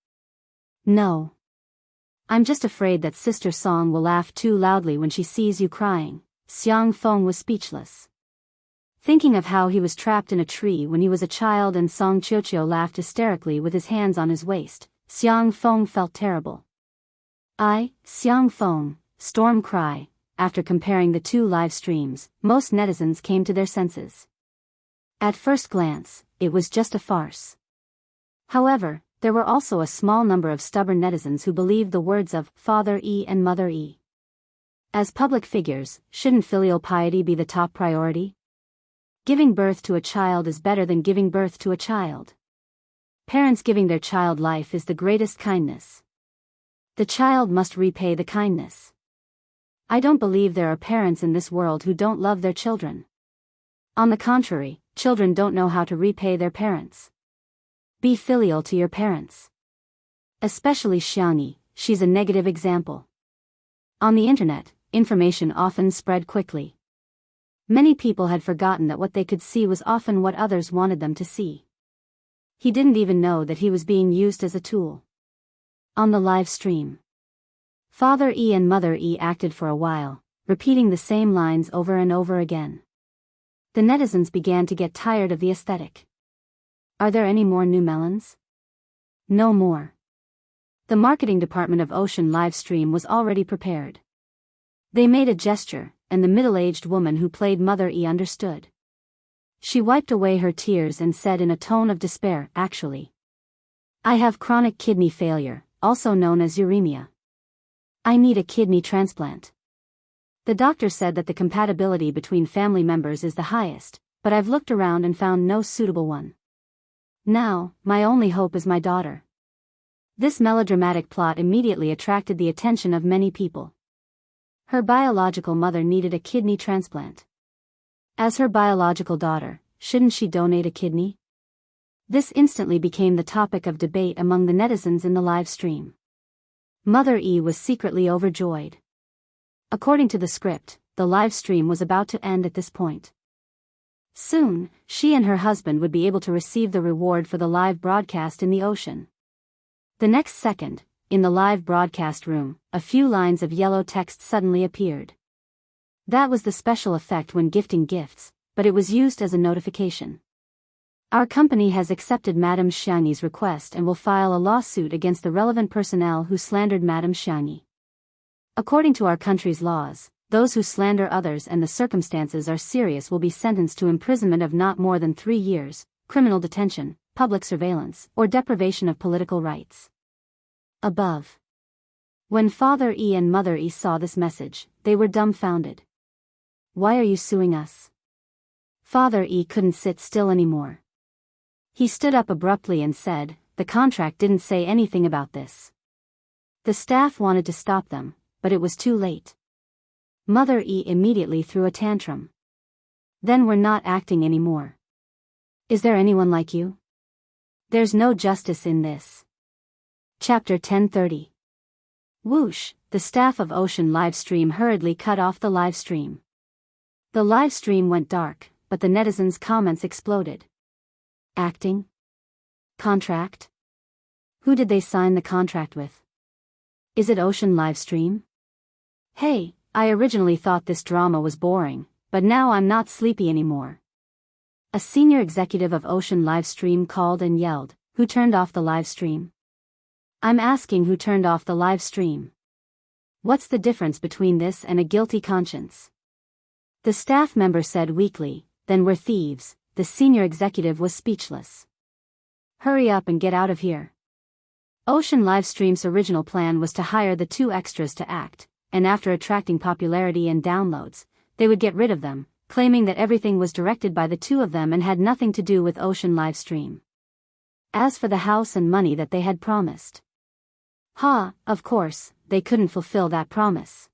No. I'm just afraid that Sister Song will laugh too loudly when she sees you crying. Xiang Feng was speechless. Thinking of how he was trapped in a tree when he was a child and Song Qiuqiu laughed hysterically with his hands on his waist, Xiang Feng felt terrible. Xiang Feng, storm cry. After comparing the two live streams, most netizens came to their senses. At first glance, it was just a farce. However, there were also a small number of stubborn netizens who believed the words of Father E and Mother E. As public figures, shouldn't filial piety be the top priority? Giving birth to a child is better than giving birth to a child. Parents giving their child life is the greatest kindness. The child must repay the kindness. I don't believe there are parents in this world who don't love their children. On the contrary, children don't know how to repay their parents. Be filial to your parents. Especially Xiangyi, she's a negative example. On the internet, information often spread quickly. Many people had forgotten that what they could see was often what others wanted them to see. He didn't even know that he was being used as a tool. On the live stream, Father E and Mother E acted for a while, repeating the same lines over and over again. The netizens began to get tired of the aesthetic. Are there any more new melons? No more. The marketing department of Ocean Livestream was already prepared. They made a gesture, and the middle-aged woman who played Mother E understood. She wiped away her tears and said in a tone of despair, actually. I have chronic kidney failure, also known as uremia. I need a kidney transplant. The doctor said that the compatibility between family members is the highest, but I've looked around and found no suitable one. Now, my only hope is my daughter. This melodramatic plot immediately attracted the attention of many people. Her biological mother needed a kidney transplant. As her biological daughter, shouldn't she donate a kidney? This instantly became the topic of debate among the netizens in the live stream. Mother E was secretly overjoyed. According to the script, the live stream was about to end at this point. Soon, she and her husband would be able to receive the reward for the live broadcast in the ocean. The next second, in the live broadcast room, a few lines of yellow text suddenly appeared. That was the special effect when gifting gifts, but it was used as a notification. Our company has accepted Madame Xiangyi's request and will file a lawsuit against the relevant personnel who slandered Madame Xiangyi. According to our country's laws, those who slander others and the circumstances are serious will be sentenced to imprisonment of not more than 3 years, criminal detention, public surveillance, or deprivation of political rights. Above. When Father E and Mother E saw this message, they were dumbfounded. Why are you suing us? Father E couldn't sit still anymore. He stood up abruptly and said, the contract didn't say anything about this. The staff wanted to stop them, but it was too late. Mother E immediately threw a tantrum. Then we're not acting anymore. Is there anyone like you? There's no justice in this. Chapter 1030. Whoosh, the staff of Ocean Livestream hurriedly cut off the live stream. The live stream went dark, but the netizens' comments exploded. Acting? Contract? Who did they sign the contract with? Is it Ocean Livestream? Hey, I originally thought this drama was boring, but now I'm not sleepy anymore. A senior executive of Ocean Livestream called and yelled, "Who turned off the live stream? I'm asking who turned off the live stream. What's the difference between this and a guilty conscience?" The staff member said weakly, "Then we're thieves." The senior executive was speechless. "Hurry up and get out of here." Ocean Livestream's original plan was to hire the two extras to act, and after attracting popularity and downloads, they would get rid of them, claiming that everything was directed by the two of them and had nothing to do with Ocean Livestream. As for the house and money that they had promised, of course, they couldn't fulfill that promise.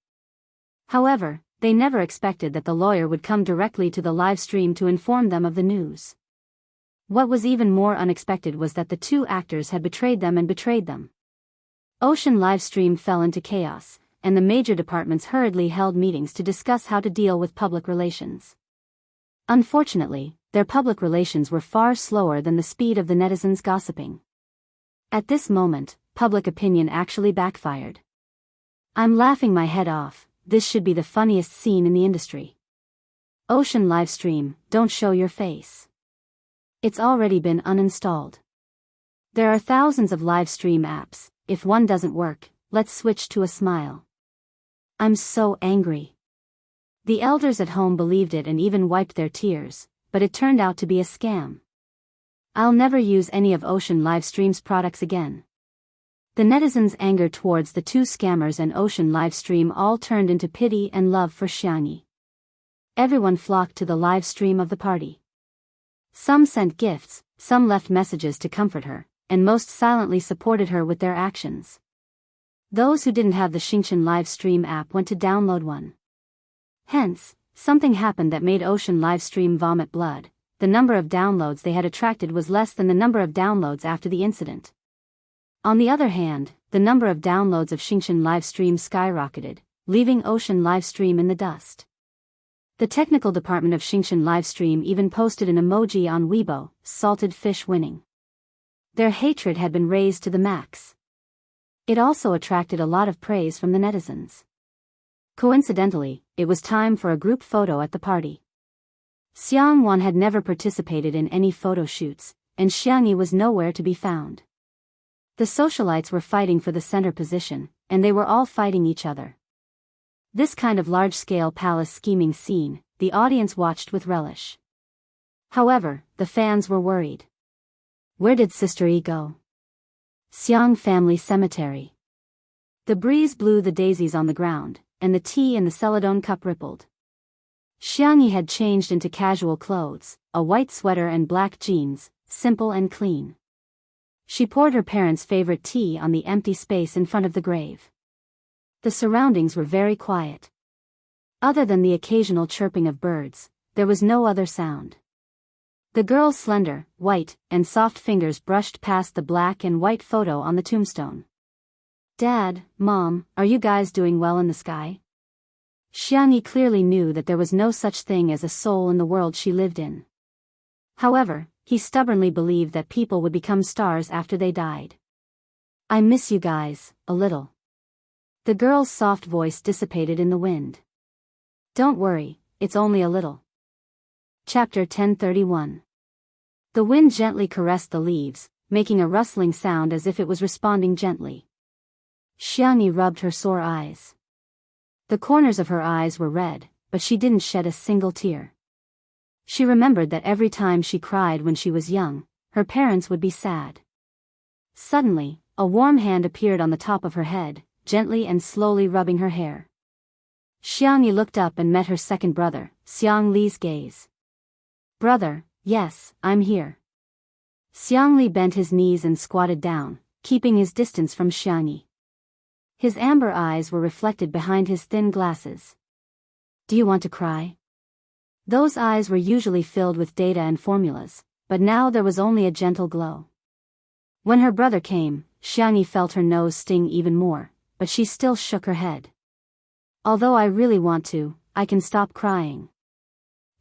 However, they never expected that the lawyer would come directly to the live stream to inform them of the news. What was even more unexpected was that the two actors had betrayed them and betrayed them. Ocean Livestream fell into chaos, and the major departments hurriedly held meetings to discuss how to deal with public relations. Unfortunately, their public relations were far slower than the speed of the netizens' gossiping. At this moment, public opinion actually backfired. "I'm laughing my head off. This should be the funniest scene in the industry. Ocean Livestream, don't show your face. It's already been uninstalled. There are thousands of live stream apps. If one doesn't work, let's switch to a smile. I'm so angry." The elders at home believed it and even wiped their tears, but it turned out to be a scam. "I'll never use any of Ocean Livestream's products again." The netizens' anger towards the two scammers and Ocean Livestream all turned into pity and love for Xiangyi. Everyone flocked to the live stream of the party. Some sent gifts, some left messages to comfort her, and most silently supported her with their actions. Those who didn't have the Xingchen live stream app went to download one. Hence, something happened that made Ocean Livestream vomit blood. The number of downloads they had attracted was less than the number of downloads after the incident. On the other hand, the number of downloads of Xingchen Livestream skyrocketed, leaving Ocean Livestream in the dust. The technical department of Xingchen Livestream even posted an emoji on Weibo, salted fish winning. Their hatred had been raised to the max. It also attracted a lot of praise from the netizens. Coincidentally, it was time for a group photo at the party. Xiang Wan had never participated in any photo shoots, and Xiangyi was nowhere to be found. The socialites were fighting for the center position, and they were all fighting each other. This kind of large-scale palace scheming scene, the audience watched with relish. However, the fans were worried. Where did Sister Yi go? Xiang family cemetery. The breeze blew the daisies on the ground, and the tea in the celadon cup rippled. Xiangyi had changed into casual clothes, a white sweater and black jeans, simple and clean. She poured her parents' favorite tea on the empty space in front of the grave. The surroundings were very quiet. Other than the occasional chirping of birds, there was no other sound. The girl's slender, white, and soft fingers brushed past the black and white photo on the tombstone. "Dad, Mom, are you guys doing well in the sky?" Xiangyi clearly knew that there was no such thing as a soul in the world she lived in. However, he stubbornly believed that people would become stars after they died. "I miss you guys, a little." The girl's soft voice dissipated in the wind. "Don't worry, it's only a little." Chapter 1031. The wind gently caressed the leaves, making a rustling sound as if it was responding gently. Xiangyi rubbed her sore eyes. The corners of her eyes were red, but she didn't shed a single tear. She remembered that every time she cried when she was young, her parents would be sad. Suddenly, a warm hand appeared on the top of her head, gently and slowly rubbing her hair. Xiangyi looked up and met her second brother, Xiang Li's gaze. "Brother, yes, I'm here." Xiang Li bent his knees and squatted down, keeping his distance from Xiangyi. His amber eyes were reflected behind his thin glasses. "Do you want to cry?" Those eyes were usually filled with data and formulas, but now there was only a gentle glow. When her brother came, Xiangyi felt her nose sting even more, but she still shook her head. "Although I really want to, I can stop crying."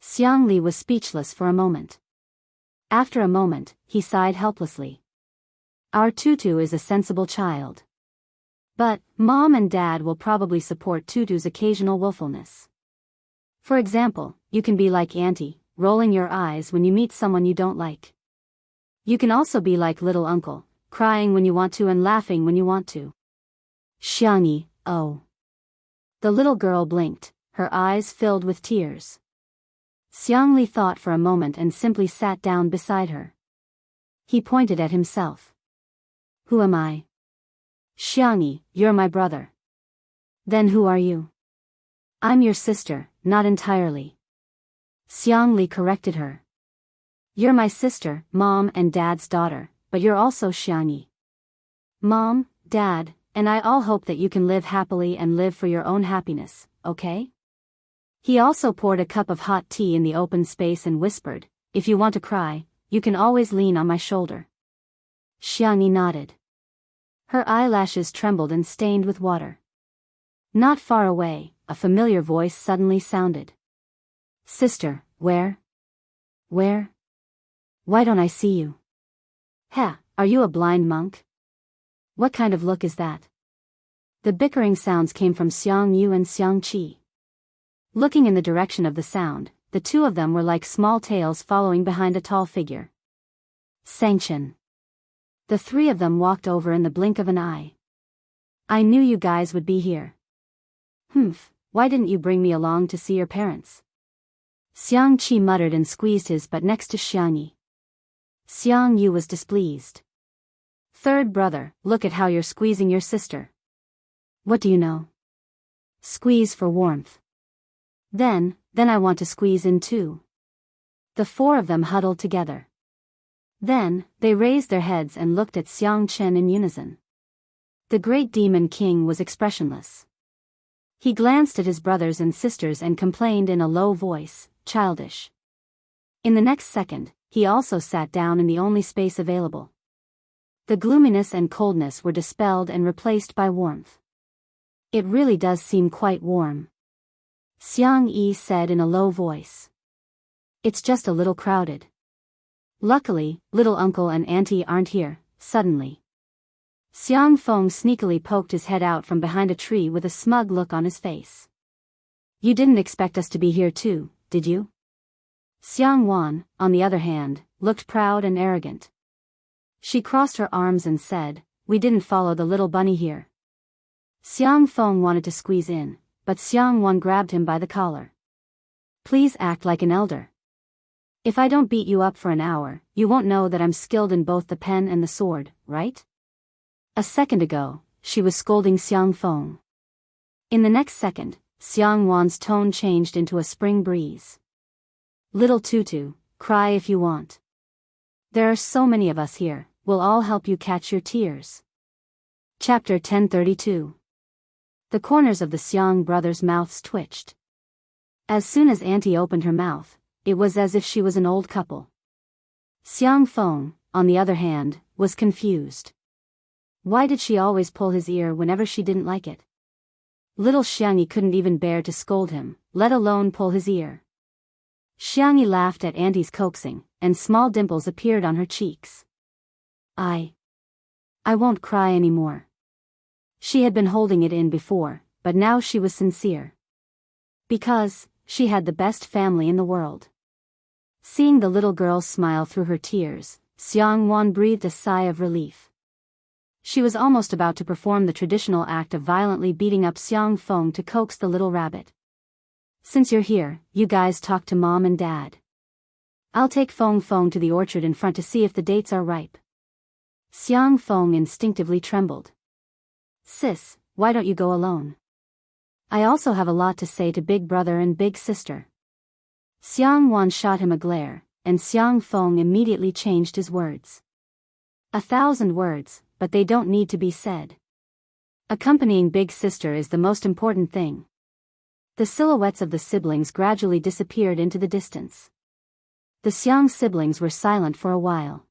Xiang Li was speechless for a moment. After a moment, he sighed helplessly. "Our Tutu is a sensible child. But, Mom and Dad will probably support Tutu's occasional willfulness. For example, you can be like Auntie, rolling your eyes when you meet someone you don't like. You can also be like little uncle, crying when you want to and laughing when you want to. Xiangyi, oh. The little girl blinked, her eyes filled with tears. Xiangli thought for a moment and simply sat down beside her. He pointed at himself. Who am I? Xiangyi, you're my brother. Then who are you? I'm your sister, not entirely. Xiangli corrected her. You're my sister, mom and dad's daughter, but you're also Xiangyi. Mom, dad, and I all hope that you can live happily and live for your own happiness, okay? He also poured a cup of hot tea in the open space and whispered, if you want to cry, you can always lean on my shoulder. Xiangyi nodded. Her eyelashes trembled and stained with water. Not far away, a familiar voice suddenly sounded. Sister, where? Where? Why don't I see you? Heh, are you a blind monk? What kind of look is that? The bickering sounds came from Xiang Yu and Xiang Qi. Looking in the direction of the sound, the two of them were like small tails following behind a tall figure. Sanction. The three of them walked over in the blink of an eye. I knew you guys would be here. Humph, why didn't you bring me along to see your parents? Xiang Qi muttered and squeezed his butt next to Xiangyi. Xiang Yu was displeased. Third brother, look at how you're squeezing your sister. What do you know? Squeeze for warmth. Then I want to squeeze in too. The four of them huddled together. Then, they raised their heads and looked at Xiang Chen in unison. The great demon king was expressionless. He glanced at his brothers and sisters and complained in a low voice, childish. In the next second, he also sat down in the only space available. The gloominess and coldness were dispelled and replaced by warmth. It really does seem quite warm. Xiang Yi said in a low voice. It's just a little crowded. Luckily, little uncle and auntie aren't here, suddenly. Xiang Feng sneakily poked his head out from behind a tree with a smug look on his face. You didn't expect us to be here too, did you? Xiang Wan, on the other hand, looked proud and arrogant. She crossed her arms and said, we didn't follow the little bunny here. Xiang Feng wanted to squeeze in, but Xiang Wan grabbed him by the collar. Please act like an elder. If I don't beat you up for an hour, you won't know that I'm skilled in both the pen and the sword, right? A second ago, she was scolding Xiang Feng. In the next second, Xiang Wan's tone changed into a spring breeze. Little Tutu, cry if you want. There are so many of us here, we'll all help you catch your tears. Chapter 1032. The corners of the Xiang brothers' mouths twitched. As soon as Auntie opened her mouth, it was as if she was an old couple. Xiang Feng, on the other hand, was confused. Why did she always pull his ear whenever she didn't like it? Little Xiangyi couldn't even bear to scold him, let alone pull his ear. Xiangyi laughed at Auntie's coaxing, and small dimples appeared on her cheeks. I won't cry anymore. She had been holding it in before, but now she was sincere. Because she had the best family in the world. Seeing the little girl smile through her tears, Xiang Wan breathed a sigh of relief. She was almost about to perform the traditional act of violently beating up Xiang Feng to coax the little rabbit. Since you're here, you guys talk to mom and dad. I'll take Feng to the orchard in front to see if the dates are ripe. Xiang Feng instinctively trembled. Sis, why don't you go alone? I also have a lot to say to big brother and big sister. Xiang Wan shot him a glare, and Xiang Feng immediately changed his words. 1,000 words, but they don't need to be said. Accompanying big sister is the most important thing. The silhouettes of the siblings gradually disappeared into the distance. The Xiang siblings were silent for a while.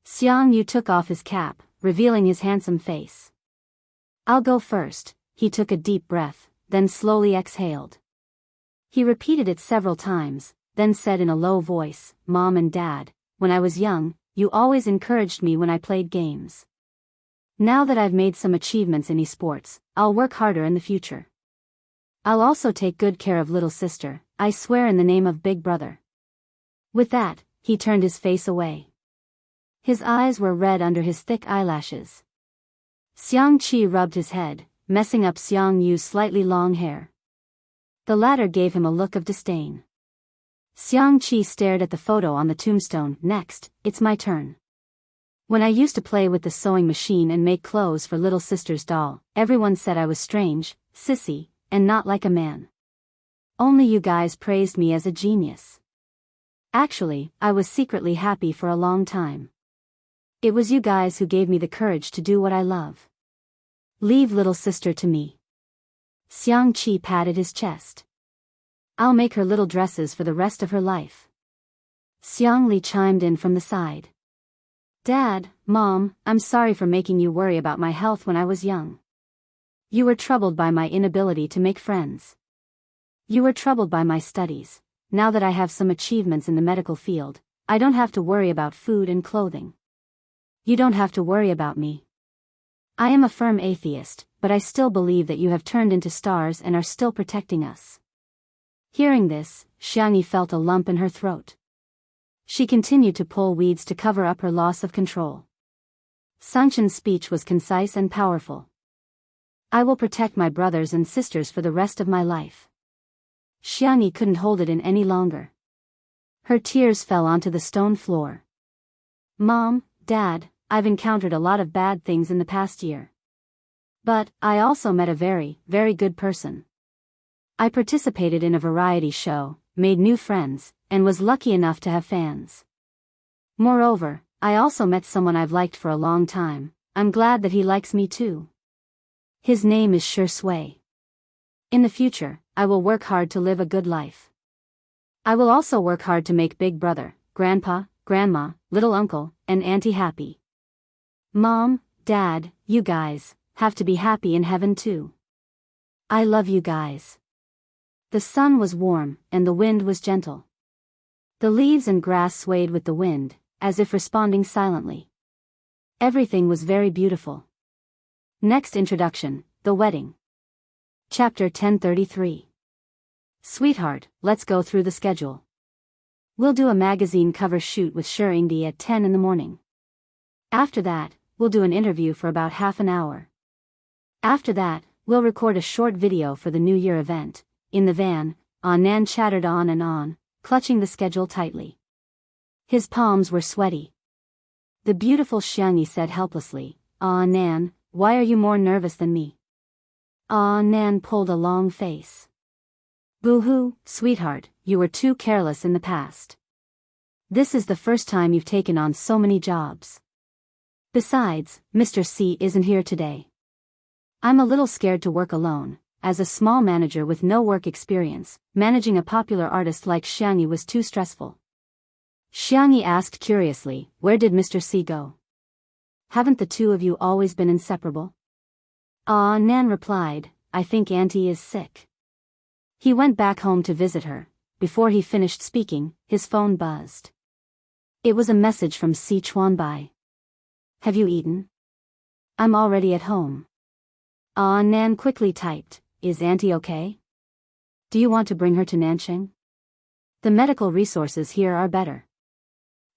Xiang Yu took off his cap, revealing his handsome face. I'll go first. He took a deep breath, then slowly exhaled. He repeated it several times, then said in a low voice, Mom and Dad, when I was young, you always encouraged me when I played games. Now that I've made some achievements in esports, I'll work harder in the future. I'll also take good care of little sister, I swear in the name of Big Brother. With that, he turned his face away. His eyes were red under his thick eyelashes. Xiang Qi rubbed his head, messing up Xiang Yu's slightly long hair. The latter gave him a look of disdain. Xiang Qi stared at the photo on the tombstone. Next, it's my turn. When I used to play with the sewing machine and make clothes for little sister's doll, everyone said I was strange, sissy, and not like a man. Only you guys praised me as a genius. Actually, I was secretly happy for a long time. It was you guys who gave me the courage to do what I love. Leave little sister to me. Xiang Qi patted his chest. I'll make her little dresses for the rest of her life. Xiang Li chimed in from the side. Dad, Mom, I'm sorry for making you worry about my health when I was young. You were troubled by my inability to make friends. You were troubled by my studies. Now that I have some achievements in the medical field, I don't have to worry about food and clothing. You don't have to worry about me. I am a firm atheist, but I still believe that you have turned into stars and are still protecting us. Hearing this, Xiangyi felt a lump in her throat. She continued to pull weeds to cover up her loss of control. Sangchen's speech was concise and powerful. I will protect my brothers and sisters for the rest of my life. Xiangyi couldn't hold it in any longer. Her tears fell onto the stone floor. Mom, Dad, I've encountered a lot of bad things in the past year. But, I also met a very, very good person. I participated in a variety show, made new friends, and was lucky enough to have fans. Moreover, I also met someone I've liked for a long time. I'm glad that he likes me too. His name is Shui. In the future, I will work hard to live a good life. I will also work hard to make Big Brother, Grandpa, Grandma, Little Uncle, and Auntie happy. Mom, Dad, you guys, have to be happy in heaven too. I love you guys. The sun was warm, and the wind was gentle. The leaves and grass swayed with the wind, as if responding silently. Everything was very beautiful. Next introduction, the wedding. Chapter 1033. Sweetheart, let's go through the schedule. We'll do a magazine cover shoot with Shirindi at 10 in the morning. After that, we'll do an interview for about half an hour. After that, we'll record a short video for the New Year event. In the van, Nan chattered on and on, clutching the schedule tightly. His palms were sweaty. The beautiful Xiangyi said helplessly, Nan, why are you more nervous than me? Nan pulled a long face. Boo-hoo, sweetheart, you were too careless in the past. This is the first time you've taken on so many jobs. Besides, Mr. C isn't here today. I'm a little scared to work alone. As a small manager with no work experience, managing a popular artist like Xiangyi was too stressful. Xiangyi asked curiously, where did Mr. C go? Haven't the two of you always been inseparable? Nan replied, I think Auntie is sick. He went back home to visit her. Before he finished speaking, his phone buzzed. It was a message from Si Chuanbai. Have you eaten? I'm already at home. Nan quickly typed, is Auntie okay? Do you want to bring her to Nanxing? The medical resources here are better.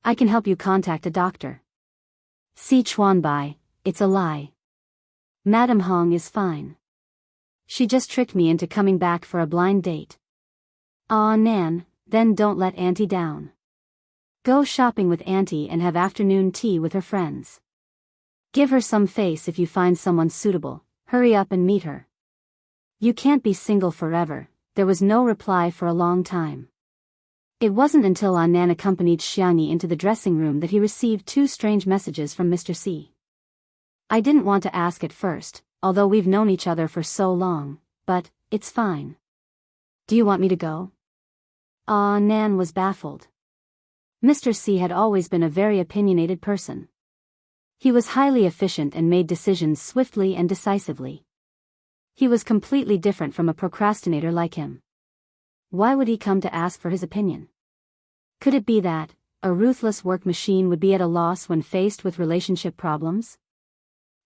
I can help you contact a doctor. Si Chuanbai, it's a lie. Madam Hong is fine. She just tricked me into coming back for a blind date. Nan, then don't let Auntie down. Go shopping with Auntie and have afternoon tea with her friends. Give her some face if you find someone suitable. Hurry up and meet her. You can't be single forever. There was no reply for a long time. It wasn't until Nan accompanied Xiangyi into the dressing room that he received two strange messages from Mr. C. I didn't want to ask at first, although we've known each other for so long, but it's fine. Do you want me to go? Nan was baffled. Mr. C had always been a very opinionated person. He was highly efficient and made decisions swiftly and decisively. He was completely different from a procrastinator like him. Why would he come to ask for his opinion? Could it be that a ruthless work machine would be at a loss when faced with relationship problems?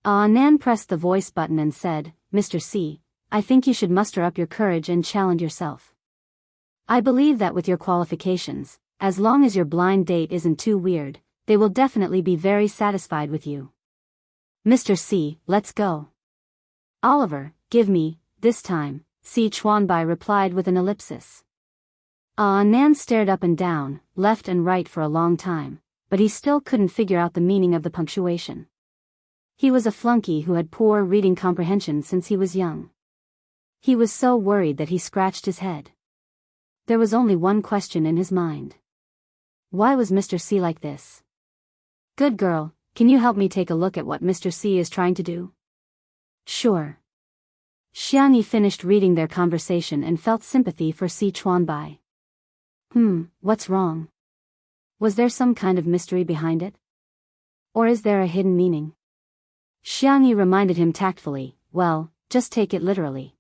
Nan pressed the voice button and said, Mr. C, I think you should muster up your courage and challenge yourself. I believe that with your qualifications, As long as your blind date isn't too weird, they will definitely be very satisfied with you. Mr. C, let's go. Oliver, give me, this time, Si Chuanbai replied with an ellipsis. Nan stared up and down, left and right for a long time, but he still couldn't figure out the meaning of the punctuation. He was a flunky who had poor reading comprehension since he was young. He was so worried that he scratched his head. There was only one question in his mind. Why was Mr. C like this? Good girl, can you help me take a look at what Mr. C is trying to do? Sure. Xiangyi finished reading their conversation and felt sympathy for Si Chuanbai. What's wrong? Was there some kind of mystery behind it? Or is there a hidden meaning? Xiangyi reminded him tactfully, well, just take it literally.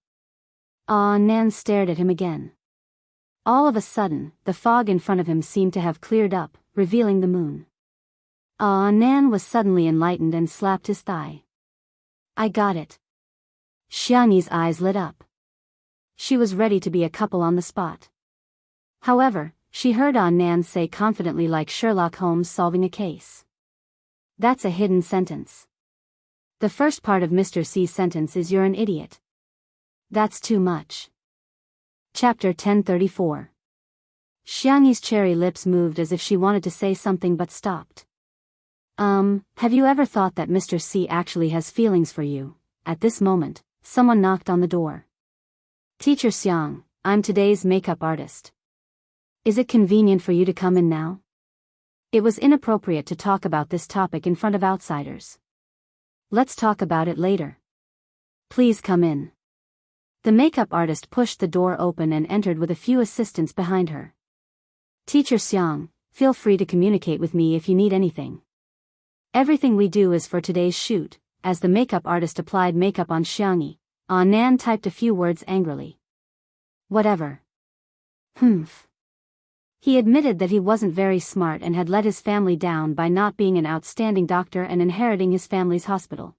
Nan stared at him again. All of a sudden, the fog in front of him seemed to have cleared up, revealing the moon. Nan was suddenly enlightened and slapped his thigh. I got it. Xiangyi's eyes lit up. She was ready to be a couple on the spot. However, she heard Nan say confidently, like Sherlock Holmes solving a case. That's a hidden sentence. The first part of Mr. C's sentence is you're an idiot. That's too much. Chapter 1034. Xiangyi's cherry lips moved as if she wanted to say something but stopped. Have you ever thought that Mr. C actually has feelings for you? At this moment, someone knocked on the door. Teacher Xiang, I'm today's makeup artist. Is it convenient for you to come in now? It was inappropriate to talk about this topic in front of outsiders. Let's talk about it later. Please come in. The makeup artist pushed the door open and entered with a few assistants behind her. Teacher Xiang, feel free to communicate with me if you need anything. Everything we do is for today's shoot. As the makeup artist applied makeup on Xiangyi, Nan typed a few words angrily. Whatever. He admitted that he wasn't very smart and had let his family down by not being an outstanding doctor and inheriting his family's hospital.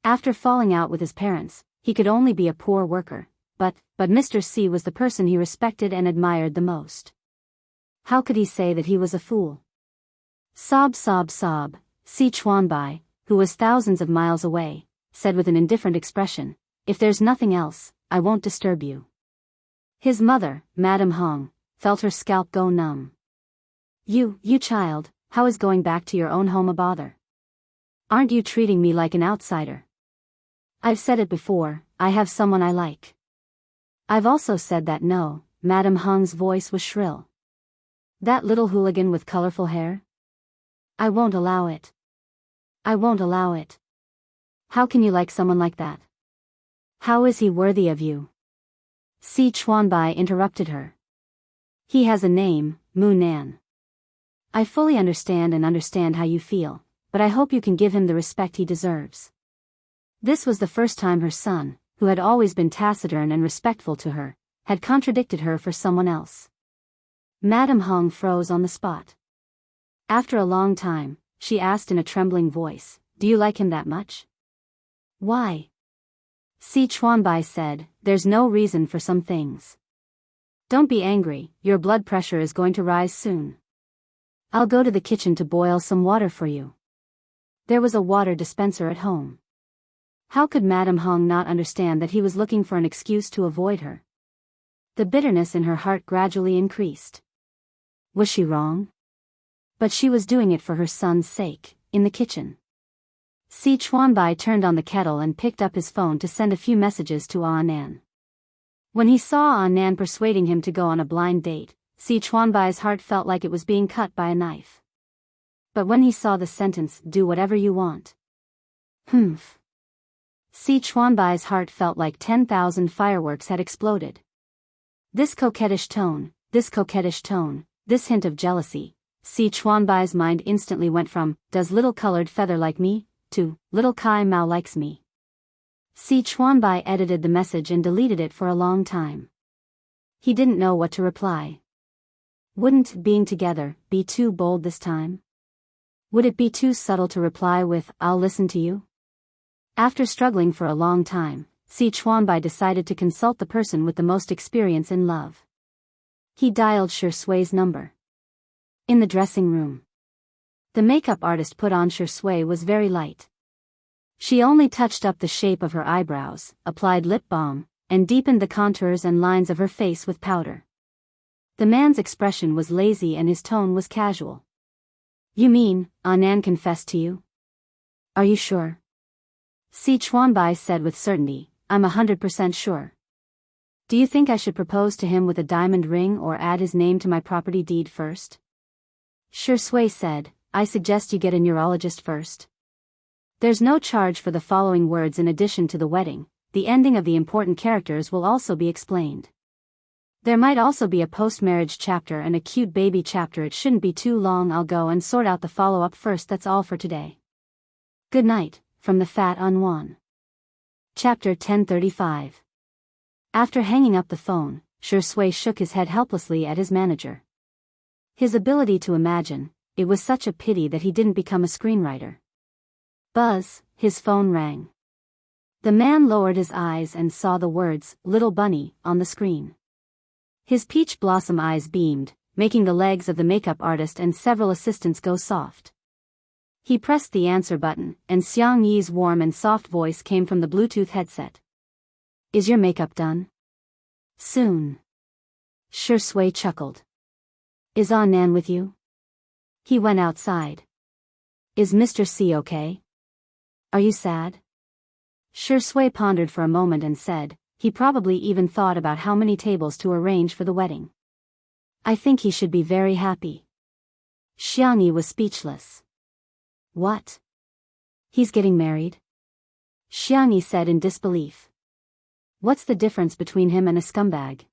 After falling out with his parents, he could only be a poor worker, but Mr. C was the person he respected and admired the most. How could he say that he was a fool? Sob. Si Chuanbai, who was thousands of miles away, said with an indifferent expression, if there's nothing else, I won't disturb you. His mother, Madame Hong, felt her scalp go numb. You child, how is going back to your own home a bother? Aren't you treating me like an outsider? I've said it before, I have someone I like. I've also said that no, Madame Hong's voice was shrill. That little hooligan with colorful hair? I won't allow it. I won't allow it. How can you like someone like that? How is he worthy of you? Si Chuanbai interrupted her. He has a name, Mu Nan. I fully understand how you feel, but I hope you can give him the respect he deserves. This was the first time her son, who had always been taciturn and respectful to her, had contradicted her for someone else. Madame Hong froze on the spot. After a long time, she asked in a trembling voice, do you like him that much? Why? Si Chuanbai said, there's no reason for some things. Don't be angry, your blood pressure is going to rise soon. I'll go to the kitchen to boil some water for you. There was a water dispenser at home. How could Madame Hong not understand that he was looking for an excuse to avoid her? The bitterness in her heart gradually increased. Was she wrong? But she was doing it for her son's sake, in the kitchen. Si Chuanbai turned on the kettle and picked up his phone to send a few messages to Nan. When he saw Nan persuading him to go on a blind date, Si Chuanbai's heart felt like it was being cut by a knife. But when he saw the sentence, do whatever you want. Si Chuanbai's heart felt like 10,000 fireworks had exploded. This coquettish tone, this hint of jealousy. Si Chuanbai's mind instantly went from, does little colored feather like me, to, little Kai Mao likes me. Si Chuanbai edited the message and deleted it for a long time. He didn't know what to reply. Wouldn't being together be too bold this time? Would it be too subtle to reply with, I'll listen to you? After struggling for a long time, Si Chuanbai decided to consult the person with the most experience in love. He dialed Sher Sui's number. In the dressing room. The makeup artist put on Shui was very light. She only touched up the shape of her eyebrows, applied lip balm, and deepened the contours and lines of her face with powder. The man's expression was lazy and his tone was casual. You mean, Nan confessed to you? Are you sure? Si Chuanbai said with certainty, I'm 100% sure. Do you think I should propose to him with a diamond ring or add his name to my property deed first? Shui said, I suggest you get a neurologist first. There's no charge for the following words in addition to the wedding. The ending of the important characters will also be explained. There might also be a post-marriage chapter and a cute baby chapter. It shouldn't be too long. I'll go and sort out the follow-up first. That's all for today. Good night, from the Fat Unwan. Chapter 1035. After hanging up the phone, Shui shook his head helplessly at his manager. His ability to imagine, it was such a pity that he didn't become a screenwriter. Buzz, his phone rang. The man lowered his eyes and saw the words, Little Bunny, on the screen. His peach blossom eyes beamed, making the legs of the makeup artist and several assistants go soft. He pressed the answer button, and Xiang Yi's warm and soft voice came from the Bluetooth headset. Is your makeup done? Soon. Shui chuckled. Is Nan with you? He went outside. Is Mr. C okay? Are you sad? Shui pondered for a moment and said, he probably even thought about how many tables to arrange for the wedding. I think he should be very happy. Xiang Yi was speechless. What? He's getting married? Xiang Yi said in disbelief. What's the difference between him and a scumbag?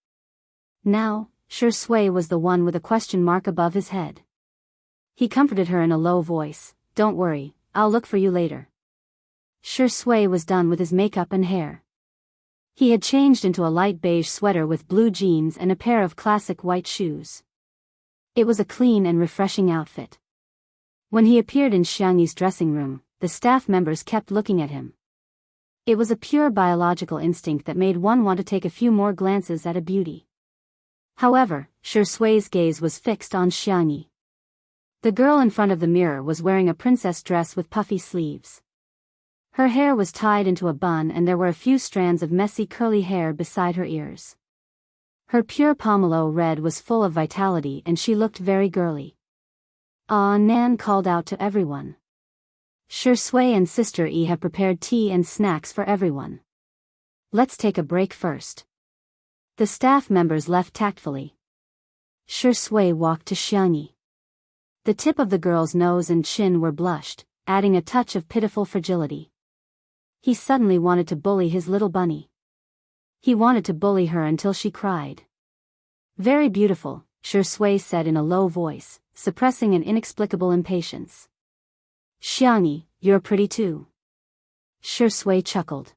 Now, Shui was the one with a question mark above his head. He comforted her in a low voice, Don't worry, I'll look for you later. Shui was done with his makeup and hair. He had changed into a light beige sweater with blue jeans and a pair of classic white shoes. It was a clean and refreshing outfit. When he appeared in Xiang Yi's dressing room, the staff members kept looking at him. It was a pure biological instinct that made one want to take a few more glances at a beauty. However, Shui's gaze was fixed on Xiang Yi. The girl in front of the mirror was wearing a princess dress with puffy sleeves. Her hair was tied into a bun and there were a few strands of messy curly hair beside her ears. Her pure pomelo red was full of vitality and she looked very girly. Nan called out to everyone. Shui and Sister E have prepared tea and snacks for everyone. Let's take a break first. The staff members left tactfully. Shui walked to Xiang Yi. The tip of the girl's nose and chin were blushed, adding a touch of pitiful fragility. He suddenly wanted to bully his little bunny. He wanted to bully her until she cried. Very beautiful, Shui said in a low voice, suppressing an inexplicable impatience. Xiang Yi, you're pretty too. Shui chuckled.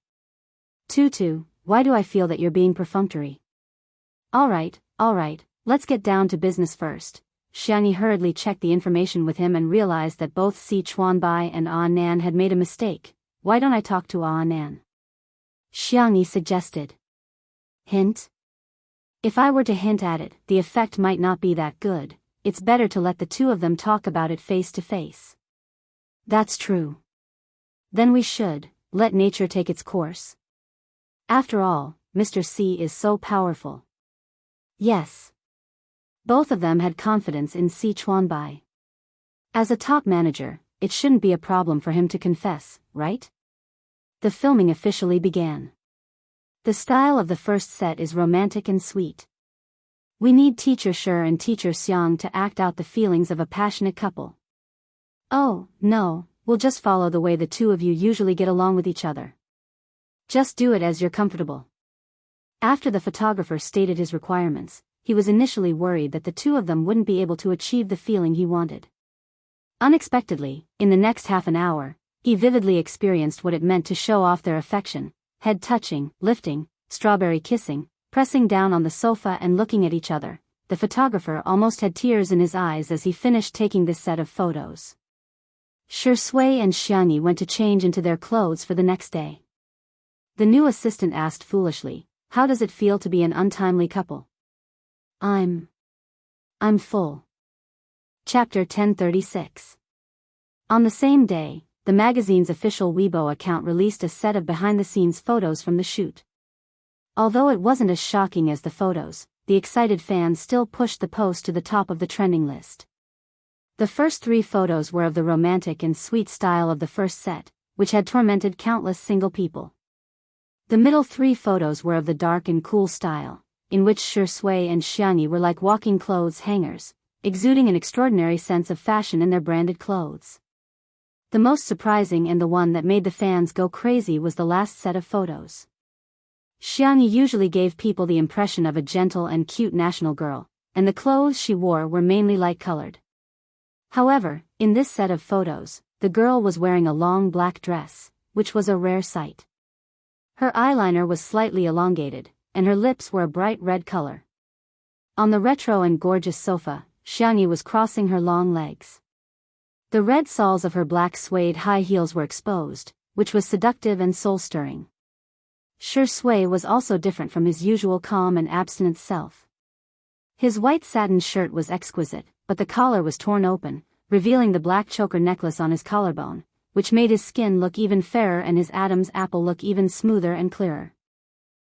Tutu, why do I feel that you're being perfunctory? All right, let's get down to business first. Xiang Yi hurriedly checked the information with him and realized that both Si Chuanbai and Nan had made a mistake. Why don't I talk to Nan? Xiang Yi suggested. Hint? If I were to hint at it, the effect might not be that good. It's better to let the two of them talk about it face to face. That's true. Then we should let nature take its course. After all, Mr. C is so powerful. Yes. Both of them had confidence in Si Chuanbai. As a top manager, it shouldn't be a problem for him to confess, right? The filming officially began. The style of the first set is romantic and sweet. We need Teacher Shi and Teacher Xiang to act out the feelings of a passionate couple. Oh, no, we'll just follow the way the two of you usually get along with each other. Just do it as you're comfortable. After the photographer stated his requirements, he was initially worried that the two of them wouldn't be able to achieve the feeling he wanted. Unexpectedly, in the next half an hour, he vividly experienced what it meant to show off their affection, head touching, lifting, strawberry kissing, pressing down on the sofa and looking at each other. The photographer almost had tears in his eyes as he finished taking this set of photos. Shui and Xiang Yi went to change into their clothes for the next day. The new assistant asked foolishly, how does it feel to be an untimely couple? I'm full. Chapter 1036. On the same day, the magazine's official Weibo account released a set of behind-the-scenes photos from the shoot. Although it wasn't as shocking as the photos, the excited fans still pushed the post to the top of the trending list. The first 3 photos were of the romantic and sweet style of the first set, which had tormented countless single people. The middle 3 photos were of the dark and cool style, in which Shui and Xiangyi were like walking clothes hangers, exuding an extraordinary sense of fashion in their branded clothes. The most surprising and the one that made the fans go crazy was the last set of photos. Xiangyi usually gave people the impression of a gentle and cute national girl, and the clothes she wore were mainly light-colored. However, in this set of photos, the girl was wearing a long black dress, which was a rare sight. Her eyeliner was slightly elongated, and her lips were a bright red color. On the retro and gorgeous sofa, Xiangyi was crossing her long legs. The red soles of her black suede high heels were exposed, which was seductive and soul-stirring. Shui was also different from his usual calm and abstinent self. His white satin shirt was exquisite, but the collar was torn open, revealing the black choker necklace on his collarbone, which made his skin look even fairer and his Adam's apple look even smoother and clearer.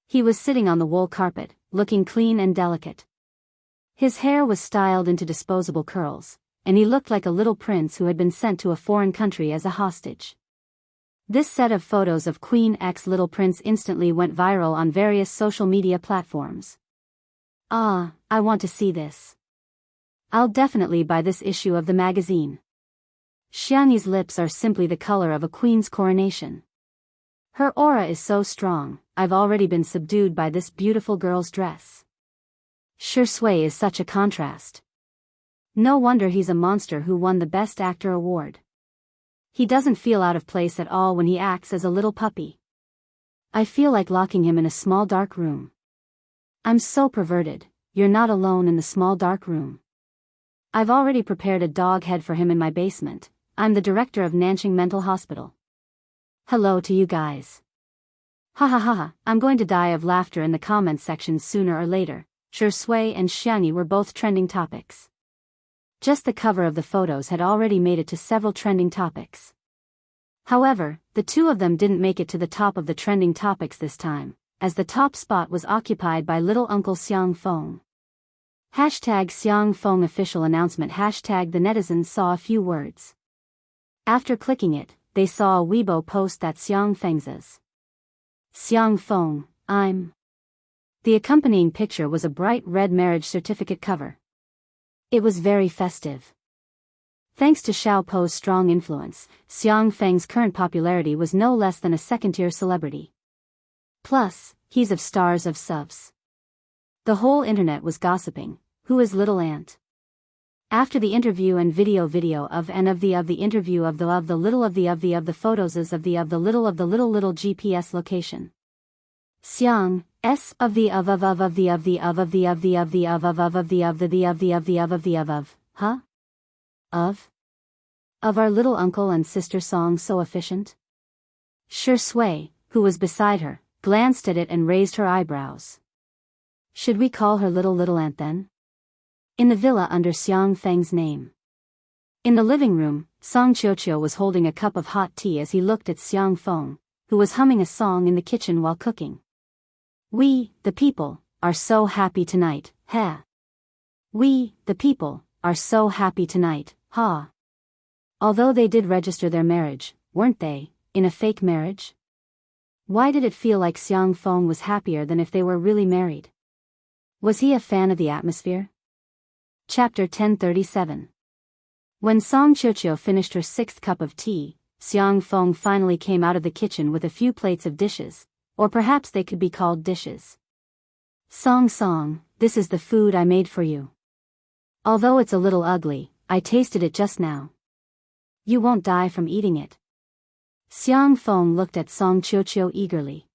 He was sitting on the wool carpet, looking clean and delicate. His hair was styled into disposable curls, and he looked like a little prince who had been sent to a foreign country as a hostage. This set of photos of Queen X's little prince instantly went viral on various social media platforms. Ah, I want to see this. I'll definitely buy this issue of the magazine. Xiangyi's lips are simply the color of a queen's coronation. Her aura is so strong, I've already been subdued by this beautiful girl's dress. Shui is such a contrast. No wonder he's a monster who won the Best Actor award. He doesn't feel out of place at all when he acts as a little puppy. I feel like locking him in a small dark room. I'm so perverted. You're not alone in the small dark room. I've already prepared a dog head for him in my basement. I'm the director of Nanjing Mental Hospital. Hello to you guys. Ha ha ha ha, I'm going to die of laughter in the comments section sooner or later. Shui and Xiangyi were both trending topics. Just the cover of the photos had already made it to several trending topics. However, the 2 of them didn't make it to the top of the trending topics this time, as the top spot was occupied by little Uncle Xiang Feng. #Xiang Feng official announcement. The netizens saw a few words. After clicking it, they saw a Weibo post that Xiang Feng's. Xiang Feng, I'm. The accompanying picture was a bright red marriage certificate cover. It was very festive. Thanks to Xiao Po's strong influence, Xiang Feng's current popularity was no less than a second-tier celebrity. Plus, he's of stars of subs. The whole internet was gossiping, who is little aunt? After the interview and video of the interview of the little of the photos of the little GPS location. Xiang S of the our little uncle and sister song so efficient? Shui, who was beside her, glanced at it and raised her eyebrows. Should we call her little aunt then? In the villa under Xiang Feng's name. In the living room, Song Qiuqiu was holding a cup of hot tea as he looked at Xiang Feng, who was humming a song in the kitchen while cooking. We, the people, are so happy tonight, ha. We, the people, are so happy tonight, ha. Although they did register their marriage, weren't they, in a fake marriage? Why did it feel like Xiang Feng was happier than if they were really married? Was he a fan of the atmosphere? Chapter 1037. When Song Qiuqiu finished her 6th cup of tea, Xiang Feng finally came out of the kitchen with a few plates of dishes, or perhaps they could be called dishes. Song, this is the food I made for you. Although it's a little ugly, I tasted it just now. You won't die from eating it. Xiang Feng looked at Song Qiuqiu eagerly.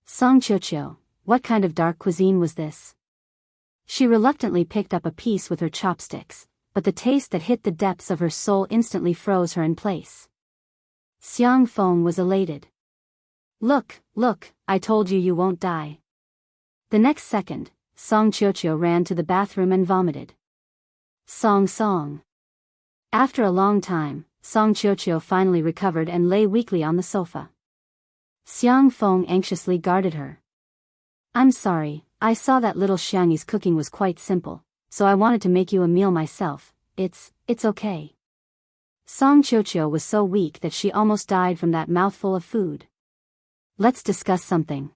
Song Qiuqiu, what kind of dark cuisine was this? She reluctantly picked up a piece with her chopsticks, but the taste that hit the depths of her soul instantly froze her in place. Xiang Feng was elated. Look, I told you you won't die. The next second, Song Qiuqiu ran to the bathroom and vomited. Song. After a long time, Song Qiuqiu finally recovered and lay weakly on the sofa. Xiang Feng anxiously guarded her. I'm sorry, I saw that little Xiangyi's cooking was quite simple, so I wanted to make you a meal myself. It's okay. Song Qiuqiu was so weak that she almost died from that mouthful of food. Let's discuss something.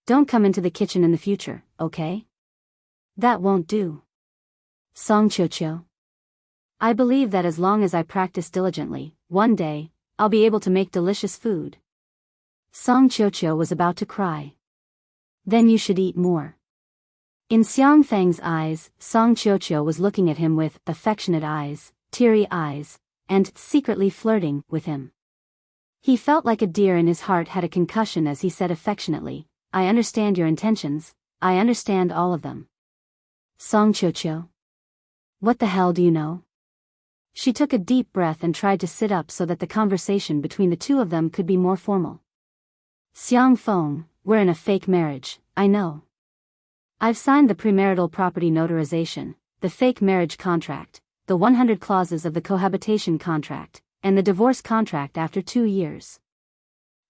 Don't come into the kitchen in the future, okay? That won't do. Song Qiuqiu. I believe that as long as I practice diligently, one day, I'll be able to make delicious food. Song Qiuqiu was about to cry. Then you should eat more. In Xiang Feng's eyes, Song Qiuqiu was looking at him with affectionate eyes, teary eyes, and secretly flirting with him. He felt like a deer in his heart had a concussion as he said affectionately, I understand your intentions, I understand all of them. Song Qiuqiu. What the hell do you know? She took a deep breath and tried to sit up so that the conversation between the two of them could be more formal. Xiang Feng, we're in a fake marriage, I know. I've signed the premarital property notarization, the fake marriage contract, the 100 clauses of the cohabitation contract, and the divorce contract after 2 years.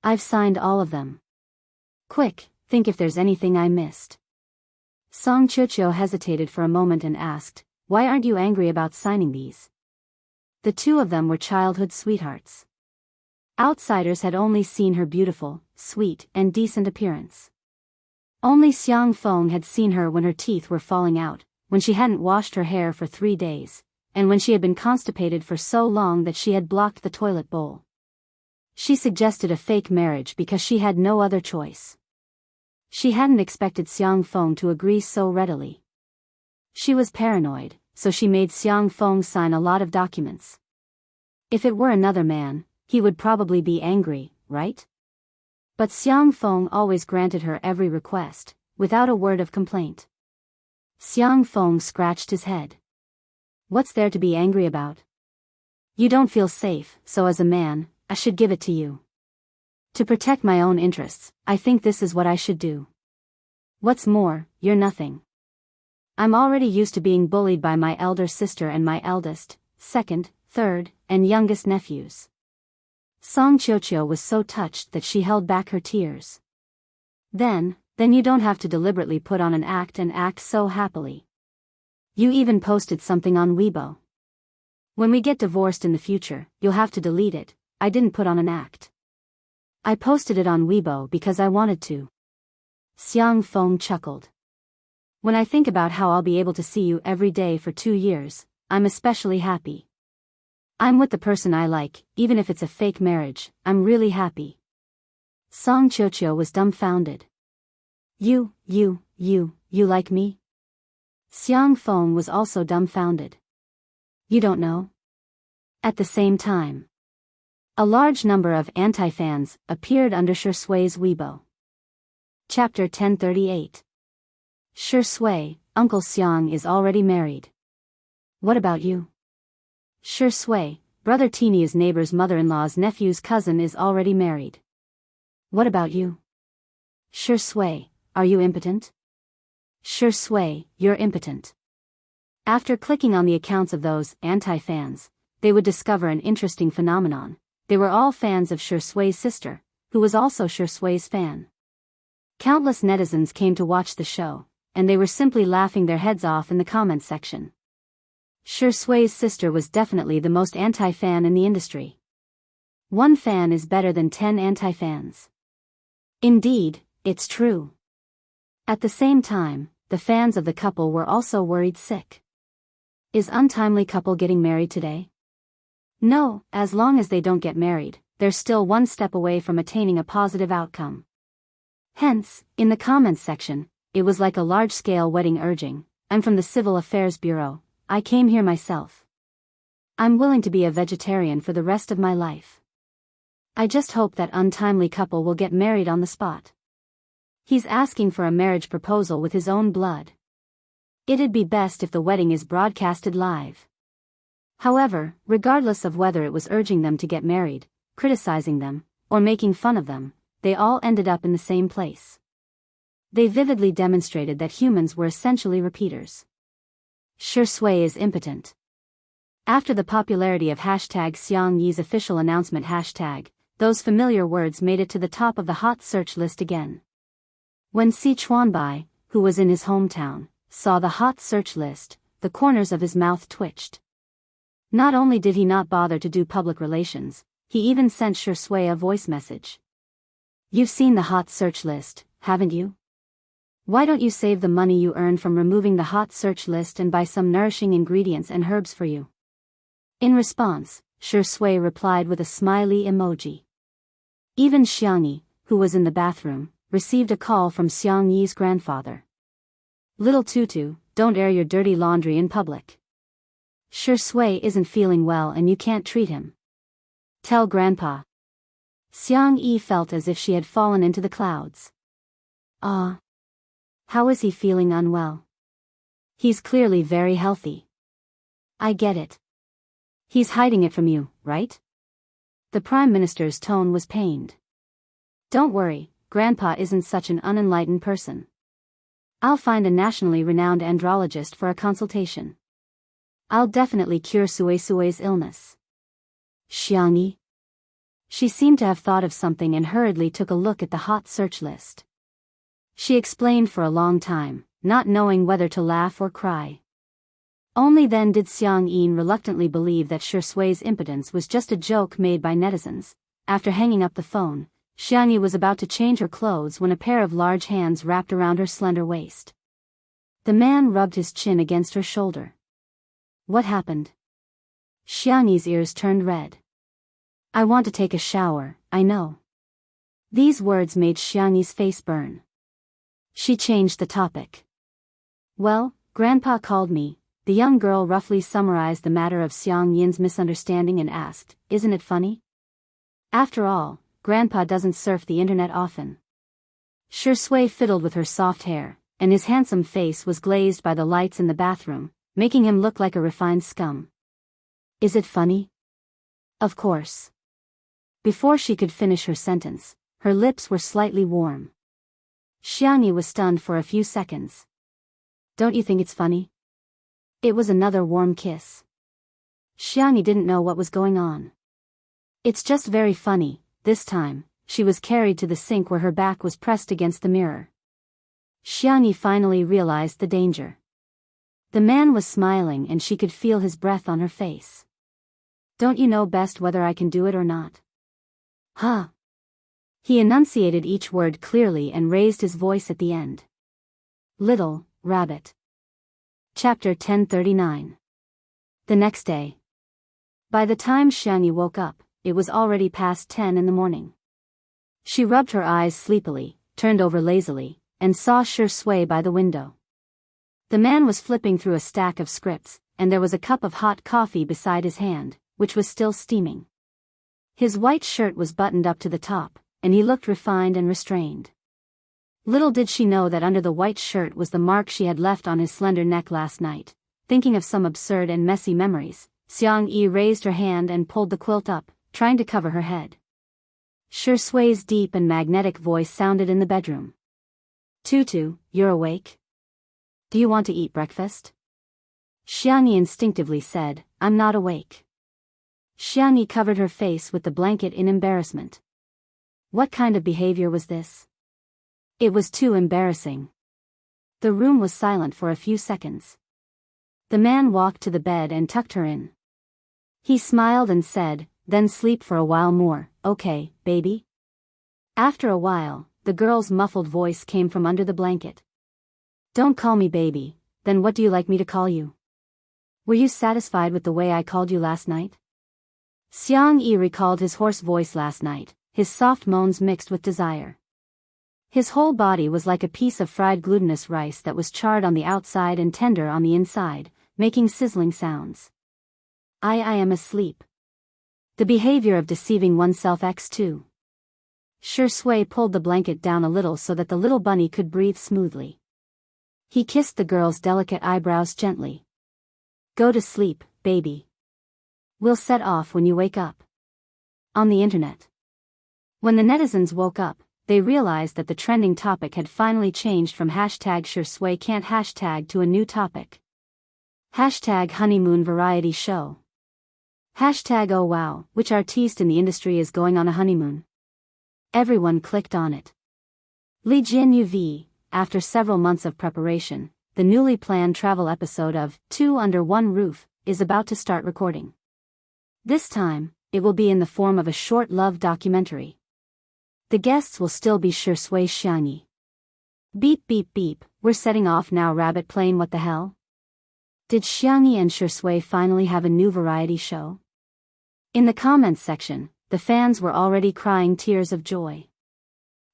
I've signed all of them. Quick, think if there's anything I missed. Song Qiuqiu hesitated for a moment and asked, why aren't you angry about signing these? The two of them were childhood sweethearts. Outsiders had only seen her beautiful, sweet, and decent appearance. Only Xiang Feng had seen her when her teeth were falling out, when she hadn't washed her hair for 3 days, and when she had been constipated for so long that she had blocked the toilet bowl. She suggested a fake marriage because she had no other choice. She hadn't expected Xiang Feng to agree so readily. She was paranoid, so she made Xiang Feng sign a lot of documents. If it were another man, he would probably be angry, right? But Xiang Feng always granted her every request, without a word of complaint. Xiang Feng scratched his head. What's there to be angry about? You don't feel safe, so as a man, I should give it to you. To protect my own interests, I think this is what I should do. What's more, you're nothing. I'm already used to being bullied by my elder sister and my eldest, second, third, and youngest nephews. Song Qiuqiu was so touched that she held back her tears. Then you don't have to deliberately put on an act and act so happily. You even posted something on Weibo. When we get divorced in the future, you'll have to delete it. I didn't put on an act. I posted it on Weibo because I wanted to. Xiang Feng chuckled. When I think about how I'll be able to see you every day for 2 years, I'm especially happy. I'm with the person I like, even if it's a fake marriage, I'm really happy. Song Qiuqiu was dumbfounded. You like me? Xiang Feng was also dumbfounded. You don't know? At the same time, a large number of anti-fans appeared under Shui's Weibo. Chapter 1038. Shui, Uncle Xiang is already married. What about you? Shui, Brother Tinia's neighbor's mother-in-law's nephew's cousin is already married. What about you? Shui, are you impotent? Shui, you're impotent. After clicking on the accounts of those anti-fans, they would discover an interesting phenomenon. They were all fans of Shui's sister, who was also Shui's fan. Countless netizens came to watch the show, and they were simply laughing their heads off in the comments section. Shui's sister was definitely the most anti-fan in the industry. 1 fan is better than 10 anti-fans. Indeed, it's true. At the same time, the fans of the couple were also worried sick. Is untimely couple getting married today? No, as long as they don't get married, they're still 1 step away from attaining a positive outcome. Hence, in the comments section, it was like a large-scale wedding urging, I'm from the Civil Affairs Bureau, I came here myself. I'm willing to be a vegetarian for the rest of my life. I just hope that untimely couple will get married on the spot. He's asking for a marriage proposal with his own blood. It'd be best if the wedding is broadcasted live. However, regardless of whether it was urging them to get married, criticizing them, or making fun of them, they all ended up in the same place. They vividly demonstrated that humans were essentially repeaters. Shui is impotent. After the popularity of hashtag Xiang Yi's official announcement hashtag, those familiar words made it to the top of the hot search list again. When Si Chuanbai, who was in his hometown, saw the hot search list, the corners of his mouth twitched. Not only did he not bother to do public relations, he even sent Shui a voice message. You've seen the hot search list, haven't you? Why don't you save the money you earn from removing the hot search list and buy some nourishing ingredients and herbs for you? In response, Shui replied with a smiley emoji. Even Xiang Yi, who was in the bathroom, received a call from Xiang Yi's grandfather. Little Tutu, don't air your dirty laundry in public. Shui isn't feeling well and you can't treat him. Tell Grandpa. Xiang Yi felt as if she had fallen into the clouds. Ah. How is he feeling unwell? He's clearly very healthy. I get it. He's hiding it from you, right? The Prime Minister's tone was pained. Don't worry, Grandpa isn't such an unenlightened person. I'll find a nationally renowned andrologist for a consultation. I'll definitely cure Sui's illness. Xiang Yi. She seemed to have thought of something and hurriedly took a look at the hot search list. She explained for a long time, not knowing whether to laugh or cry. Only then did Xiang Yi reluctantly believe that Shui's impotence was just a joke made by netizens. After hanging up the phone, Xiang Yi was about to change her clothes when a pair of large hands wrapped around her slender waist. The man rubbed his chin against her shoulder. What happened? Xiang Yi's ears turned red. I want to take a shower, I know. These words made Xiang Yi's face burn. She changed the topic. Well, Grandpa called me. The young girl roughly summarized the matter of Xiang Yin's misunderstanding and asked, isn't it funny? After all, Grandpa doesn't surf the internet often. Shui fiddled with her soft hair, and his handsome face was glazed by the lights in the bathroom, making him look like a refined scum. Is it funny? Of course. Before she could finish her sentence, her lips were slightly warm. Xiang Yi was stunned for a few seconds. Don't you think it's funny? It was another warm kiss. Xiang Yi didn't know what was going on. It's just very funny. This time, she was carried to the sink where her back was pressed against the mirror. Xiang Yi finally realized the danger. The man was smiling and she could feel his breath on her face. Don't you know best whether I can do it or not? Huh? He enunciated each word clearly and raised his voice at the end. Little Rabbit. Chapter 1039. The next day. By the time Xiang Yi woke up, it was already past 10 in the morning. She rubbed her eyes sleepily, turned over lazily, and saw Shui by the window. The man was flipping through a stack of scripts, and there was a cup of hot coffee beside his hand, which was still steaming. His white shirt was buttoned up to the top, and he looked refined and restrained. Little did she know that under the white shirt was the mark she had left on his slender neck last night. Thinking of some absurd and messy memories, Xiang Yi raised her hand and pulled the quilt up, trying to cover her head. Shui's deep and magnetic voice sounded in the bedroom. Tutu, you're awake? Do you want to eat breakfast? Xiang Yi instinctively said, I'm not awake. Xiang Yi covered her face with the blanket in embarrassment. What kind of behavior was this? It was too embarrassing. The room was silent for a few seconds. The man walked to the bed and tucked her in. He smiled and said, then sleep for a while more, okay, baby? After a while, the girl's muffled voice came from under the blanket. Don't call me baby, then what do you like me to call you? Were you satisfied with the way I called you last night? Xiang Yi recalled his hoarse voice last night, his soft moans mixed with desire. His whole body was like a piece of fried glutinous rice that was charred on the outside and tender on the inside, making sizzling sounds. I am asleep. The behavior of deceiving oneself x2. Shui pulled the blanket down a little so that the little bunny could breathe smoothly. He kissed the girl's delicate eyebrows gently. Go to sleep, baby. We'll set off when you wake up. On the internet. When the netizens woke up, they realized that the trending topic had finally changed from hashtag Shui can't hashtag to a new topic. Hashtag honeymoon variety show. Hashtag oh wow, which artiste in the industry is going on a honeymoon? Everyone clicked on it. Li Jianyu v. After several months of preparation, the newly planned travel episode of Two Under One Roof is about to start recording. This time, it will be in the form of a short love documentary. The guests will still be Shui Xiangyi. Beep beep beep, we're setting off now. Rabbit plane, what the hell? Did Xiangyi and Shui finally have a new variety show? In the comments section, the fans were already crying tears of joy.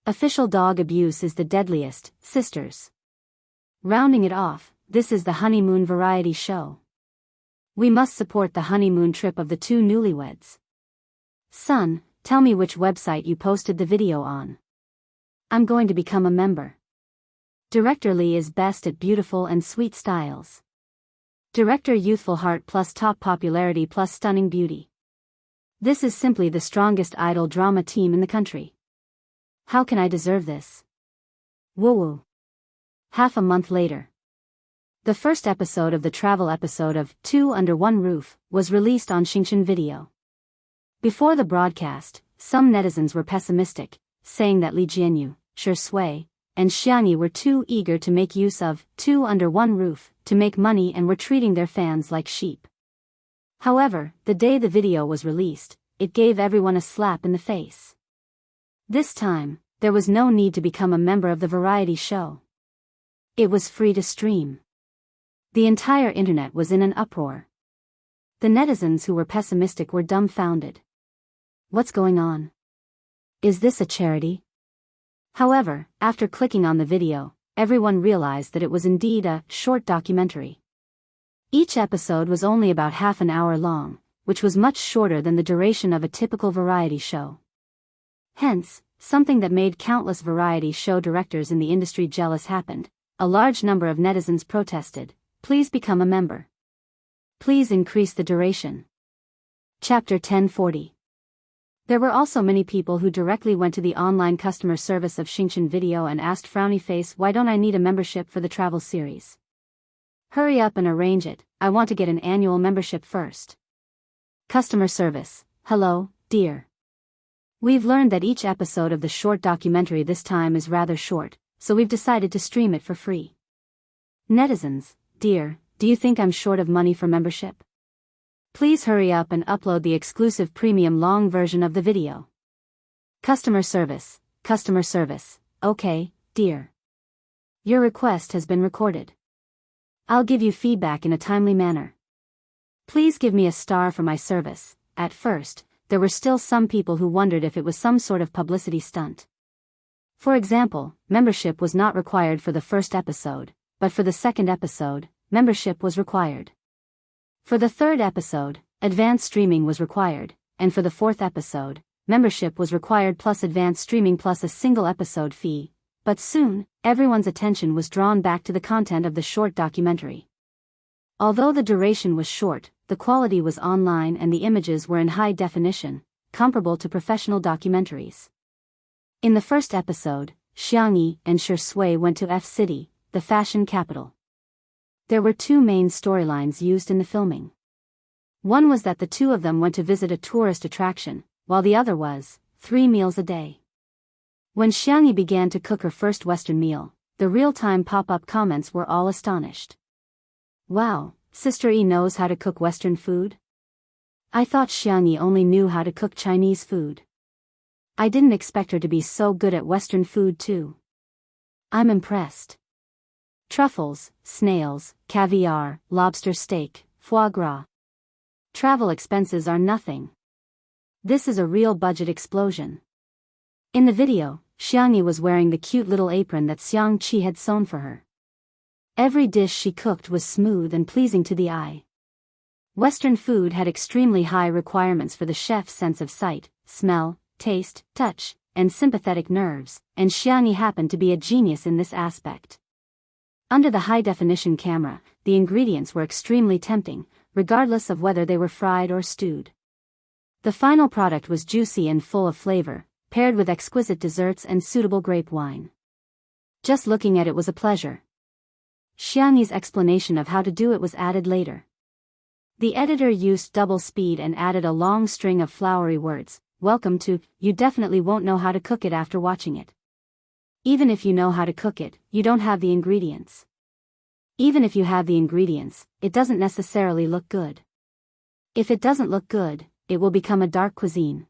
Official dog abuse is the deadliest, sisters. Rounding it off, this is the honeymoon variety show. We must support the honeymoon trip of the two newlyweds. Son, tell me which website you posted the video on. I'm going to become a member. Director Li is best at beautiful and sweet styles. Director youthful heart plus top popularity plus stunning beauty. This is simply the strongest idol drama team in the country. How can I deserve this? Woo woo. Half a month later. The first episode of the travel episode of Two Under One Roof was released on Xingchen Video. Before the broadcast, some netizens were pessimistic, saying that Li Jianyu, Shui, and Xiangyi were too eager to make use of Two Under One Roof to make money and were treating their fans like sheep. However, the day the video was released, it gave everyone a slap in the face. This time, there was no need to become a member of the variety show. It was free to stream. The entire internet was in an uproar. The netizens who were pessimistic were dumbfounded. What's going on? Is this a charity? However, after clicking on the video, everyone realized that it was indeed a short documentary. Each episode was only about half an hour long, which was much shorter than the duration of a typical variety show. Hence, something that made countless variety show directors in the industry jealous happened. A large number of netizens protested, "Please become a member. Please increase the duration." Chapter 1040. There were also many people who directly went to the online customer service of Xingchen Video and asked frowny face, "Why don't I need a membership for the travel series? Hurry up and arrange it, I want to get an annual membership first." Customer service: "Hello, dear. We've learned that each episode of the short documentary this time is rather short, so we've decided to stream it for free." Netizens: "Dear, do you think I'm short of money for membership? Please hurry up and upload the exclusive premium long version of the video." Customer service: "Okay, dear. Your request has been recorded. I'll give you feedback in a timely manner. Please give me a star for my service." At first, there were still some people who wondered if it was some sort of publicity stunt. For example, membership was not required for the first episode, but for the second episode, membership was required. For the third episode, advanced streaming was required, and for the fourth episode, membership was required plus advanced streaming plus a single episode fee. But soon, everyone's attention was drawn back to the content of the short documentary. Although the duration was short, the quality was online and the images were in high definition, comparable to professional documentaries. In the first episode, Xiangyi and Shui went to F City, the fashion capital. There were two main storylines used in the filming. One was that the two of them went to visit a tourist attraction, while the other was 3 meals a day. When Xiangyi began to cook her first Western meal, the real-time pop-up comments were all astonished. "Wow, Sister E knows how to cook Western food? I thought Xiangyi only knew how to cook Chinese food. I didn't expect her to be so good at Western food too. I'm impressed. Truffles, snails, caviar, lobster steak, foie gras. Travel expenses are nothing. This is a real budget explosion." In the video, Xiangyi was wearing the cute little apron that Xiang Qi had sewn for her. Every dish she cooked was smooth and pleasing to the eye. Western food had extremely high requirements for the chef's sense of sight, smell, taste, touch, and sympathetic nerves, and Xiangyi happened to be a genius in this aspect. Under the high-definition camera, the ingredients were extremely tempting, regardless of whether they were fried or stewed. The final product was juicy and full of flavor, paired with exquisite desserts and suitable grape wine. Just looking at it was a pleasure. Xiangyi's explanation of how to do it was added later. The editor used double speed and added a long string of flowery words. Welcome to, you definitely won't know how to cook it after watching it. Even if you know how to cook it, you don't have the ingredients. Even if you have the ingredients, it doesn't necessarily look good. If it doesn't look good, it will become a dark cuisine.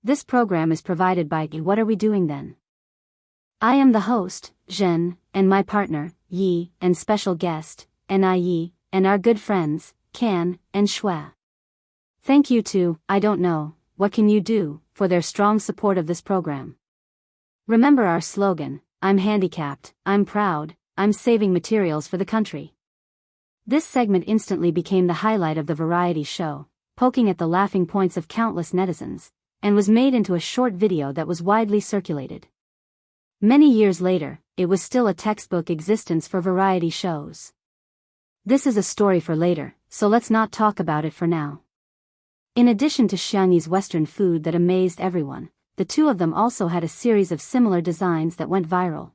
This program is provided by What Are We Doing Then? I am the host, Zhen, and my partner, Yi, and special guest, Yi, and our good friends, Can and Shui. Thank you to, I don't know, what can you do, for their strong support of this program. Remember our slogan, I'm handicapped, I'm proud, I'm saving materials for the country. This segment instantly became the highlight of the variety show, poking at the laughing points of countless netizens, and was made into a short video that was widely circulated. Many years later, it was still a textbook existence for variety shows. This is a story for later, so let's not talk about it for now. In addition to Xiangyi's Western food that amazed everyone, the two of them also had a series of similar designs that went viral.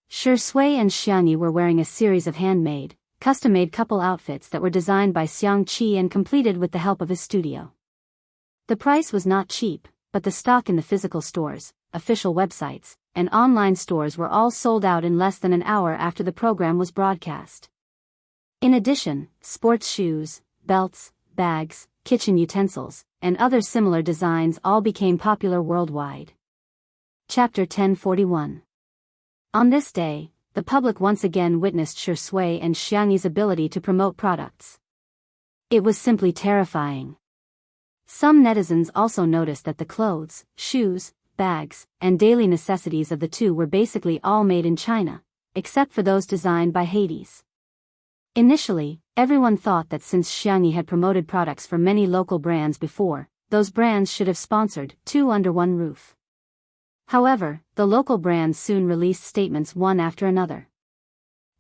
Shui and Xiangyi were wearing a series of handmade, custom-made couple outfits that were designed by Xiang Qi and completed with the help of his studio. The price was not cheap, but the stock in the physical stores, official websites, and online stores were all sold out in less than an hour after the program was broadcast. In addition, sports shoes, belts, bags, kitchen utensils, and other similar designs all became popular worldwide. Chapter 1041. On this day, the public once again witnessed Shui and Xiangyi's ability to promote products. It was simply terrifying. Some netizens also noticed that the clothes, shoes, bags, and daily necessities of the two were basically all made in China, except for those designed by Hades. Initially, everyone thought that since Xiangyi had promoted products for many local brands before, those brands should have sponsored two under one roof. However, the local brands soon released statements one after another.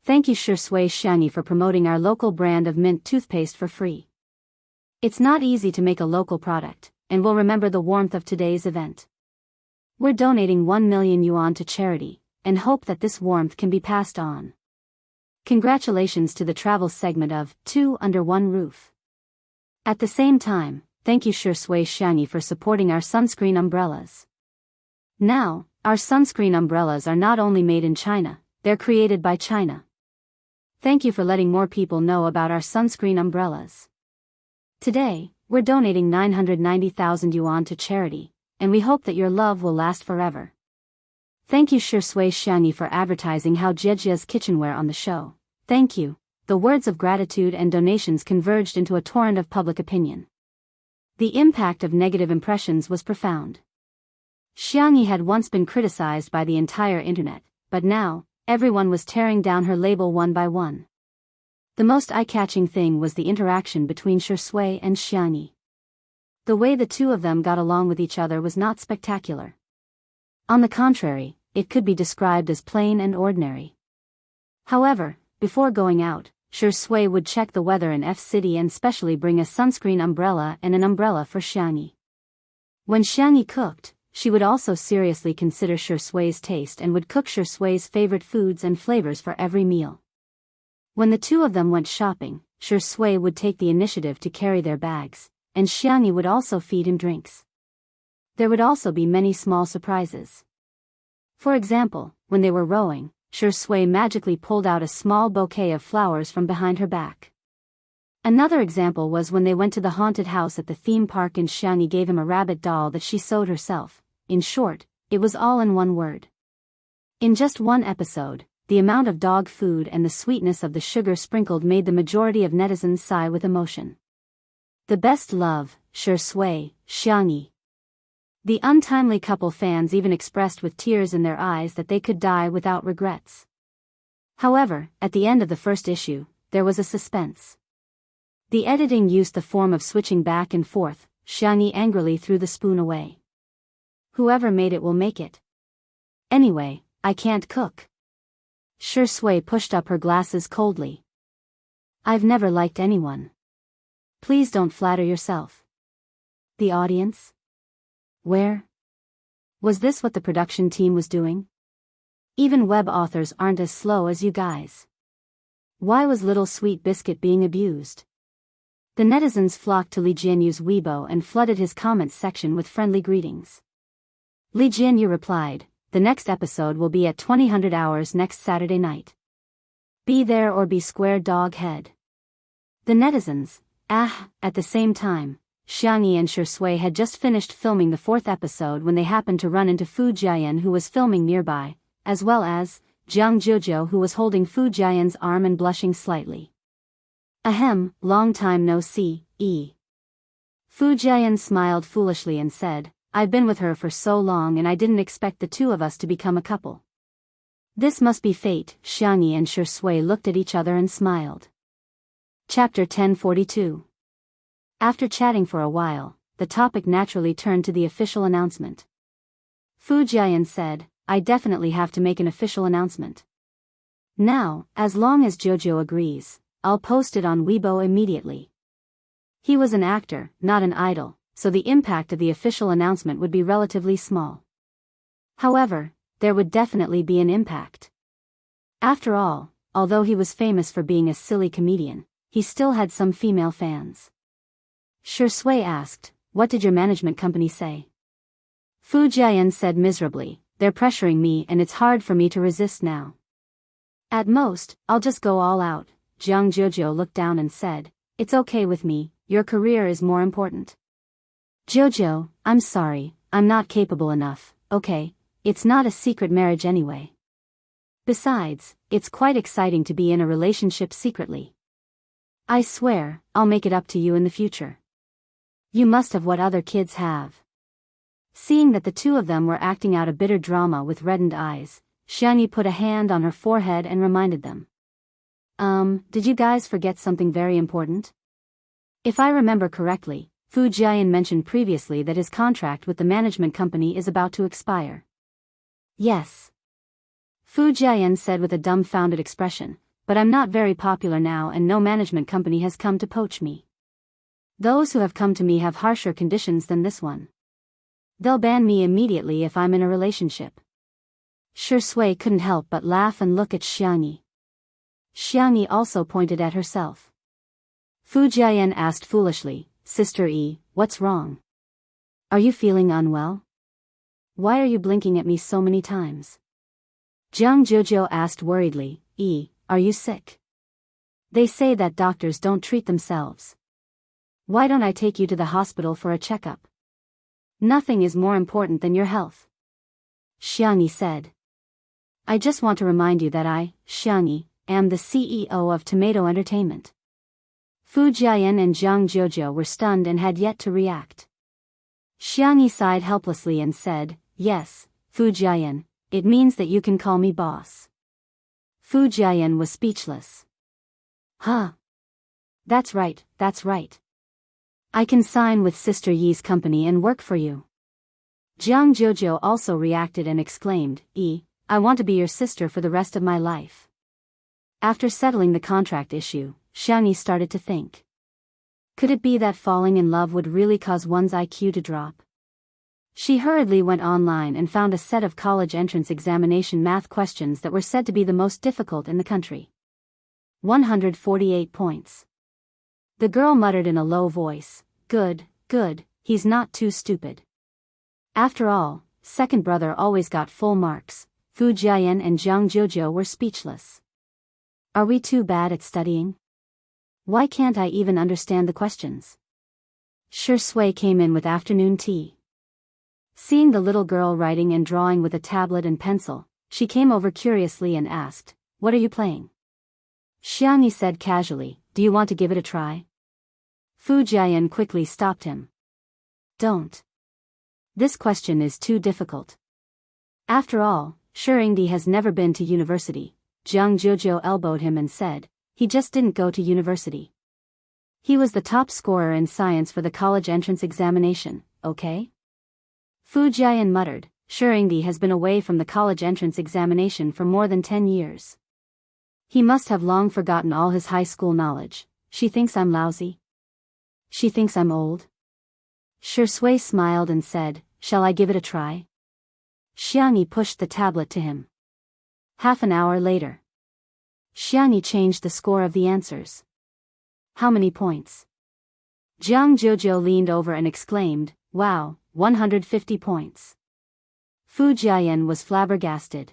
Thank you Shui Xiangyi for promoting our local brand of mint toothpaste for free. It's not easy to make a local product, and we'll remember the warmth of today's event. We're donating 1 million yuan to charity, and hope that this warmth can be passed on. Congratulations to the travel segment of Two Under One Roof. At the same time, thank you Shui Xiangyi for supporting our sunscreen umbrellas. Now, our sunscreen umbrellas are not only made in China, they're created by China. Thank you for letting more people know about our sunscreen umbrellas. Today, we're donating 990,000 yuan to charity, and we hope that your love will last forever. Thank you Shui Xiangyi for advertising how Jiejia's kitchenware on the show. Thank you. The words of gratitude and donations converged into a torrent of public opinion. The impact of negative impressions was profound. Xiangyi had once been criticized by the entire internet, but now, everyone was tearing down her label one by one. The most eye-catching thing was the interaction between Shui and Xiangyi. The way the two of them got along with each other was not spectacular. On the contrary, it could be described as plain and ordinary. However, before going out, Shui would check the weather in F City and specially bring a sunscreen umbrella and an umbrella for Xiangyi. When Xiangyi cooked, she would also seriously consider Shui's taste and would cook Shui's favorite foods and flavors for every meal. When the two of them went shopping, Shui would take the initiative to carry their bags, and Xiangyi would also feed him drinks. There would also be many small surprises. For example, when they were rowing, Shui magically pulled out a small bouquet of flowers from behind her back. Another example was when they went to the haunted house at the theme park and Xiangyi gave him a rabbit doll that she sewed herself. In short, it was all in one word. In just one episode, the amount of dog food and the sweetness of the sugar sprinkled made the majority of netizens sigh with emotion. The best love, Shui, Xiangyi. The untimely couple fans even expressed with tears in their eyes that they could die without regrets. However, at the end of the first issue, there was a suspense. The editing used the form of switching back and forth. Xiangyi angrily threw the spoon away. Whoever made it will make it. Anyway, I can't cook. Shui pushed up her glasses coldly. I've never liked anyone. Please don't flatter yourself. The audience? Where? Was this what the production team was doing? Even web authors aren't as slow as you guys. Why was little sweet biscuit being abused? The netizens flocked to Li Jianyu's Weibo and flooded his comments section with friendly greetings. Li Jianyu replied, "The next episode will be at 2000 hours next Saturday night. Be there or be square dog head." The netizens, at the same time, Xiangyi and Shui had just finished filming the 4th episode when they happened to run into Fu Jiayan, who was filming nearby, as well as Jianghu, who was holding Fu Jiayan's arm and blushing slightly. "Ahem, long time no see, Fu Jiayan smiled foolishly and said, "I've been with her for so long and I didn't expect the two of us to become a couple." "This must be fate." Xiangyi and Shui looked at each other and smiled. Chapter 1042. After chatting for a while, the topic naturally turned to the official announcement. Fu Jiayan said, "I definitely have to make an official announcement. Now, as long as Jojo agrees, I'll post it on Weibo immediately." He was an actor, not an idol, so the impact of the official announcement would be relatively small. However, there would definitely be an impact. After all, although he was famous for being a silly comedian, he still had some female fans. Shui asked, "What did your management company say?" Fu Jiayan said miserably, "They're pressuring me and it's hard for me to resist now. At most, I'll just go all out." Jianghu looked down and said, "It's okay with me, your career is more important." "Jojo, I'm sorry, I'm not capable enough, okay? It's not a secret marriage anyway. Besides, it's quite exciting to be in a relationship secretly. I swear, I'll make it up to you in the future. You must have what other kids have." Seeing that the two of them were acting out a bitter drama with reddened eyes, Xiangyi put a hand on her forehead and reminded them. Did you guys forget something very important? If I remember correctly, Fu Jiayan mentioned previously that his contract with the management company is about to expire." "Yes," Fu Jiayan said with a dumbfounded expression, "but I'm not very popular now and no management company has come to poach me. Those who have come to me have harsher conditions than this one. They'll ban me immediately if I'm in a relationship." Shui couldn't help but laugh and look at Xiangyi. Xiangyi also pointed at herself. Fu Jiayan asked foolishly, "Sister what's wrong? Are you feeling unwell? Why are you blinking at me so many times?" Jianghu asked worriedly, "Are you sick? They say that doctors don't treat themselves. Why don't I take you to the hospital for a checkup? Nothing is more important than your health." Xiangyi said. "I just want to remind you that I, Xiangyi, am the CEO of Tomato Entertainment." Fu Jiayan and Jianghu were stunned and had yet to react. Xiangyi sighed helplessly and said, "Yes, Fu Jiayan, it means that you can call me boss." Fu Jiayan was speechless. "Huh? That's right, that's right. I can sign with Sister Yi's company and work for you." Jianghu also reacted and exclaimed, "I want to be your sister for the rest of my life." After settling the contract issue, Xiangyi started to think. Could it be that falling in love would really cause one's IQ to drop? She hurriedly went online and found a set of college entrance examination math questions that were said to be the most difficult in the country. 148 points. The girl muttered in a low voice, Good, he's not too stupid." After all, second brother always got full marks. Fu Jiayan and Jianghu were speechless. Are we too bad at studying? Why can't I even understand the questions? Shui came in with afternoon tea. Seeing the little girl writing and drawing with a tablet and pencil, she came over curiously and asked, "What are you playing?" Xiangyi said casually, "Do you want to give it a try?" Fu Jiayan quickly stopped him. "Don't. This question is too difficult. After all, Shuringdi has never been to university." Jianghu elbowed him and said, "He just didn't go to university. He was the top scorer in science for the college entrance examination, okay?" Fu Jiayan muttered, "Shuringdi has been away from the college entrance examination for more than 10 years. He must have long forgotten all his high school knowledge. She thinks I'm lousy? She thinks I'm old?" Shui smiled and said, "Shall I give it a try?" Xiangyi pushed the tablet to him. Half an hour later. Xiangyi changed the score of the answers. How many points? Jianghu leaned over and exclaimed, wow, 150 points. Fu Jiayan was flabbergasted.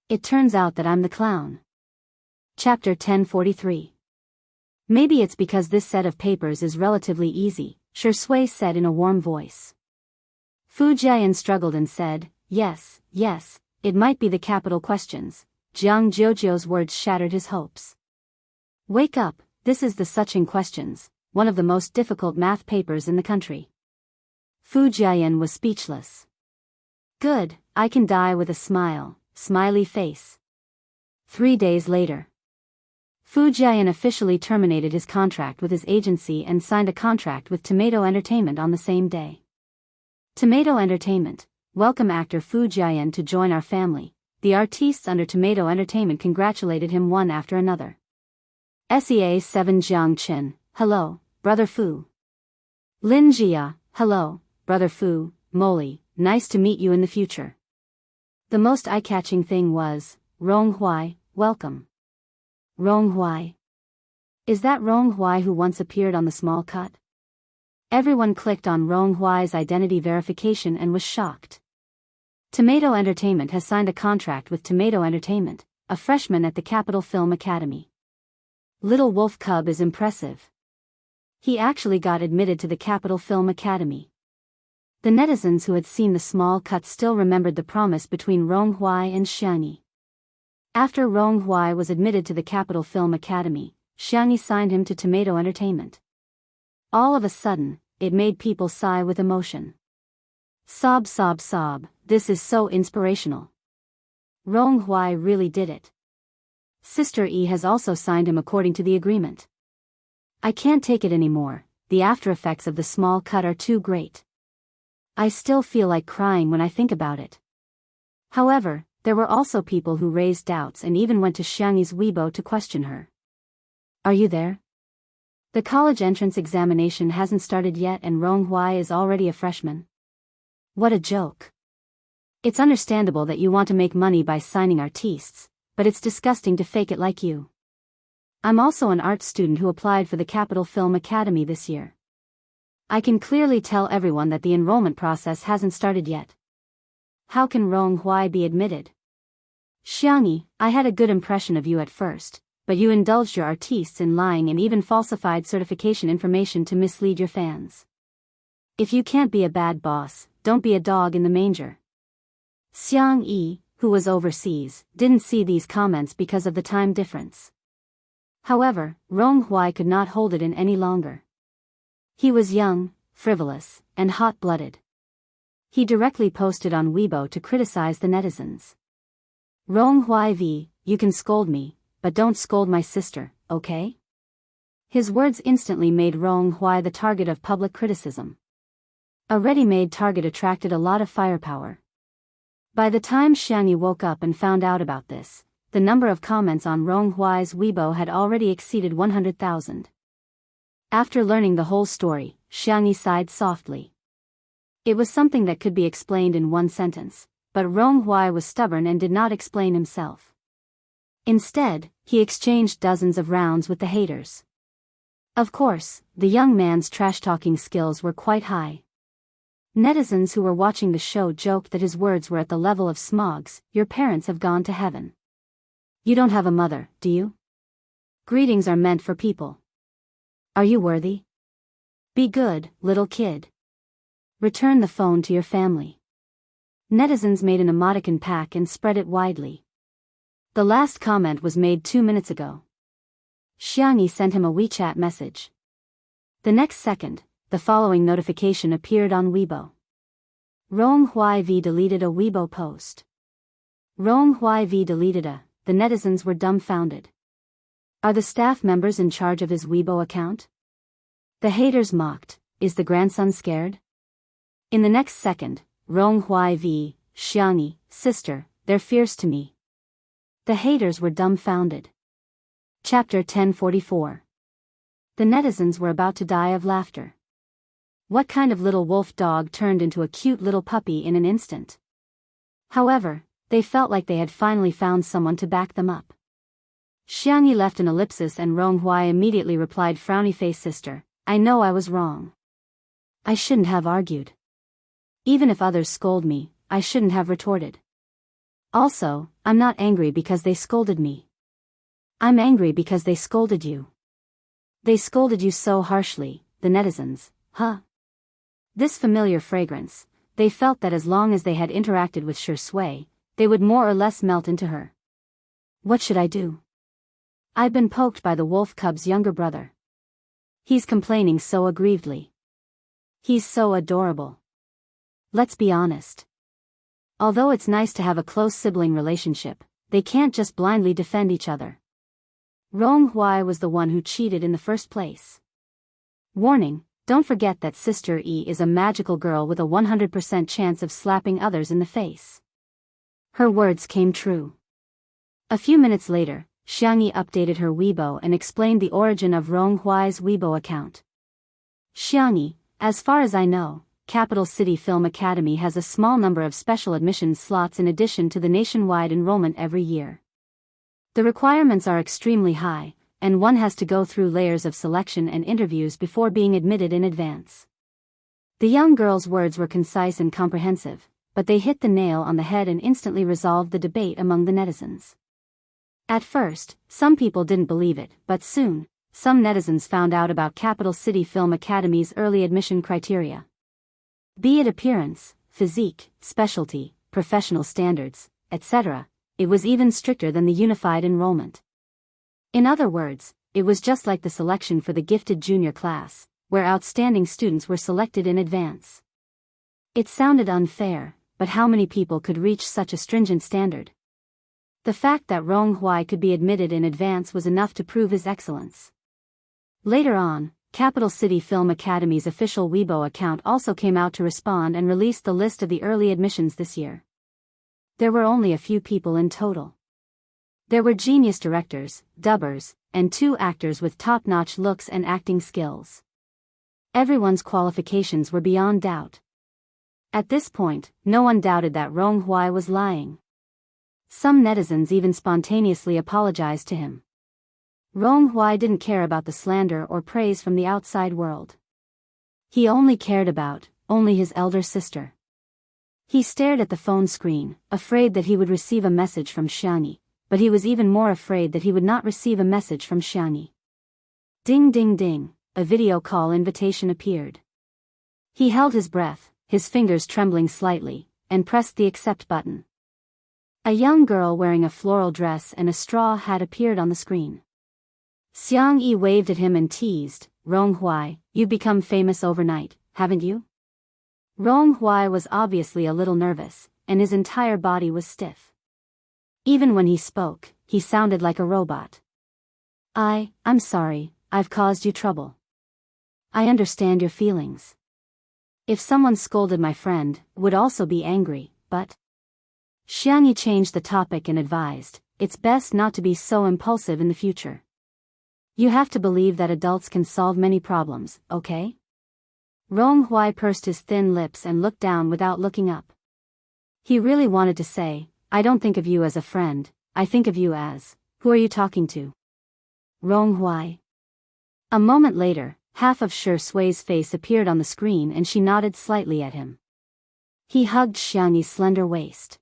It turns out that I'm the clown. Chapter 1043. Maybe it's because this set of papers is relatively easy, Shi Sui said in a warm voice. Fu Jiayan struggled and said, yes, it might be the capital questions. Jiang Jiujiu's words shattered his hopes. Wake up, this is the Suching questions, one of the most difficult math papers in the country. Fu Jiayan was speechless. Good, I can die with a smile, smiley face. 3 days later. Fu Jiayan officially terminated his contract with his agency and signed a contract with Tomato Entertainment on the same day. Tomato Entertainment, welcome actor Fu Jiayan to join our family. The artistes under Tomato Entertainment congratulated him one after another. SEA 7 Jiang Chen, hello, brother Fu. Lin Jia, hello, brother Fu. Molly, nice to meet you in the future. The most eye-catching thing was, Rong Huai, welcome. Rong Huai. Is that Rong Huai who once appeared on The Small Cut? Everyone clicked on Rong Huai's identity verification and was shocked. Tomato Entertainment has signed a contract with Tomato Entertainment, a freshman at the Capital Film Academy. Little Wolf Cub is impressive. He actually got admitted to the Capital Film Academy. The netizens who had seen The Small Cut still remembered the promise between Rong Huai and Xiangyi. After Rong Huai was admitted to the Capital Film Academy, Xiangyi signed him to Tomato Entertainment. All of a sudden, it made people sigh with emotion. Sob, sob, sob, this is so inspirational. Rong Huai really did it. Sister E has also signed him according to the agreement. I can't take it anymore, the after effects of The Small Cut are too great. I still feel like crying when I think about it. However, there were also people who raised doubts and even went to Xiangyi's Weibo to question her. Are you there? The college entrance examination hasn't started yet and Rong Huai is already a freshman. What a joke. It's understandable that you want to make money by signing artistes, but it's disgusting to fake it like you. I'm also an art student who applied for the Capital Film Academy this year. I can clearly tell everyone that the enrollment process hasn't started yet. How can Rong Huai be admitted? Xiangyi, I had a good impression of you at first, but you indulged your artistes in lying and even falsified certification information to mislead your fans. If you can't be a bad boss, don't be a dog in the manger. Xiangyi, who was overseas, didn't see these comments because of the time difference. However, Rong Huai could not hold it in any longer. He was young, frivolous, and hot-blooded. He directly posted on Weibo to criticize the netizens. Rong Huai V, you can scold me, but don't scold my sister, okay? His words instantly made Rong Huai the target of public criticism. A ready-made target attracted a lot of firepower. By the time Xiangyi woke up and found out about this, the number of comments on Rong Huai's Weibo had already exceeded 100,000. After learning the whole story, Xiangyi sighed softly. It was something that could be explained in one sentence, but Rong Huai was stubborn and did not explain himself. Instead, he exchanged dozens of rounds with the haters. Of course, the young man's trash-talking skills were quite high. Netizens who were watching the show joked that his words were at the level of Smog's, your parents have gone to heaven. You don't have a mother, do you? Greetings are meant for people. Are you worthy? Be good, little kid. Return the phone to your family. Netizens made an emoticon pack and spread it widely. The last comment was made 2 minutes ago. Xiangyi sent him a WeChat message. The next second, the following notification appeared on Weibo. Rong Huai V deleted a Weibo post. Rong Huai V deleted a, the netizens were dumbfounded. Are the staff members in charge of his Weibo account? The haters mocked, is the grandson scared? In the next second, Rong Huai V, Xiangyi, sister, they're fierce to me. The haters were dumbfounded. Chapter 1044. The netizens were about to die of laughter. What kind of little wolf dog turned into a cute little puppy in an instant? However, they felt like they had finally found someone to back them up. Xiangyi left an ellipsis and Ronghuai immediately replied, frowny face sister, I know I was wrong. I shouldn't have argued. Even if others scold me, I shouldn't have retorted. Also, I'm not angry because they scolded me. I'm angry because they scolded you. They scolded you so harshly, the netizens, huh? This familiar fragrance, they felt that as long as they had interacted with Shi Sui, they would more or less melt into her. What should I do? I've been poked by the wolf cub's younger brother. He's complaining so aggrievedly. He's so adorable. Let's be honest. Although it's nice to have a close sibling relationship, they can't just blindly defend each other. Ronghuai was the one who cheated in the first place. Warning, don't forget that Sister E is a magical girl with a 100% chance of slapping others in the face. Her words came true. A few minutes later, Xiangyi updated her Weibo and explained the origin of Ronghuai's Weibo account. Xiangyi, as far as I know, Capital City Film Academy has a small number of special admission slots in addition to the nationwide enrollment every year. The requirements are extremely high, and one has to go through layers of selection and interviews before being admitted in advance. The young girl's words were concise and comprehensive, but they hit the nail on the head and instantly resolved the debate among the netizens. At first, some people didn't believe it, but soon, some netizens found out about Capital City Film Academy's early admission criteria. Be it appearance, physique, specialty, professional standards, etc., it was even stricter than the unified enrollment. In other words, it was just like the selection for the gifted junior class, where outstanding students were selected in advance. It sounded unfair, but how many people could reach such a stringent standard? The fact that Ronghuai could be admitted in advance was enough to prove his excellence. Later on, Capital City Film Academy's official Weibo account also came out to respond and released the list of the early admissions this year. There were only a few people in total. There were genius directors, dubbers, and 2 actors with top-notch looks and acting skills. Everyone's qualifications were beyond doubt. At this point, no one doubted that Ronghuai was lying. Some netizens even spontaneously apologized to him. Ronghuai didn't care about the slander or praise from the outside world. He only cared about his elder sister. He stared at the phone screen, afraid that he would receive a message from Xiangyi, but he was even more afraid that he would not receive a message from Xiangyi. Ding ding ding, a video call invitation appeared. He held his breath, his fingers trembling slightly, and pressed the accept button. A young girl wearing a floral dress and a straw hat appeared on the screen. Xiangyi waved at him and teased, Ronghuai, you've become famous overnight, haven't you? Ronghuai was obviously a little nervous, and his entire body was stiff. Even when he spoke, he sounded like a robot. I'm sorry, I've caused you trouble. I understand your feelings. If someone scolded my friend, would also be angry, but... Xiangyi changed the topic and advised, it's best not to be so impulsive in the future. You have to believe that adults can solve many problems, okay? Ronghuai pursed his thin lips and looked down without looking up. He really wanted to say, I don't think of you as a friend, I think of you as, who are you talking to? Ronghuai. A moment later, half of Shi Sui's face appeared on the screen and she nodded slightly at him. He hugged Xiangyi's slender waist.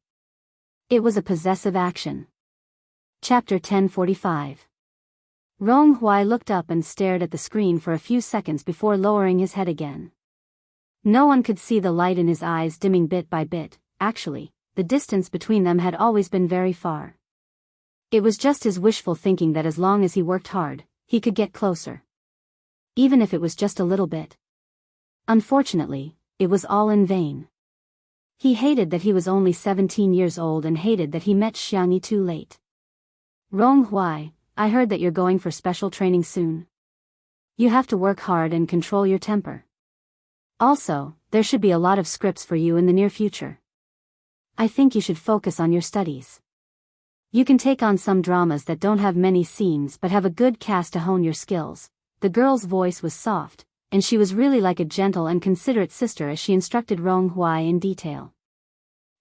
It was a possessive action. Chapter 1045. Ronghuai looked up and stared at the screen for a few seconds before lowering his head again. No one could see the light in his eyes dimming bit by bit. Actually, the distance between them had always been very far. It was just his wishful thinking that as long as he worked hard, he could get closer. Even if it was just a little bit. Unfortunately, it was all in vain. He hated that he was only 17 years old and hated that he met Xiangyi too late. Ronghuai, I heard that you're going for special training soon. You have to work hard and control your temper. Also, there should be a lot of scripts for you in the near future. I think you should focus on your studies. You can take on some dramas that don't have many scenes but have a good cast to hone your skills. The girl's voice was soft, and she was really like a gentle and considerate sister as she instructed Ronghuai in detail.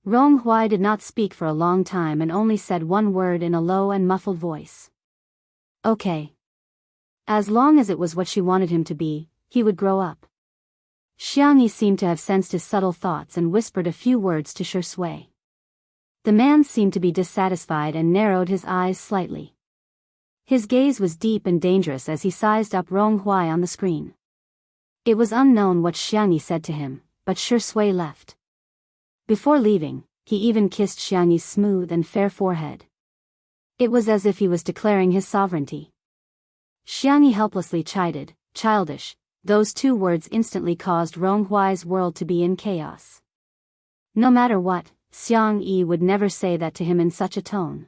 Ronghuai did not speak for a long time and only said one word in a low and muffled voice. Okay. As long as it was what she wanted him to be, he would grow up. Xiangyi seemed to have sensed his subtle thoughts and whispered a few words to Shui. The man seemed to be dissatisfied and narrowed his eyes slightly. His gaze was deep and dangerous as he sized up Ronghuai on the screen. It was unknown what Xiangyi said to him, but Shui left. Before leaving, he even kissed Xiangyi's smooth and fair forehead. It was as if he was declaring his sovereignty. Xiangyi helplessly chided, "Childish." Those two words instantly caused Ronghuai's world to be in chaos. No matter what, Xiangyi would never say that to him in such a tone.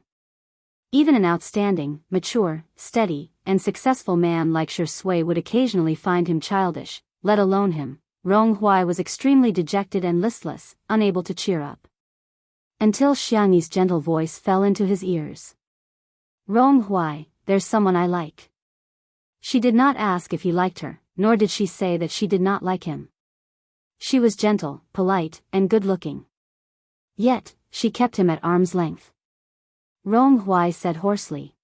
Even an outstanding, mature, steady, and successful man like Shui would occasionally find him childish, let alone him. Ronghuai was extremely dejected and listless, unable to cheer up. Until Xiangyi's gentle voice fell into his ears. "Ronghuai, there's someone I like." She did not ask if he liked her, nor did she say that she did not like him. She was gentle, polite, and good-looking. Yet, she kept him at arm's length. Ronghuai said hoarsely.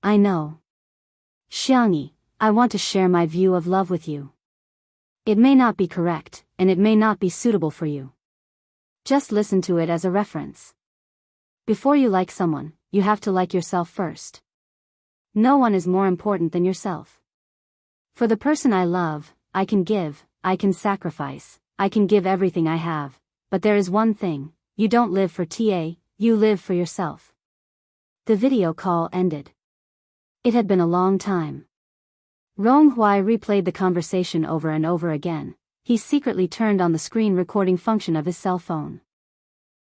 "I know. Xiangyi, I want to share my view of love with you. It may not be correct, and it may not be suitable for you. Just listen to it as a reference. Before you like someone, you have to like yourself first. No one is more important than yourself. For the person I love, I can give, I can sacrifice, I can give everything I have, but there is one thing, you don't live for TA, you live for yourself." The video call ended. It had been a long time. Ronghuai replayed the conversation over and over again. He secretly turned on the screen recording function of his cell phone.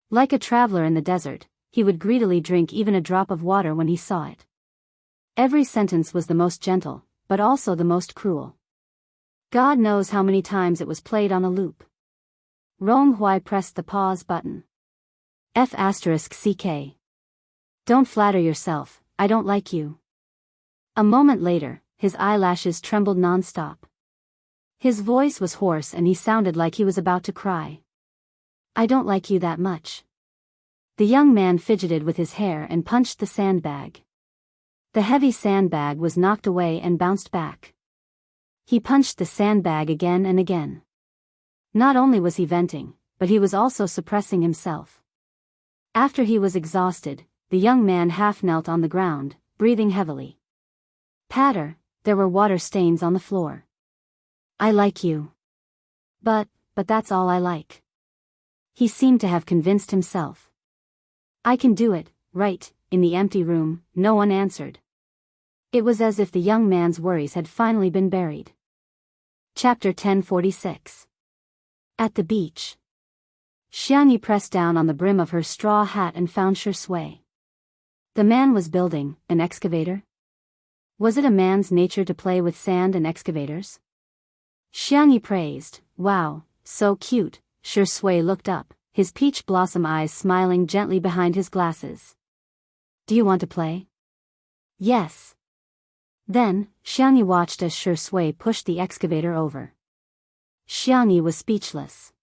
Like a traveler in the desert, he would greedily drink even a drop of water when he saw it. Every sentence was the most gentle, but also the most cruel. God knows how many times it was played on a loop. Ronghuai pressed the pause button. F***ck. Don't flatter yourself, I don't like you. A moment later, his eyelashes trembled non-stop. His voice was hoarse and he sounded like he was about to cry. "I don't like you that much." The young man fidgeted with his hair and punched the sandbag. The heavy sandbag was knocked away and bounced back. He punched the sandbag again and again. Not only was he venting, but he was also suppressing himself. After he was exhausted, the young man half knelt on the ground, breathing heavily. Patter, there were water stains on the floor. "I like you. But that's all I like." He seemed to have convinced himself. "I can do it," right? In the empty room, no one answered. It was as if the young man's worries had finally been buried. Chapter 1046. At the beach. Xiangyi pressed down on the brim of her straw hat and found Shui. The man was building an excavator. Was it a man's nature to play with sand and excavators? Xiangyi praised, "Wow, so cute." Shui looked up, his peach blossom eyes smiling gently behind his glasses. "Do you want to play?" "Yes." Then, Xiangyi watched as Shui pushed the excavator over. Xiangyi was speechless.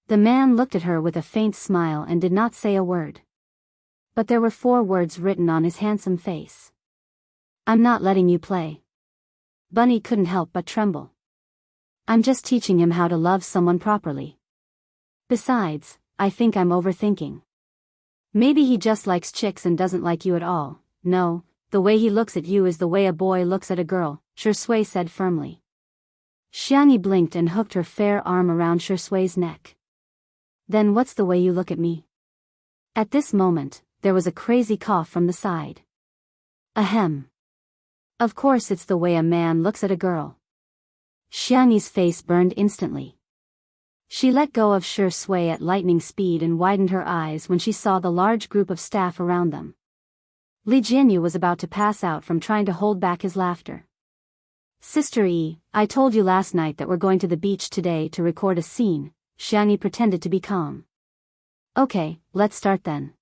The man looked at her with a faint smile and did not say a word. But there were 4 words written on his handsome face. "I'm not letting you play." Bunny couldn't help but tremble. "I'm just teaching him how to love someone properly. Besides, I think I'm overthinking. Maybe he just likes chicks and doesn't like you at all." "No, the way he looks at you is the way a boy looks at a girl," Shui said firmly. Xiangyi blinked and hooked her fair arm around Shui's neck. "Then what's the way you look at me?" At this moment, there was a crazy cough from the side. Ahem. "Of course it's the way a man looks at a girl." Xiangyi's face burned instantly. She let go of Shui at lightning speed and widened her eyes when she saw the large group of staff around them. Li Jianyu was about to pass out from trying to hold back his laughter. "Sister E, I told you last night that we're going to the beach today to record a scene." Xiangyi pretended to be calm. "Okay, let's start then."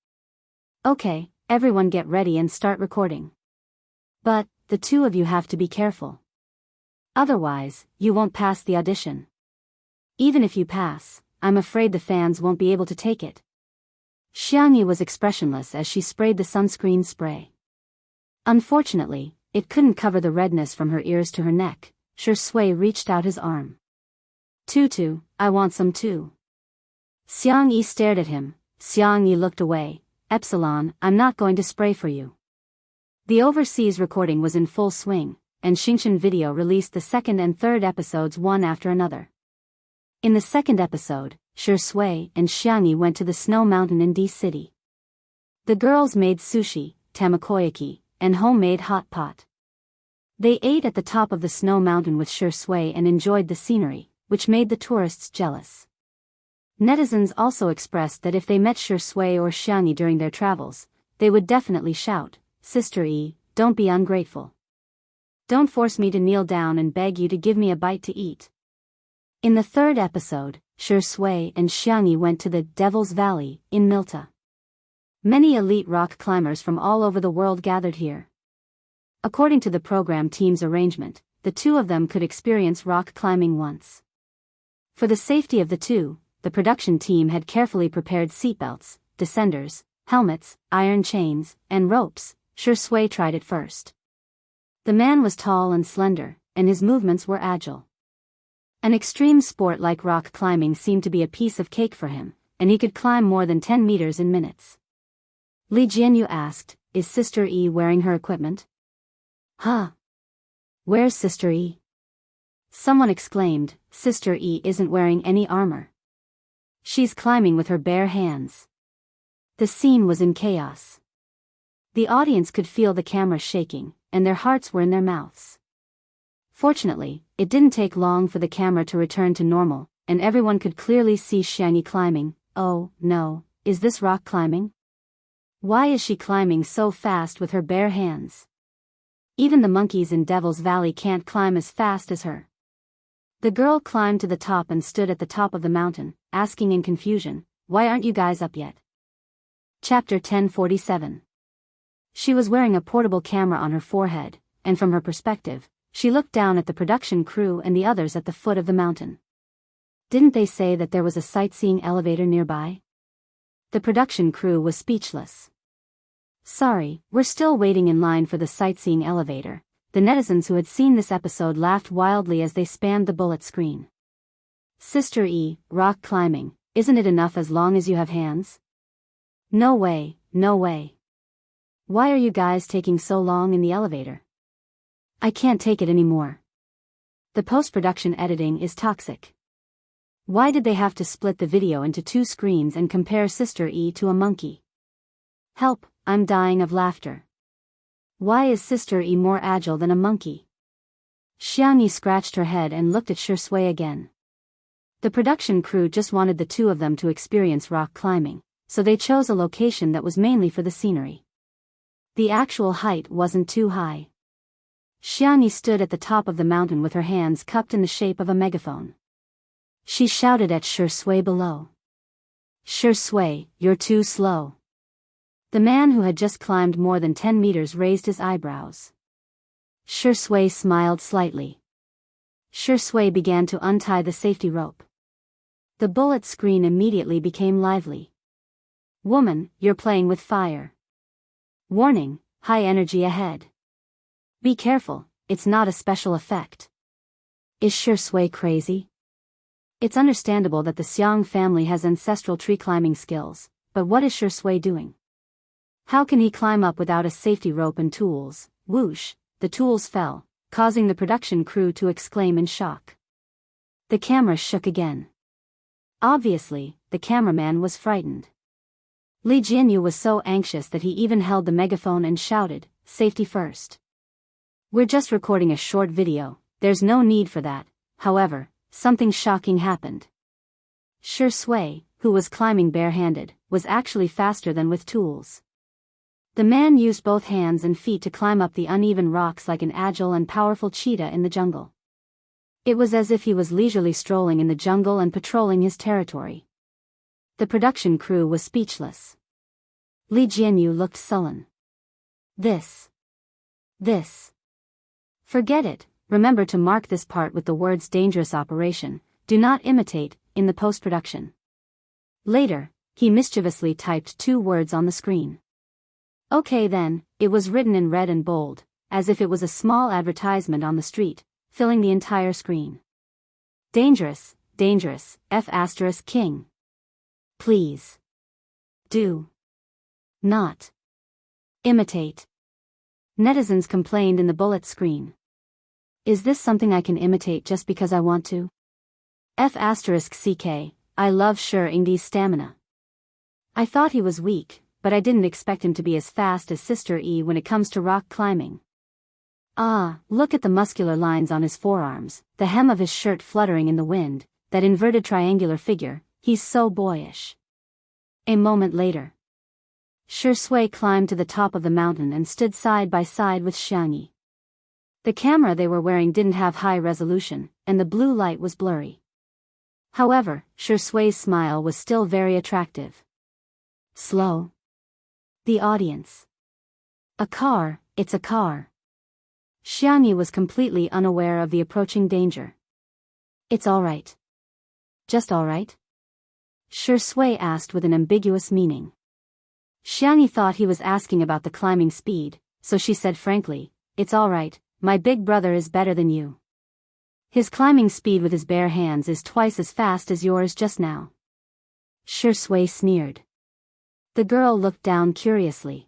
"Okay, everyone get ready and start recording. But, the two of you have to be careful. Otherwise, you won't pass the audition. Even if you pass, I'm afraid the fans won't be able to take it." Xiangyi was expressionless as she sprayed the sunscreen spray. Unfortunately, it couldn't cover the redness from her ears to her neck. Shui reached out his arm. Tutu, I want some too. Xiang Yi stared at him. Xiang Yi looked away. Epsilon, I'm not going to spray for you. The overseas recording was in full swing, and Xingshan Video released the second and third episodes one after another. In the second episode, Shui and Xiang Yi went to the snow mountain in D City. The girls made sushi, tamakoyaki, and homemade hot pot. They ate at the top of the snow mountain with Shui and enjoyed the scenery, which made the tourists jealous. Netizens also expressed that if they met Shui or Xiang Yi during their travels, they would definitely shout, "Sister E, don't be ungrateful. Don't force me to kneel down and beg you to give me a bite to eat." In the third episode, Shui and Xiang Yi went to the Devil's Valley in Milta. Many elite rock climbers from all over the world gathered here. According to the program team's arrangement, the two of them could experience rock climbing once. For the safety of the two, the production team had carefully prepared seatbelts, descenders, helmets, iron chains, and ropes. Shui tried it first. The man was tall and slender, and his movements were agile. An extreme sport like rock climbing seemed to be a piece of cake for him, and he could climb more than 10 meters in minutes. Li Jianyu asked, "Is Sister E wearing her equipment?" "Huh? Where's Sister E?" Someone exclaimed, "Sister E isn't wearing any armor. She's climbing with her bare hands." The scene was in chaos. The audience could feel the camera shaking, and their hearts were in their mouths. Fortunately, it didn't take long for the camera to return to normal, and everyone could clearly see Xiang Yi climbing. "Oh, no, is this rock climbing? Why is she climbing so fast with her bare hands? Even the monkeys in Devil's Valley can't climb as fast as her." The girl climbed to the top and stood at the top of the mountain, asking in confusion, "Why aren't you guys up yet?" Chapter 1047. She was wearing a portable camera on her forehead, and from her perspective, she looked down at the production crew and the others at the foot of the mountain. Didn't they say that there was a sightseeing elevator nearby? The production crew was speechless. "Sorry, we're still waiting in line for the sightseeing elevator." The netizens who had seen this episode laughed wildly as they spammed the bullet screen. "Sister E, rock climbing, isn't it enough as long as you have hands? No way, no way. Why are you guys taking so long in the elevator? I can't take it anymore. The post-production editing is toxic. Why did they have to split the video into 2 screens and compare Sister E to a monkey? Help, I'm dying of laughter. Why is Sister E more agile than a monkey?" Xiang Yi scratched her head and looked at Shui again. The production crew just wanted the two of them to experience rock climbing, so they chose a location that was mainly for the scenery. The actual height wasn't too high. Xiang Yi stood at the top of the mountain with her hands cupped in the shape of a megaphone. She shouted at Shui below. "Shui, you're too slow." The man who had just climbed more than 10 meters raised his eyebrows. Shui smiled slightly. Shui began to untie the safety rope. The bullet screen immediately became lively. "Woman, you're playing with fire. Warning, high energy ahead. Be careful, it's not a special effect." Is Shui crazy? It's understandable that the Xiang family has ancestral tree climbing skills, but what is Shui doing? How can he climb up without a safety rope and tools? Whoosh, the tools fell, causing the production crew to exclaim in shock. The camera shook again. Obviously, the cameraman was frightened. Li Jianyu was so anxious that he even held the megaphone and shouted, "Safety first. We're just recording a short video, there's no need for that." However, something shocking happened. Shui, who was climbing barehanded, was actually faster than with tools. The man used both hands and feet to climb up the uneven rocks like an agile and powerful cheetah in the jungle. It was as if he was leisurely strolling in the jungle and patrolling his territory. The production crew was speechless. Li Jianyu looked sullen. This. Forget it, remember to mark this part with the words "dangerous operation, do not imitate," in the post-production. Later, he mischievously typed 2 words on the screen. Okay then, it was written in red and bold, as if it was a small advertisement on the street, filling the entire screen. Dangerous, dangerous, F***king. Please. Do not imitate. Netizens complained in the bullet screen. Is this something I can imitate just because I want to? F***ck, I love Shi Yingdi's stamina. I thought he was weak, but I didn't expect him to be as fast as Sister E when it comes to rock climbing. Ah, look at the muscular lines on his forearms, the hem of his shirt fluttering in the wind, that inverted triangular figure, he's so boyish. A moment later, Shi Sui climbed to the top of the mountain and stood side by side with Xiangyi. The camera they were wearing didn't have high resolution, and the blue light was blurry. However, Shi Sui's smile was still very attractive. Slow. The audience. A car, it's a car. Xiangyi was completely unaware of the approaching danger. It's all right. Just all right? Shi Sui asked with an ambiguous meaning. Xiangyi thought he was asking about the climbing speed, so she said frankly, it's all right, my big brother is better than you. His climbing speed with his bare hands is twice as fast as yours just now. Shi Sui sneered. The girl looked down curiously.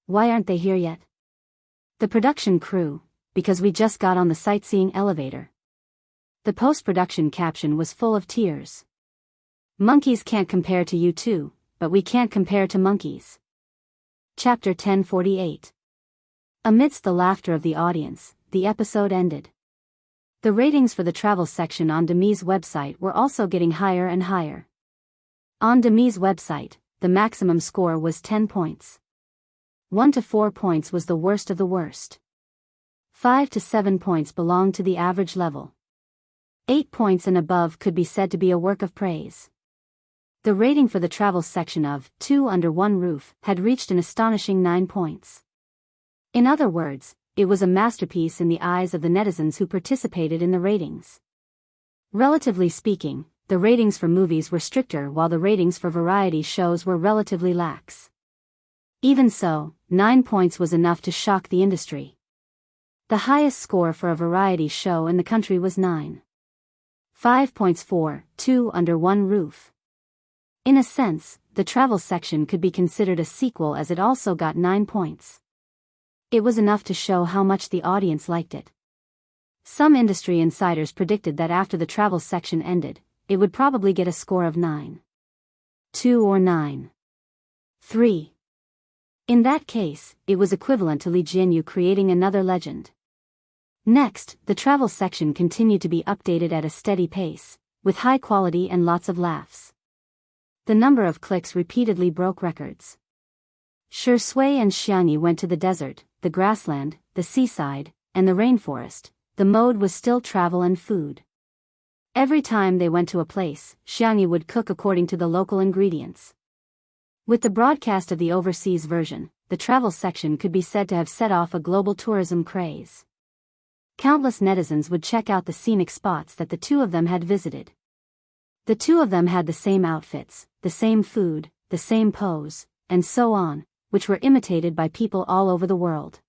Why aren't they here yet? The production crew, because we just got on the sightseeing elevator. The post-production caption was full of tears. Monkeys can't compare to you too, but we can't compare to monkeys. Chapter 1048. Amidst the laughter of the audience, the episode ended. The ratings for the travel section on Demi's website were also getting higher and higher. On Demi's website, the maximum score was 10 points. 1 to 4 points was the worst of the worst. 5 to 7 points belonged to the average level. 8 points and above could be said to be a work of praise. The rating for the travel section of Two Under One Roof had reached an astonishing 9 points. In other words, it was a masterpiece in the eyes of the netizens who participated in the ratings. Relatively speaking, the ratings for movies were stricter while the ratings for variety shows were relatively lax. Even so, 9 points was enough to shock the industry. The highest score for a variety show in the country was 9. 5 points for Two Under One Roof. In a sense, the travel section could be considered a sequel as it also got 9 points. It was enough to show how much the audience liked it. Some industry insiders predicted that after the travel section ended, it would probably get a score of 9. 2 or 9. 3. In that case, it was equivalent to Li Jianyu creating another legend. Next, the travel section continued to be updated at a steady pace, with high quality and lots of laughs. The number of clicks repeatedly broke records. Shi Sui and Xiangyi went to the desert, the grassland, the seaside, and the rainforest. The mode was still travel and food. Every time they went to a place, Xiangyi would cook according to the local ingredients. With the broadcast of the overseas version, the travel section could be said to have set off a global tourism craze. Countless netizens would check out the scenic spots that the two of them had visited. The two of them had the same outfits, the same food, the same pose, and so on, which were imitated by people all over the world.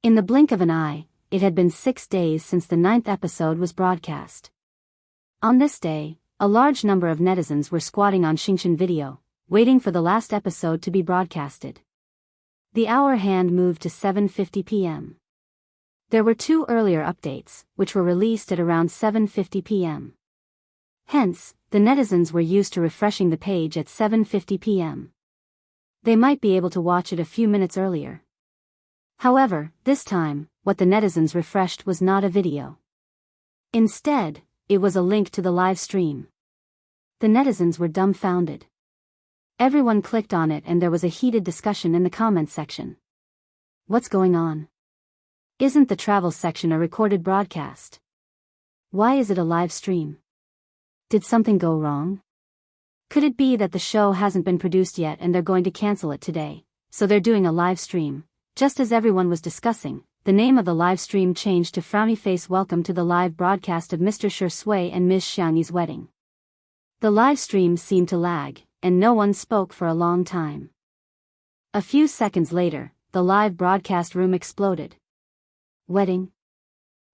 In the blink of an eye, it had been 6 days since the 9th episode was broadcast. On this day, a large number of netizens were squatting on Xingshan Video, waiting for the last episode to be broadcasted. The hour hand moved to 7:50 p.m. There were 2 earlier updates, which were released at around 7:50 p.m. Hence, the netizens were used to refreshing the page at 7:50 p.m. They might be able to watch it a few minutes earlier. However, this time, what the netizens refreshed was not a video. Instead, it was a link to the live stream. The netizens were dumbfounded. Everyone clicked on it and there was a heated discussion in the comments section. What's going on? Isn't the travel section a recorded broadcast? Why is it a live stream? Did something go wrong? Could it be that the show hasn't been produced yet and they're going to cancel it today, so they're doing a live stream? Just as everyone was discussing, the name of the live stream changed to Frowny Face Welcome to the live broadcast of Mr. Shi Sui and Ms. Xiangyi's wedding. The live stream seemed to lag, and no one spoke for a long time. A few seconds later, the live broadcast room exploded. Wedding?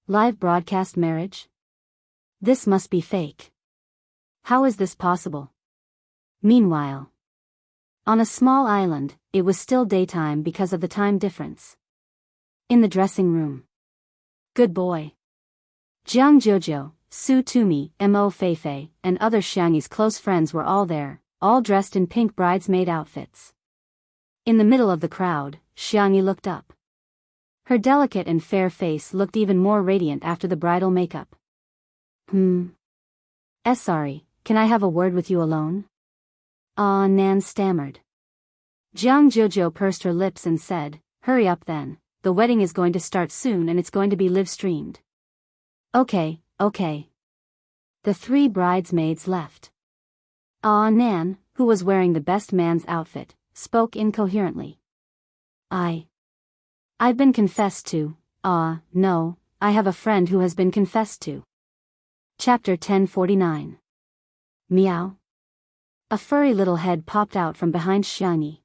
Live broadcast marriage? This must be fake. How is this possible? Meanwhile, on a small island, it was still daytime because of the time difference. In the dressing room. Good boy. Jiang Jojo, Su Tumi, Mo Feifei, and other Xiangyi's close friends were all there, all dressed in pink bridesmaid outfits. In the middle of the crowd, Xiangyi looked up. Her delicate and fair face looked even more radiant after the bridal makeup. Sorry, can I have a word with you alone? Nan stammered. Jiang Jojo pursed her lips and said, hurry up then, the wedding is going to start soon and it's going to be live-streamed. Okay. The three bridesmaids left. Nan, who was wearing the best man's outfit, spoke incoherently. I've been confessed to. No, I have a friend who has been confessed to. Chapter 1049. Meow. A furry little head popped out from behind Xiangyi.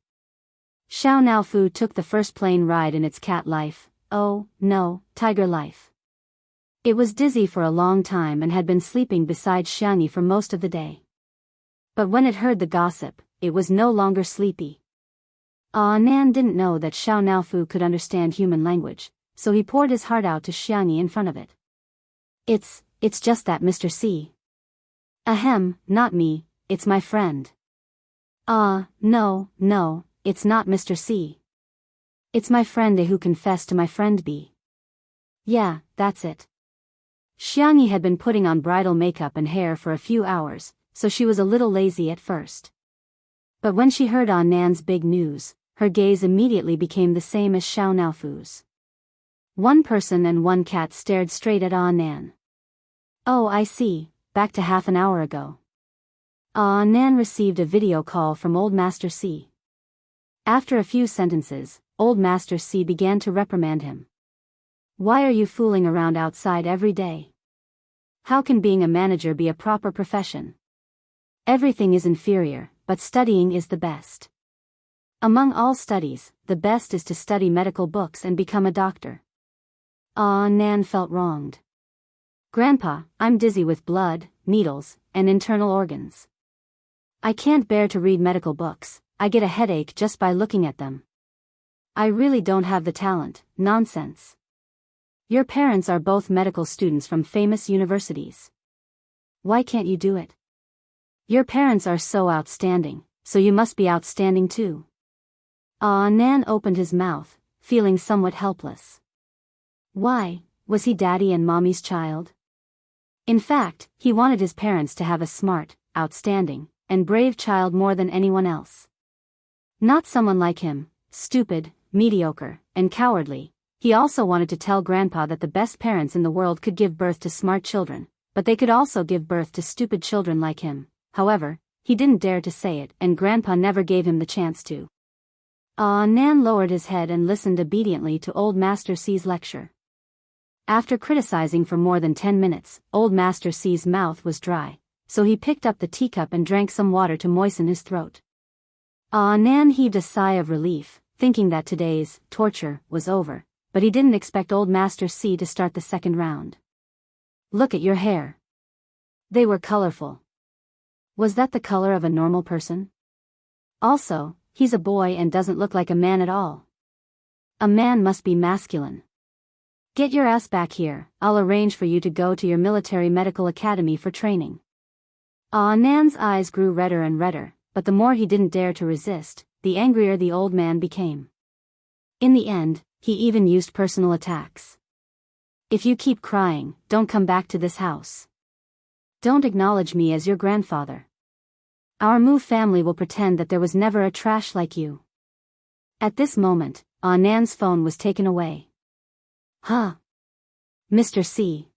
Xiao Naofu took the first plane ride in its cat life, oh, no, tiger life. It was dizzy for a long time and had been sleeping beside Xiangyi for most of the day. But when it heard the gossip, it was no longer sleepy. Nan didn't know that Xiao Naofu could understand human language, so he poured his heart out to Xiangyi in front of it. It's just that Mr. C. Ahem, not me, it's my friend. No, it's not Mr. C. It's my friend A who confessed to my friend B. Yeah, that's it. Xiangyi had been putting on bridal makeup and hair for a few hours, so she was a little lazy at first. But when she heard Nan's big news, her gaze immediately became the same as Xiao Naofu's. One person and one cat stared straight at Nan. Oh, I see, back to half an hour ago. Nan received a video call from Old Master C. After a few sentences, Old Master C began to reprimand him. Why are you fooling around outside every day? How can being a manager be a proper profession? Everything is inferior, but studying is the best. Among all studies, the best is to study medical books and become a doctor. Nan felt wronged. Grandpa, I'm dizzy with blood, needles, and internal organs. I can't bear to read medical books, I get a headache just by looking at them. I really don't have the talent, nonsense. Your parents are both medical students from famous universities. Why can't you do it? Your parents are so outstanding, so you must be outstanding too. Nan opened his mouth, feeling somewhat helpless. Why, was he daddy and mommy's child? In fact, he wanted his parents to have a smart, outstanding, and brave child more than anyone else. Not someone like him, stupid, mediocre, and cowardly. He also wanted to tell Grandpa that the best parents in the world could give birth to smart children, but they could also give birth to stupid children like him. However, he didn't dare to say it and Grandpa never gave him the chance to. Nan lowered his head and listened obediently to Old Master C's lecture. After criticizing for more than 10 minutes, Old Master C's mouth was dry, so he picked up the teacup and drank some water to moisten his throat. Nan heaved a sigh of relief, thinking that today's torture was over, but he didn't expect Old Master C to start the second round. Look at your hair. They were colorful. Was that the color of a normal person? Also, he's a boy and doesn't look like a man at all. A man must be masculine. Get your ass back here, I'll arrange for you to go to your military medical academy for training. Nan's eyes grew redder and redder, but the more he didn't dare to resist, the angrier the old man became. In the end, he even used personal attacks. If you keep crying, don't come back to this house. Don't acknowledge me as your grandfather. Our Mu family will pretend that there was never a trash like you. At this moment, Nan's phone was taken away. Huh? Mr. C.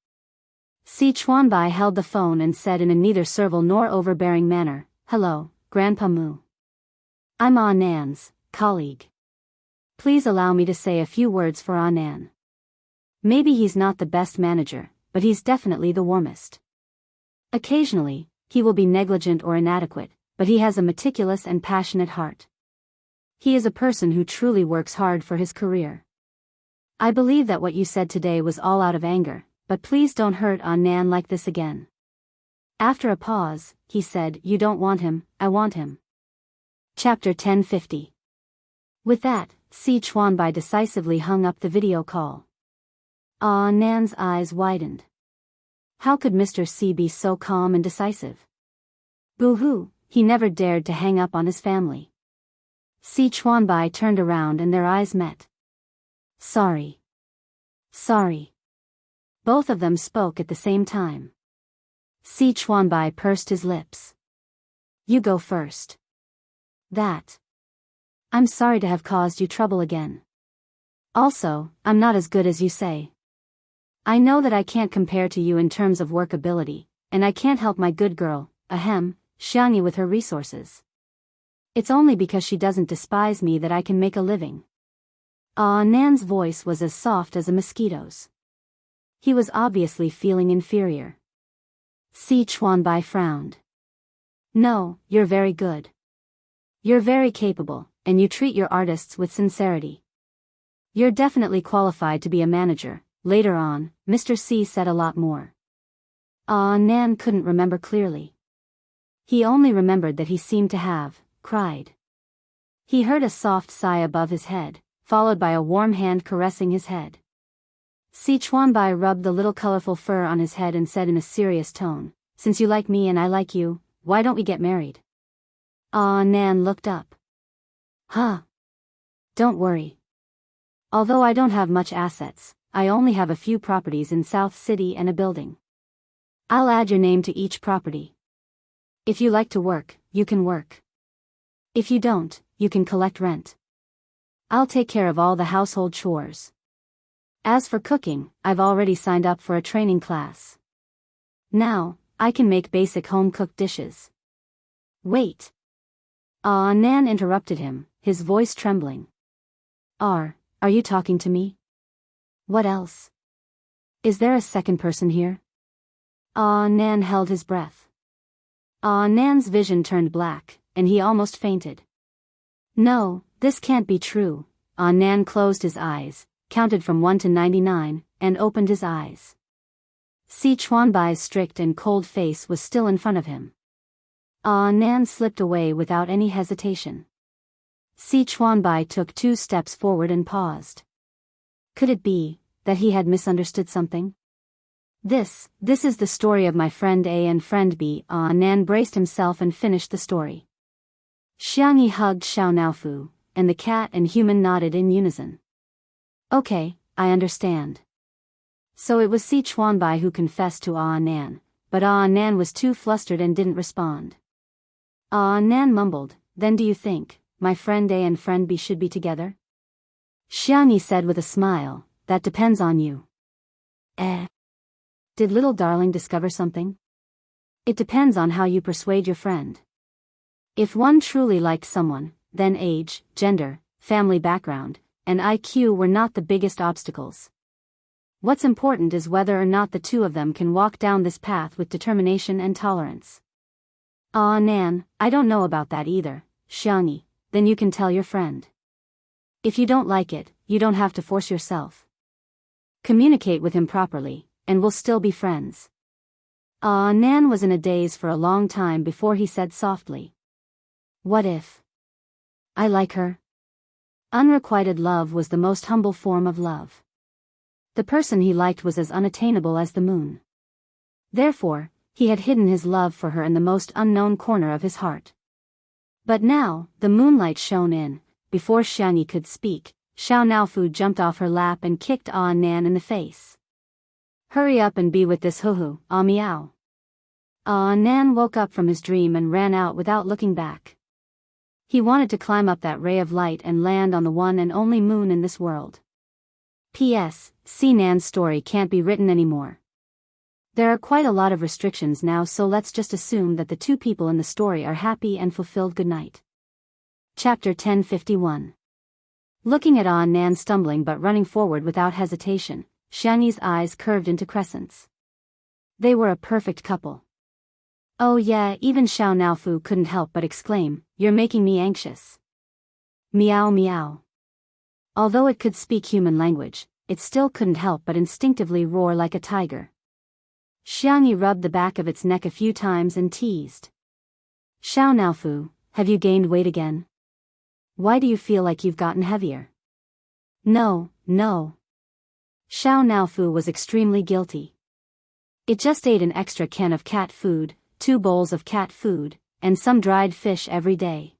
Si Chuanbai held the phone and said in a neither servile nor overbearing manner, Hello, Grandpa Mu. I'm Nan's colleague. Please allow me to say a few words for Nan. Maybe he's not the best manager, but he's definitely the warmest. Occasionally, he will be negligent or inadequate, but he has a meticulous and passionate heart. He is a person who truly works hard for his career. I believe that what you said today was all out of anger, but please don't hurt Nan like this again. After a pause, he said, you don't want him, I want him. Chapter 1050. With that, Si Chuanbai decisively hung up the video call. Nan's eyes widened. How could Mr. C be so calm and decisive? Boo-hoo, he never dared to hang up on his family. Si Chuanbai turned around and their eyes met. Sorry. Sorry. Both of them spoke at the same time. Si Chuanbai pursed his lips. You go first. That. I'm sorry to have caused you trouble again. Also, I'm not as good as you say. I know that I can't compare to you in terms of work ability, and I can't help my good girl, Xiangyi with her resources. It's only because she doesn't despise me that I can make a living. Nan's voice was as soft as a mosquito's. He was obviously feeling inferior. Si Chuanbai frowned. No, you're very good. You're very capable, and you treat your artists with sincerity. You're definitely qualified to be a manager. Later on, Mr. C said a lot more. Nan couldn't remember clearly. He only remembered that he seemed to have cried. He heard a soft sigh above his head, followed by a warm hand caressing his head. Si Chuanbai rubbed the little colorful fur on his head and said in a serious tone, since you like me and I like you, why don't we get married? Nan looked up. Huh. Don't worry. Although I don't have much assets, I only have a few properties in South City and a building. I'll add your name to each property. If you like to work, you can work. If you don't, you can collect rent. I'll take care of all the household chores. As for cooking, I've already signed up for a training class. Now, I can make basic home-cooked dishes. Wait. Nan interrupted him, his voice trembling. Are you talking to me? What else? Is there a second person here? Nan held his breath. Nan's vision turned black, and he almost fainted. No, this can't be true. Nan closed his eyes, counted from 1 to 99, and opened his eyes. Si Chuanbai's strict and cold face was still in front of him. Nan slipped away without any hesitation. Si Chuanbai took 2 steps forward and paused. Could it be that he had misunderstood something? This is the story of my friend A and friend B. Nan braced himself and finished the story. Xiangyi hugged Xiao Naofu, and the cat and human nodded in unison. Okay, I understand. So it was Si Chuanbai who confessed to Nan, but Nan was too flustered and didn't respond. Nan mumbled, then do you think my friend A and friend B should be together? Xiangyi said with a smile, that depends on you. Did little darling discover something? It depends on how you persuade your friend. If one truly likes someone, then age, gender, family background, and IQ were not the biggest obstacles. What's important is whether or not the two of them can walk down this path with determination and tolerance. Nan, I don't know about that either, Xiangyi, then you can tell your friend. If you don't like it, you don't have to force yourself. Communicate with him properly, and we'll still be friends. Nan was in a daze for a long time before he said softly. What if I like her? Unrequited love was the most humble form of love. The person he liked was as unattainable as the moon. Therefore, he had hidden his love for her in the most unknown corner of his heart. But now, the moonlight shone in. Before Xiangyi could speak, Xiao Naofu jumped off her lap and kicked Nan in the face. Hurry up and be with this hoo-hoo, meow. Nan woke up from his dream and ran out without looking back. He wanted to climb up that ray of light and land on the one and only moon in this world. P.S. Nan's story can't be written anymore. There are quite a lot of restrictions now, so let's just assume that the two people in the story are happy and fulfilled. Good night. Chapter 1051. Looking at Nan stumbling but running forward without hesitation, Xiangyi's eyes curved into crescents. They were a perfect couple. Oh yeah, even Xiao Naofu couldn't help but exclaim, you're making me anxious. Meow meow. Although it could speak human language, it still couldn't help but instinctively roar like a tiger. Xiangyi rubbed the back of its neck a few times and teased. Xiao Naofu, have you gained weight again? Why do you feel like you've gotten heavier? No, no. Xiao Naofu was extremely guilty. It just ate an extra can of cat food, 2 bowls of cat food, and some dried fish every day.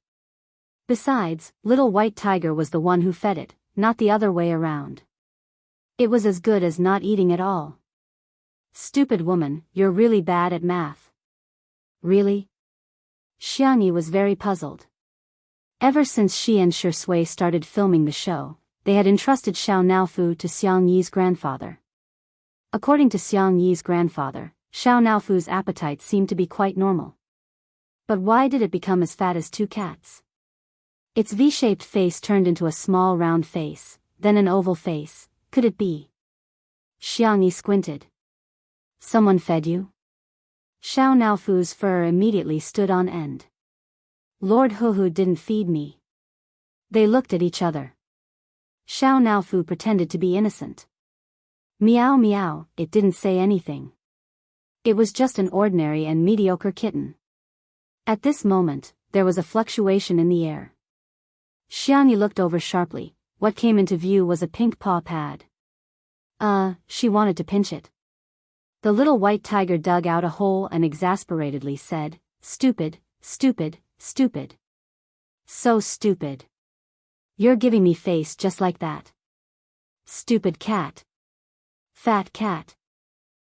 Besides, little white tiger was the one who fed it, not the other way around. It was as good as not eating at all. Stupid woman, you're really bad at math. Really? Xiangyi was very puzzled. Ever since she and Shui started filming the show, they had entrusted Xiao Naofu to Xiangyi's grandfather. According to Xiangyi's grandfather, Xiao Naofu's appetite seemed to be quite normal. But why did it become as fat as 2 cats? Its V-shaped face turned into a small round face, then an oval face. Could it be? Xiangyi squinted. Someone fed you? Xiao Naofu's fur immediately stood on end. Lord Huhu didn't feed me. They looked at each other. Xiao Naofu pretended to be innocent. Meow meow, it didn't say anything. It was just an ordinary and mediocre kitten. At this moment, there was a fluctuation in the air. Xiangyi looked over sharply. What came into view was a pink paw pad. She wanted to pinch it. The little white tiger dug out a hole and exasperatedly said, Stupid, stupid, stupid. So stupid. You're giving me face just like that. Stupid cat. Fat cat.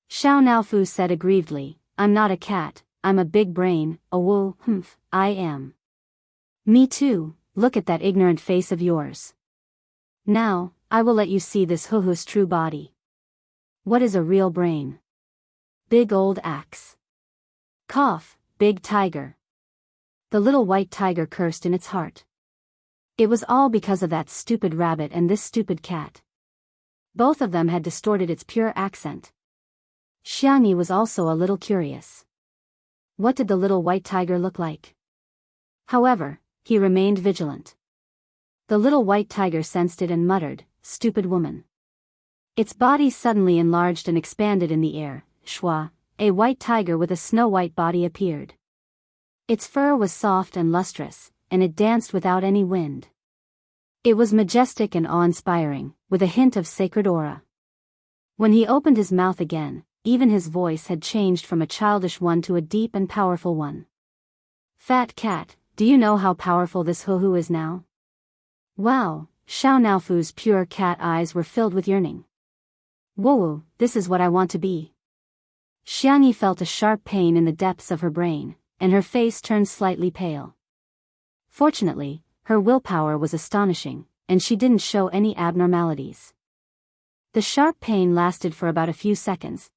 Xiao Naofu said aggrievedly, I'm not a cat, I'm a big brain, I am. Me too, look at that ignorant face of yours. Now, I will let you see this Huhu's true body. What is a real brain? Big old axe. Cough, big tiger. The little white tiger cursed in its heart. It was all because of that stupid rabbit and this stupid cat. Both of them had distorted its pure accent. Xiangyi was also a little curious. What did the little white tiger look like? However, he remained vigilant. The little white tiger sensed it and muttered, Stupid woman. Its body suddenly enlarged and expanded in the air. Shwa, a white tiger with a snow-white body appeared. Its fur was soft and lustrous, and it danced without any wind. It was majestic and awe-inspiring, with a hint of sacred aura. When he opened his mouth again, even his voice had changed from a childish one to a deep and powerful one. Fat cat, do you know how powerful this Huhu is now? Wow, Xiao Naofu's pure cat eyes were filled with yearning. Whoa, this is what I want to be. Xiangyi felt a sharp pain in the depths of her brain, and her face turned slightly pale. Fortunately, her willpower was astonishing, and she didn't show any abnormalities. The sharp pain lasted for about a few seconds,